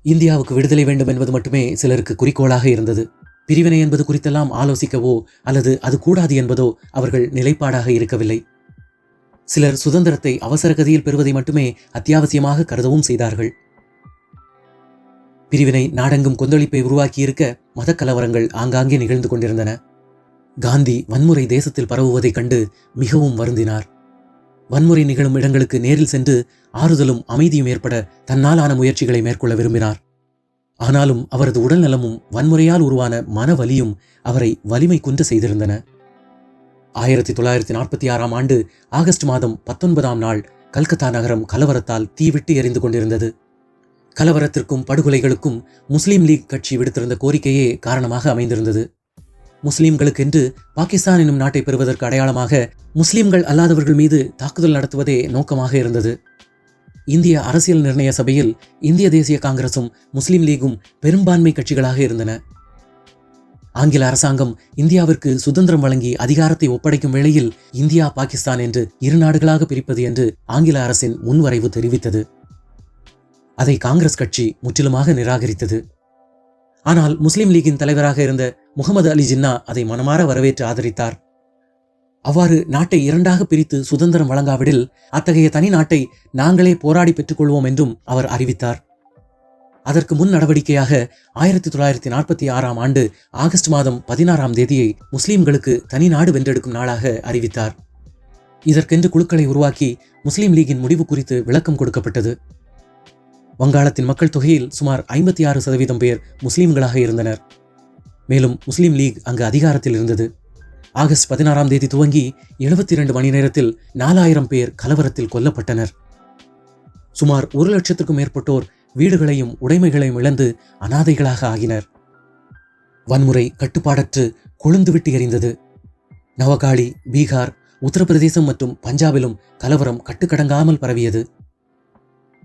இந்தியாவுக்கு விடுதலை வேண்டும் என்பது மட்டுமே சிலருக்கு குறிக்கோளாக இருந்தது. பிரிவினை என்பது குறித்தெல்லாம் ஆலோசிக்கவோ அல்லது அது கூடாது என்பதோ அவர்கள் நிலைப்பாடாக இருக்கவில்லை. சிலர் சுதந்திரத்தை அவசர கதியில் பெறுவதை மட்டுமே அத்தியாவசியமாக கருதவும் செய்தார்கள். பிரிவினை நாடெங்கும் கொந்தளிப்பை உருவாக்கியிருக்க மதக்கலவரங்கள் ஆங்காங்கே நிகழ்ந்து கொண்டிருந்தன. காந்தி வன்முறை தேசத்தில் பரவுவதைக் கண்டு மிகவும் வருந்தினார். வன்முறை நிகழும் இடங்களுக்கு நேரில் சென்று ஆறுதலும் அமைதியும் ஏற்பட தன்னாலான முயற்சிகளை மேற்கொள்ள விரும்பினார். ஆனாலும் அவரது உடல் நலமும் வன்முறையால் உருவான மனவலியும் அவரை வலிமை குன்ற செய்திருந்தன. 1946ஆம் ஆண்டு ஆகஸ்ட் மாதம் 19ஆம் நாள் கல்கத்தா நகரம் கலவரத்தால் தீவிட்டு எரிந்து கொண்டிருந்தது. கலவரத்திற்கும் படுகொலைகளுக்கும் முஸ்லீம் லீக் கட்சி விடுத்திருந்த கோரிக்கையே காரணமாக அமைந்திருந்தது. முஸ்லீம்களுக்கென்று பாகிஸ்தான் என்னும் நாட்டை பெறுவதற்கு அடையாளமாக முஸ்லீம்கள் அல்லாதவர்கள் மீது தாக்குதல் நடத்துவதே நோக்கமாக இருந்தது. இந்திய அரசியல் நிர்ணய சபையில் இந்திய தேசிய காங்கிரசும் முஸ்லீம் லீகும் பெரும்பான்மை கட்சிகளாக இருந்தன. ஆங்கில அரசாங்கம் இந்தியாவிற்கு சுதந்திரம் வழங்கி அதிகாரத்தை ஒப்படைக்கும் வேளையில் இந்தியா பாகிஸ்தான் என்று இரு நாடுகளாக பிரிப்பது என்று ஆங்கில அரசின் முன்வரைவு தெரிவித்தது. அதை காங்கிரஸ் கட்சி முற்றிலுமாக நிராகரித்தது. ஆனால் முஸ்லிம் லீகின் தலைவராக இருந்த முகமது அலி ஜின்னா அதை மனமாற வரவேற்று ஆதரித்தார். அவ்வாறு நாட்டை இரண்டாக பிரித்து சுதந்திரம் வழங்காவிடில் அத்தகைய தனி நாட்டை நாங்களே போராடி பெற்றுக்கொள்வோம் என்றும் அவர் அறிவித்தார். அதற்கு முன் நடவடிக்கையாக 1946ஆம் ஆண்டு ஆகஸ்ட் மாதம் 16ஆம் தேதியை முஸ்லீம்களுக்கு தனி நாடு வென்றெடுக்கும் நாளாக அறிவித்தார். இதற்கென்று குழுக்களை உருவாக்கி முஸ்லீம் லீகின் முடிவு குறித்து விளக்கம் கொடுக்கப்பட்டது. வங்காளத்தின் மக்கள் தொகையில் சுமார் 56% பேர் முஸ்லீம்களாக இருந்தனர். மேலும் முஸ்லீம் லீக் அங்கு அதிகாரத்தில் இருந்தது. ஆகஸ்ட் 16ஆம் தேதி துவங்கி 72 மணி நேரத்தில் 4000 பேர் கலவரத்தில் கொல்லப்பட்டனர். சுமார் 1 லட்சத்துக்கும் மேற்பட்டோர் வீடுகளையும் உடைமைகளையும் இழந்து அனாதைகளாக ஆகினர். வன்முறை கட்டுப்பாடற்று கொழுந்துவிட்டு எரிந்தது. நவகாளி, பீகார், உத்தரப்பிரதேசம் மற்றும் பஞ்சாபிலும் கலவரம் கட்டுக்கடங்காமல் பரவியது.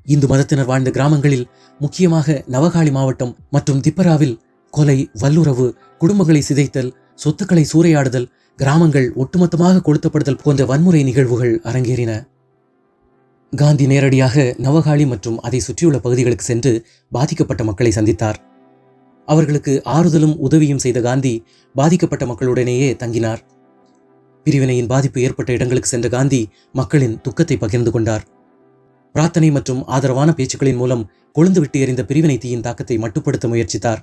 இந்து மதத்தினர் வாழ்ந்த கிராமங்களில், முக்கியமாக நவகாளி மாவட்டம் மற்றும் திப்பராவில் கொலை, வல்லுறவு, குடும்பங்களை சிதைத்தல், சொத்துக்களை சூறையாடுதல், கிராமங்கள் ஒட்டுமொத்தமாக கொளுத்தப்படுதல் போன்ற வன்முறை நிகழ்வுகள் அரங்கேறின. காந்தி நேரடியாக நவகாளி மற்றும் அதை சுற்றியுள்ள பகுதிகளுக்கு சென்று பாதிக்கப்பட்ட மக்களை சந்தித்தார். அவர்களுக்கு ஆறுதலும் உதவியும் செய்த காந்தி பாதிக்கப்பட்ட மக்களுடனேயே தங்கினார். பிரிவினையின் பாதிப்பு ஏற்பட்ட இடங்களுக்கு சென்ற காந்தி மக்களின் துக்கத்தை பகிர்ந்து கொண்டார். பிரார்த்தனை மற்றும் ஆதரவான பேச்சுக்களின் மூலம் கொழுந்துவிட்டு எறிந்த பிரிவினை தீயின் தாக்கத்தை மட்டுப்படுத்த முயற்சித்தார்.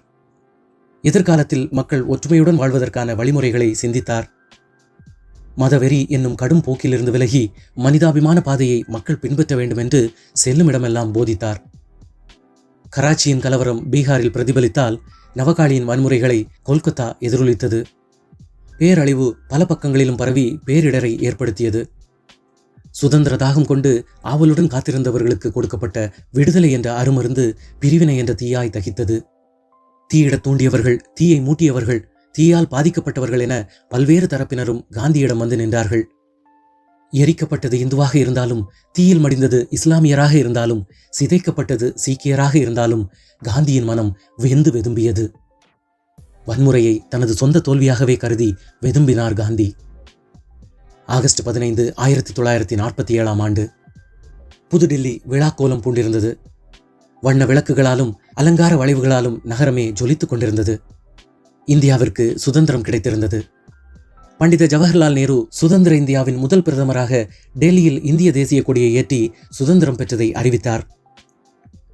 எதிர்காலத்தில் மக்கள் ஒற்றுமையுடன் வாழ்வதற்கான வழிமுறைகளை சிந்தித்தார். மதவெறி என்னும் கடும் போக்கிலிருந்து விலகி மனிதாபிமான பாதையை மக்கள் பின்பற்ற வேண்டும் என்று செல்லும் இடமெல்லாம் போதித்தார். கராச்சியின் கலவரம் பீகாரில் பிரதிபலித்தால் நவகாளியின் வன்முறைகளை கொல்கத்தா எதிரொலித்தது. பேரழிவு பல பக்கங்களிலும் பரவி பேரிடரை ஏற்படுத்தியது. சுதந்திர தாகம் கொண்டு ஆவலுடன் காத்திருந்தவர்களுக்கு கொடுக்கப்பட்ட விடுதலை என்ற அருமருந்து பிரிவினை என்ற தீயாய் தகித்தது. தீயிடத் தூண்டியவர்கள், தீயை மூட்டியவர்கள், தீயால் பாதிக்கப்பட்டவர்கள் என பல்வேறு தரப்பினரும் காந்தியிடம் வந்து நின்றார்கள். எரிக்கப்பட்டது இந்துவாக இருந்தாலும், தீயில் மடிந்தது இஸ்லாமியராக இருந்தாலும், சிதைக்கப்பட்டது சீக்கியராக இருந்தாலும் காந்தியின் மனம் வெந்து வெதும்பியது. வன்முறையை தனது சொந்த தோல்வியாகவே கருதி வெதும்பினார் காந்தி. ஆகஸ்ட் 15, 1947ஆம் ஆண்டு புதுடில்லி விழாக்கோலம் பூண்டிருந்தது. வண்ண விளக்குகளாலும் அலங்கார வளைவுகளாலும் நகரமே ஜொலித்துக் கொண்டிருந்தது. இந்தியாவிற்கு சுதந்திரம் கிடைத்திருந்தது. பண்டித ஜவஹர்லால் நேரு சுதந்திர இந்தியாவின் முதல் பிரதமராக டெல்லியில் இந்திய தேசிய கொடியை ஏற்றி சுதந்திரம் பெற்றதை அறிவித்தார்.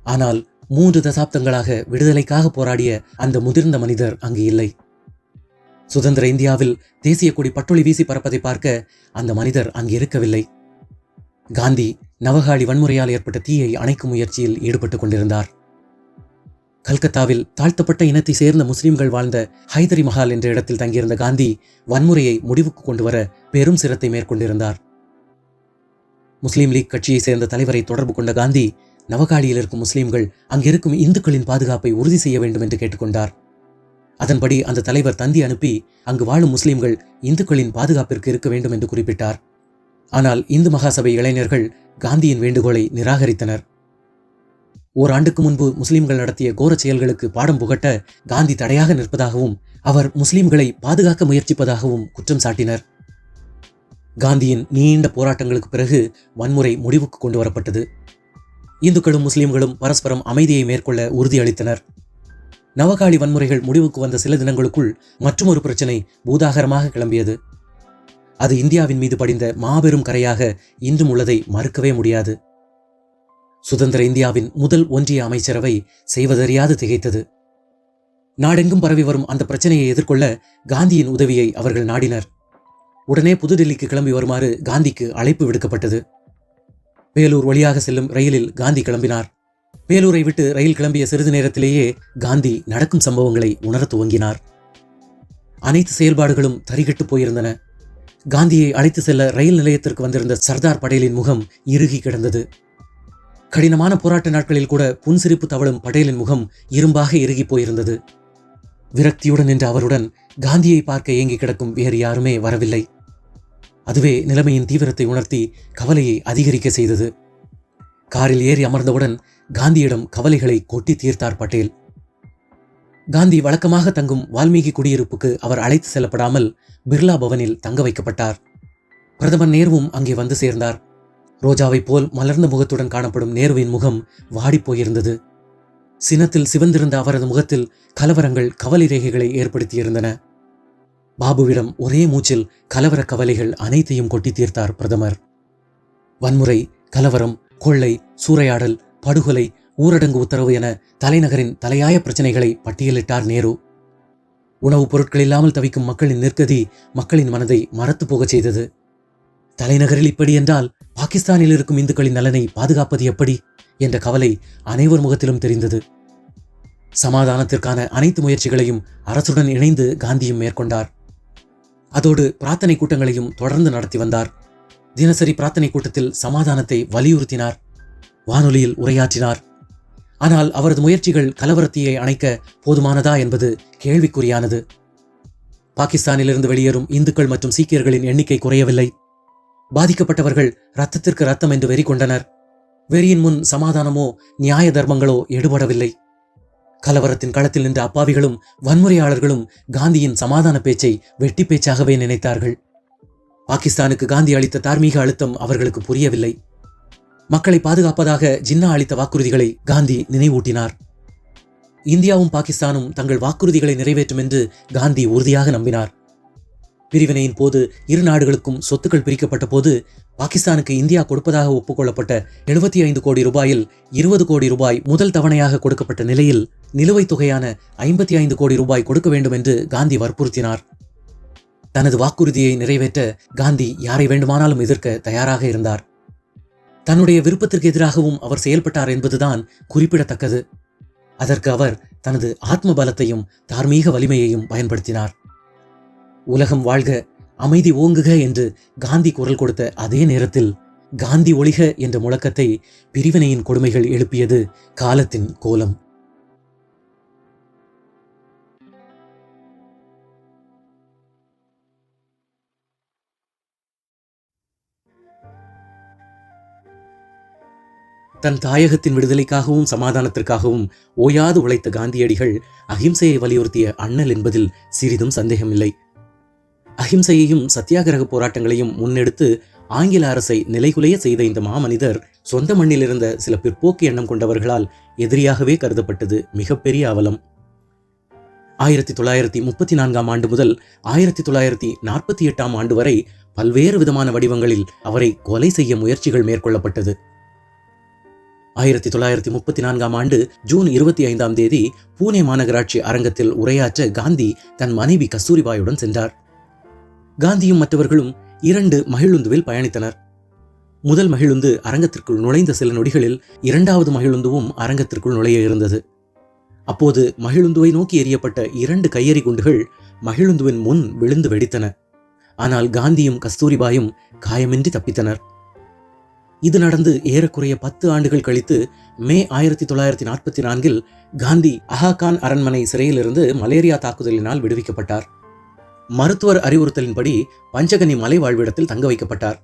ஆனால் 3 தசாப்தங்களாக விடுதலைக்காக போராடிய அந்த முதிர்ந்த மனிதர் அங்கு இல்லை. சுதந்திர இந்தியாவில் தேசிய கொடி பட்டொளி வீசி பறப்பதை பார்க்க அந்த மனிதர் அங்கு இருக்கவில்லை. காந்தி நவகாளி வன்முறையால் ஏற்பட்ட தீயை அணைக்கும் முயற்சியில் ஈடுபட்டுக் கொண்டிருந்தார். கல்கத்தாவில் தாழ்த்தப்பட்ட இனத்தை சேர்ந்த முஸ்லிம்கள் வாழ்ந்த ஹைதரி மஹால் என்ற இடத்தில் தங்கியிருந்த காந்தி வன்முறையை முடிவுக்கு கொண்டு வர பெரும் சிரத்தை மேற்கொண்டிருந்தார். முஸ்லீம் லீக் கட்சியை சேர்ந்த தலைவரை தொடர்பு கொண்ட காந்தி நவகாளியில் இருக்கும் முஸ்லிம்கள் அங்கிருக்கும் இந்துக்களின் பாதுகாப்பை உறுதி செய்ய வேண்டும் என்று கேட்டுக்கொண்டார். அதன்படி அந்த தலைவர் தந்தி அனுப்பி அங்கு வாழும் முஸ்லிம்கள் இந்துக்களின் பாதுகாப்பிற்கு இருக்க வேண்டும் என்று குறிப்பிட்டார். ஆனால் இந்து மகாசபை இளைஞர்கள் காந்தியின் வேண்டுகோளை நிராகரித்தனர். ஓராண்டுக்கு முன்பு முஸ்லிம்கள் நடத்திய கோரச் செயல்களுக்கு பாடம் புகட்ட காந்தி தடையாக நிற்பதாகவும் அவர் முஸ்லிம்களை பாதுகாக்க முயற்சிப்பதாகவும் குற்றம் சாட்டினர். காந்தியின் நீண்ட போராட்டங்களுக்கு பிறகு வன்முறை முடிவுக்கு கொண்டு வரப்பட்டது. இந்துக்களும் முஸ்லிம்களும் பரஸ்பரம் அமைதியை மேற்கொள்ள உறுதியளித்தனர். நவகாளி வன்முறைகள் முடிவுக்கு வந்த சில தினங்களுக்குள் மற்றொரு பிரச்சனை பூதாகரமாக கிளம்பியது. அது இந்தியாவின் மீது படிந்த மாபெரும் கரையாக இன்றும் உள்ளதை மறுக்கவே முடியாது. சுதந்திர இந்தியாவின் முதல் ஒன்றிய அமைச்சரவை செய்வதறியாது திகைத்தது. நாடெங்கும் பரவி வரும் அந்த பிரச்சனையை எதிர்கொள்ள காந்தியின் உதவியை அவர்கள் நாடினர். உடனே புதுடில்லிக்கு கிளம்பி வருமாறு காந்திக்கு அழைப்பு விடுக்கப்பட்டது. வேலூர் வழியாக செல்லும் ரயிலில் காந்தி கிளம்பினார். வேலூரை விட்டு ரயில் கிளம்பிய சிறிது நேரத்திலேயே காந்தி நடக்கும் சம்பவங்களை உணரத் துவங்கினார். அனைத்து செயல்பாடுகளும் தரிகட்டு போயிருந்தன. காந்தியை அழைத்து செல்ல ரயில் நிலையத்திற்கு வந்திருந்த சர்தார் படேலின் முகம் இறுகி கிடந்தது. கடினமான போராட்ட நாட்களில் கூட புன்சிரிப்பு தவழும் படேலின் முகம் இரும்பாக இறுகி போயிருந்தது. விரக்தியுடன் நின்ற அவருடன் காந்தியை பார்க்க ஏங்கி கிடக்கும் வேறு யாருமே வரவில்லை. அதுவே நிலைமையின் தீவிரத்தை உணர்த்தி கவலையை அதிகரிக்க செய்தது. காரில் ஏறி அமர்ந்தவுடன் காந்தியிடம் கவலைகளை கொட்டி தீர்த்தார் பட்டேல். காந்தி வழக்கமாக தங்கும் வால்மீகி குடியிருப்புக்கு அவர் அழைத்து செல்லப்படாமல் பிர்லா பவனில் தங்க வைக்கப்பட்டார். பிரதமர் நேருவும் அங்கே வந்து சேர்ந்தார். ரோஜாவைப் போல் மலர்ந்த முகத்துடன் காணப்படும் நேருவின் முகம் வாடிப்போயிருந்தது. சினத்தில் சிவந்திருந்த அவரது முகத்தில் கலவரங்கள் கவலை ரேகைகளை ஏற்படுத்தியிருந்தன. பாபுவிடம் ஒரே மூச்சில் கலவர கவலைகள் அனைத்தையும் கொட்டி தீர்த்தார் பிரதமர். வன்முறை, கலவரம், கொள்ளை, சூறையாடல், படுகொலை, ஊரடங்கு உத்தரவு என தலைநகரின் தலையாய பிரச்சனைகளை பட்டியலிட்டார் நேரு. உணவுப் பொருட்கள் இல்லாமல் தவிக்கும் மக்களின் நிர்கதி மக்களின் மனதை மறத்து போகச் செய்தது. தலைநகரில் இப்படி என்றால் பாகிஸ்தானில் இருக்கும் இந்துக்களின் நலனை பாதுகாப்பது எப்படி என்ற கவலை அனைவர் முகத்திலும் தெரிந்தது. சமாதானத்திற்கான அனைத்து முயற்சிகளையும் அரசுடன் இணைந்து காந்தியும் மேற்கொண்டார். அதோடு பிரார்த்தனை கூட்டங்களையும் தொடர்ந்து நடத்தி வந்தார். தினசரி பிரார்த்தனை கூட்டத்தில் சமாதானத்தை வலியுறுத்தினார். வானொலியில் உரையாற்றினார். ஆனால் அவரது முயற்சிகள் கலவரத்தீயை அணைக்க போதுமானதா என்பது கேள்விக்குறியானது. பாகிஸ்தானிலிருந்து வெளியேறும் இந்துக்கள் மற்றும் சீக்கியர்களின் எண்ணிக்கை குறையவில்லை. பாதிக்கப்பட்டவர்கள் இரத்தத்திற்கு இரத்தம் என்று வெறி கொண்டனர். வெறியின் முன் சமாதானமோ நியாய தர்மங்களோ எடுபடவில்லை. கலவரத்தின் களத்தில் நின்ற அப்பாவிகளும் வன்முறையாளர்களும் காந்தியின் சமாதான பேச்சை வெட்டி பேச்சாகவே நினைத்தார்கள். பாகிஸ்தானுக்கு காந்தி அளித்த தார்மீக அழுத்தம் அவர்களுக்கு புரியவில்லை. மக்களை பாதுகாப்பதாக ஜின்னா அளித்த வாக்குறுதிகளை காந்தி நினைவூட்டினார். இந்தியாவும் பாகிஸ்தானும் தங்கள் வாக்குறுதிகளை நிறைவேற்றும் என்று காந்தி உறுதியாக நம்பினார். பிரிவினையின் போது இரு நாடுகளுக்கும் சொத்துக்கள் பிரிக்கப்பட்ட போது பாகிஸ்தானுக்கு இந்தியா கொடுப்பதாக ஒப்புக்கொள்ளப்பட்ட 75 கோடி ரூபாயில் 20 கோடி ரூபாய் முதல் தவணையாக கொடுக்கப்பட்ட நிலையில் நிலுவைத் தொகையான 55 கோடி ரூபாய் கொடுக்க வேண்டும் என்று காந்தி வற்புறுத்தினார். தனது வாக்குறுதியை நிறைவேற்ற காந்தி யாரை வேண்டுமானாலும் எதிர்க்க தயாராக இருந்தார். தன்னுடைய விருப்பத்திற்கு எதிராகவும் அவர் செயல்பட்டார் என்பதுதான் குறிப்பிடத்தக்கது. அதற்கு அவர் தனது ஆத்ம பலத்தையும் தார்மீக வலிமையையும் பயன்படுத்தினார். உலகம் வாழ்க, அமைதி ஓங்குக என்று காந்தி குரல் கொடுத்த அதே நேரத்தில் காந்தி ஒழிக என்ற முழக்கத்தை பிரிவினையின் கொடுமைகள் எழுப்பியது காலத்தின் கோலம். தன் தாயகத்தின் விடுதலைக்காகவும் சமாதானத்திற்காகவும் ஓயாது உழைத்த காந்தியடிகள் அகிம்சையை வலியுறுத்திய அண்ணல் என்பதில் சிறிதும் சந்தேகமில்லை. அகிம்சையையும் சத்தியாகிரக போராட்டங்களையும் முன்னெடுத்து ஆங்கில அரசை நிலைகுலைய செய்த இந்த மாமனிதர் சொந்த மண்ணில் இருந்த சில பிற்போக்கு எண்ணம் கொண்டவர்களால் எதிரியாகவே கருதப்பட்டது மிகப்பெரிய அவலம். 1934 ஆண்டு முதல் 1948 ஆண்டு வரை பல்வேறு விதமான வடிவங்களில் அவரை கொலை செய்ய முயற்சிகள் மேற்கொள்ளப்பட்டது. 1934 ஆண்டு ஜூன் 25 பூனே மாநகராட்சி அரங்கத்தில் உரையாற்ற காந்தி தன் மனைவி கஸ்தூரிபாயுடன் சென்றார். காந்தியும் மற்றவர்களும் 2 மகிழுந்துவில் பயணித்தனர். முதல் மகிழுந்து அரங்கத்திற்குள் நுழைந்த சில நொடிகளில் 2வது மகிழுந்துவும் அரங்கத்திற்குள் நுழைய இருந்தது. அப்போது மகிழுந்துவை நோக்கி எறியப்பட்ட 2 கையெறி குண்டுகள் மகிழுந்துவின் முன் விழுந்து வெடித்தன. ஆனால் காந்தியும் கஸ்தூரிபாயும் காயமின்றி தப்பித்தனர். இது நடந்து ஏறக்குறைய 10 ஆண்டுகள் கழித்து மே 1944 காந்தி அஹாகான் அரண்மனை சிறையிலிருந்து மலேரியா தாக்குதலினால் விடுவிக்கப்பட்டார். மருத்துவர் அறிவுறுத்தலின்படி பஞ்சகனி மலை வாழ்விடத்தில் தங்க வைக்கப்பட்டார்.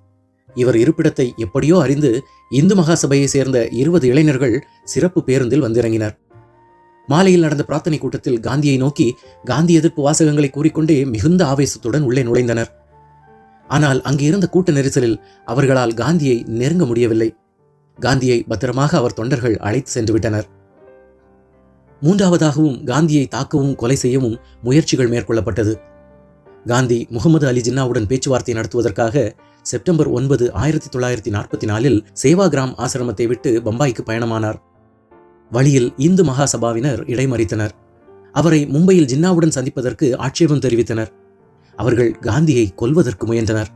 இவர் இருப்பிடத்தை எப்படியோ அறிந்து இந்து மகாசபையை சேர்ந்த 20 இளைஞர்கள் சிறப்பு பேருந்தில் வந்திறங்கினர். மாலையில் நடந்த பிரார்த்தனை கூட்டத்தில் காந்தியை நோக்கி காந்தி எதிர்ப்பு வாசகங்களை கூறிக்கொண்டே மிகுந்த ஆவேசத்துடன் உள்ளே நுழைந்தனர். ஆனால் அங்கு இருந்த கூட்ட நெரிசலில் அவர்களால் காந்தியை நெருங்க முடியவில்லை. காந்தியை பத்திரமாக அவர் தொண்டர்கள் அழைத்து சென்று விட்டனர். மூன்றாவதாகவும் காந்தியை தாக்கவும் கொலை செய்யவும் முயற்சிகள் மேற்கொள்ளப்பட்டது. காந்தி முகமது அலி ஜின்னாவுடன் பேச்சுவார்த்தை நடத்துவதற்காக செப்டம்பர் 9, 1944 சேவாகிராம் ஆசிரமத்தை விட்டு பம்பாய்க்கு பயணமானார். வழியில் இந்து மகாசபாவினர் இடைமறித்தனர். அவரை மும்பையில் ஜின்னாவுடன் சந்திப்பதற்கு ஆட்சேபம் தெரிவித்தனர். அவர்கள் காந்தியை கொல்வதற்கு முயன்றனர்.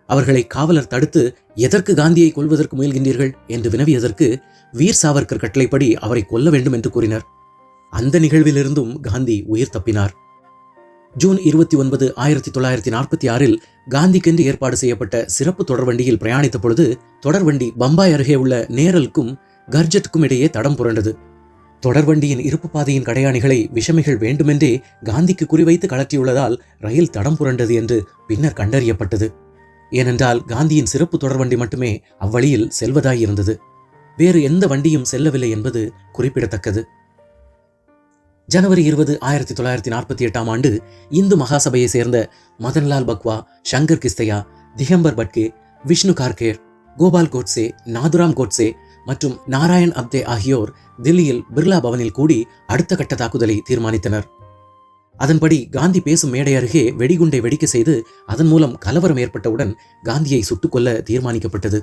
அவர்களை காவலர் தடுத்து, எதற்கு காந்தியை கொல்வதற்கு முயல்கின்றீர்கள் என்று வினவியதற்கு வீர் சாவர்கர் கட்டளைப்படி அவரை கொல்ல வேண்டும் என்று கூறினர். அந்த நிகழ்விலிருந்தும் காந்தி உயிர் தப்பினார். ஜூன் 29, 1946 காந்திக்கென்று ஏற்பாடு செய்யப்பட்ட சிறப்பு தொடர்வண்டியில் பிரயாணித்த பொழுது தொடர்வண்டி பம்பாய் அருகே உள்ள நேரலுக்கும் கர்ஜட்டுக்கும் இடையே தடம் புரண்டது. தொடர்வண்டியின் இருப்பு பாதையின் கடையாணிகளை விஷமிகள் வேண்டுமென்றே காந்திக்கு குறிவைத்து கலற்றியுள்ளதால் ரயில் தடம் புரண்டது என்று பின்னர் கண்டறியப்பட்டது. ஏனென்றால் காந்தியின் சிறப்பு தொடர்வண்டி மட்டுமே அவ்வழியில் செல்வதாயிருந்தது. வேறு எந்த வண்டியும் செல்லவில்லை என்பது குறிப்பிடத்தக்கது. ஜனவரி 20, 1948 இந்து மகாசபையை சேர்ந்த மதன்லால் பக்வா, சங்கர் கிஸ்தையா, திகம்பர் பட்கே, விஷ்ணு கார்கேர், கோபால் கோட்சே, நாதுராம் கோட்சே மற்றும் நாராயண் அப்தே ஆகியோர் தில்லியில் பிர்லா பவனில் கூடி அடுத்த கட்ட தாக்குதலை தீர்மானித்தனர். அதன்படி காந்தி பேசும் மேடை அருகே வெடிகுண்டை வெடிக்க செய்து அதன் மூலம் கலவரம் ஏற்பட்டவுடன் காந்தியை சுட்டுக்கொல்ல தீர்மானிக்கப்பட்டது.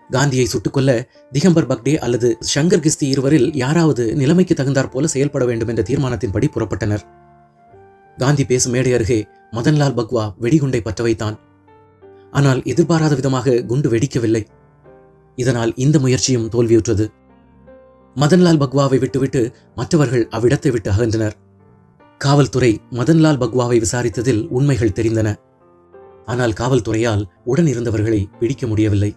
காந்தியை சுட்டுக்கொல்ல திகம்பர் பக்டே அல்லது சங்கர் கிஸ்தி இருவரில் யாராவது நிலைமைக்கு தகுந்தாற் போல செயல்பட வேண்டும் என்ற தீர்மானத்தின்படி புறப்பட்டனர். காந்தி பேசும் மேடை அருகே மதன்லால் பக்வா வெடிகுண்டை பற்ற வைத்தான். ஆனால் எதிர்பாராத விதமாக குண்டு வெடிக்கவில்லை. இதனால் இந்த முயற்சியும் தோல்வியுற்றது. மதன்லால் பக்வாவை விட்டுவிட்டு மற்றவர்கள் அவ்விடத்தை விட்டு அகன்றனர். காவல்துறை மதன்லால் பக்வாவை விசாரித்ததில் உண்மைகள் தெரிந்தன. ஆனால் காவல்துறையால் உடன் இருந்தவர்களை பிடிக்க முடியவில்லை.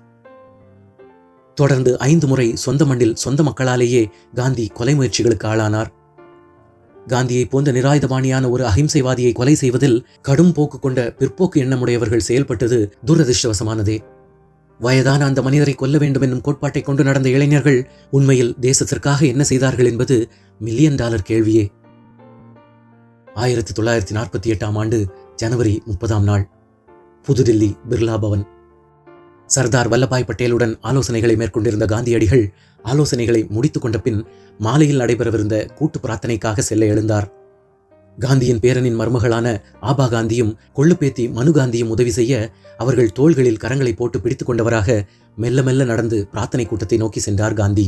தொடர்ந்து 5 முறை சொந்த மண்ணில் சொந்த மக்களாலேயே காந்தி கொலை முயற்சிகளுக்கு ஆளானார். காந்தியை போன்ற நிராயுதபாணியான ஒரு அகிம்சைவாதியை கொலை செய்வதில் கடும் போக்கு கொண்ட பிற்போக்கு எண்ணமுடையவர்கள் செயல்பட்டது துரதிருஷ்டவசமானதே. வயதான அந்த மனிதரை கொல்ல வேண்டும் என்னும் கோட்பாட்டை கொண்டு நடந்த இளைஞர்கள் உண்மையில் தேசத்திற்காக என்ன செய்தார்கள் என்பது $1 மில்லியன் கேள்வியே. 1948 ஜனவரி 30 புதுடில்லி பிர்லா பவன். சர்தார் வல்லபாய் பட்டேலுடன் ஆலோசனைகளை மேற்கொண்டிருந்த காந்தியடிகள் ஆலோசனைகளை முடித்துக் கொண்ட பின் மாலையில் நடைபெறவிருந்த கூட்டு பிரார்த்தனைக்காக செல்ல எழுந்தார். காந்தியின் பேரனின் மருமகளான ஆபா காந்தியும் கொள்ளுப்பேத்தி மனு காந்தியும் உதவி செய்ய அவர்கள் தோள்களில் கரங்களை போட்டு பிடித்துக் கொண்டவராக மெல்ல மெல்ல நடந்து பிரார்த்தனை கூட்டத்தை நோக்கி சென்றார் காந்தி.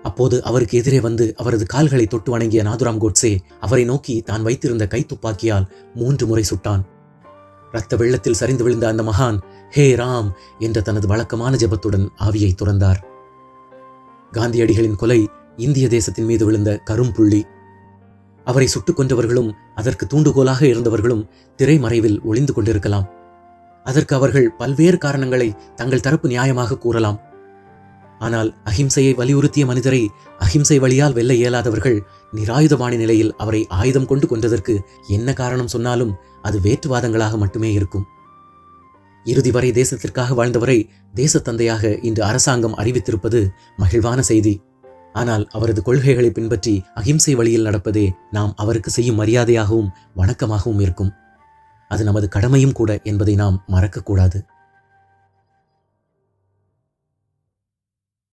அப்போது அவருக்கு எதிரே வந்து அவரது கால்களை தொட்டு வணங்கிய நாதுராம் கோட்சே அவரை நோக்கி தான் வைத்திருந்த கைத்துப்பாக்கியால் 3 முறை சுட்டான். இரத்த வெள்ளத்தில் சரிந்து விழுந்த அந்த மகான் ஹே ராம் என்ற தனது வழக்கமான ஜெபத்துடன் ஆவியை துறந்தார். காந்தியடிகளின் கொலை இந்திய தேசத்தின் மீது விழுந்த கரும்புள்ளி. அவரை சுட்டுக் கொன்றவர்களும் அதற்கு தூண்டுகோலாக இருந்தவர்களும் திரைமறைவில் ஒளிந்து கொண்டிருக்கலாம். அதற்கு அவர்கள் பல்வேறு காரணங்களை தங்கள் தரப்பு நியாயமாக கூறலாம். ஆனால் அஹிம்சையை வலியுறுத்திய மனிதரை அஹிம்சை வழியால் வெல்ல இயலாதவர்கள் நிராயுதபாணி நிலையில் அவரை ஆயுதம் கொண்டு கொன்றதற்கு என்ன காரணம் சொன்னாலும் அது வேற்றுவாதங்களாக மட்டுமே இருக்கும். இறுதி வரை தேசத்திற்காக வாழ்ந்தவரை தேசத்தந்தையாக இன்று அரசாங்கம் அறிவித்திருப்பது மகிழ்வான செய்தி. ஆனால் அவரது கொள்கைகளை பின்பற்றி அஹிம்சை வழியில் நடப்பதே நாம் அவருக்கு செய்யும் மரியாதையாகவும் வணக்கமாகவும் இருக்கும். அது நமது கடமையும் கூட என்பதை நாம் மறக்கக்கூடாது.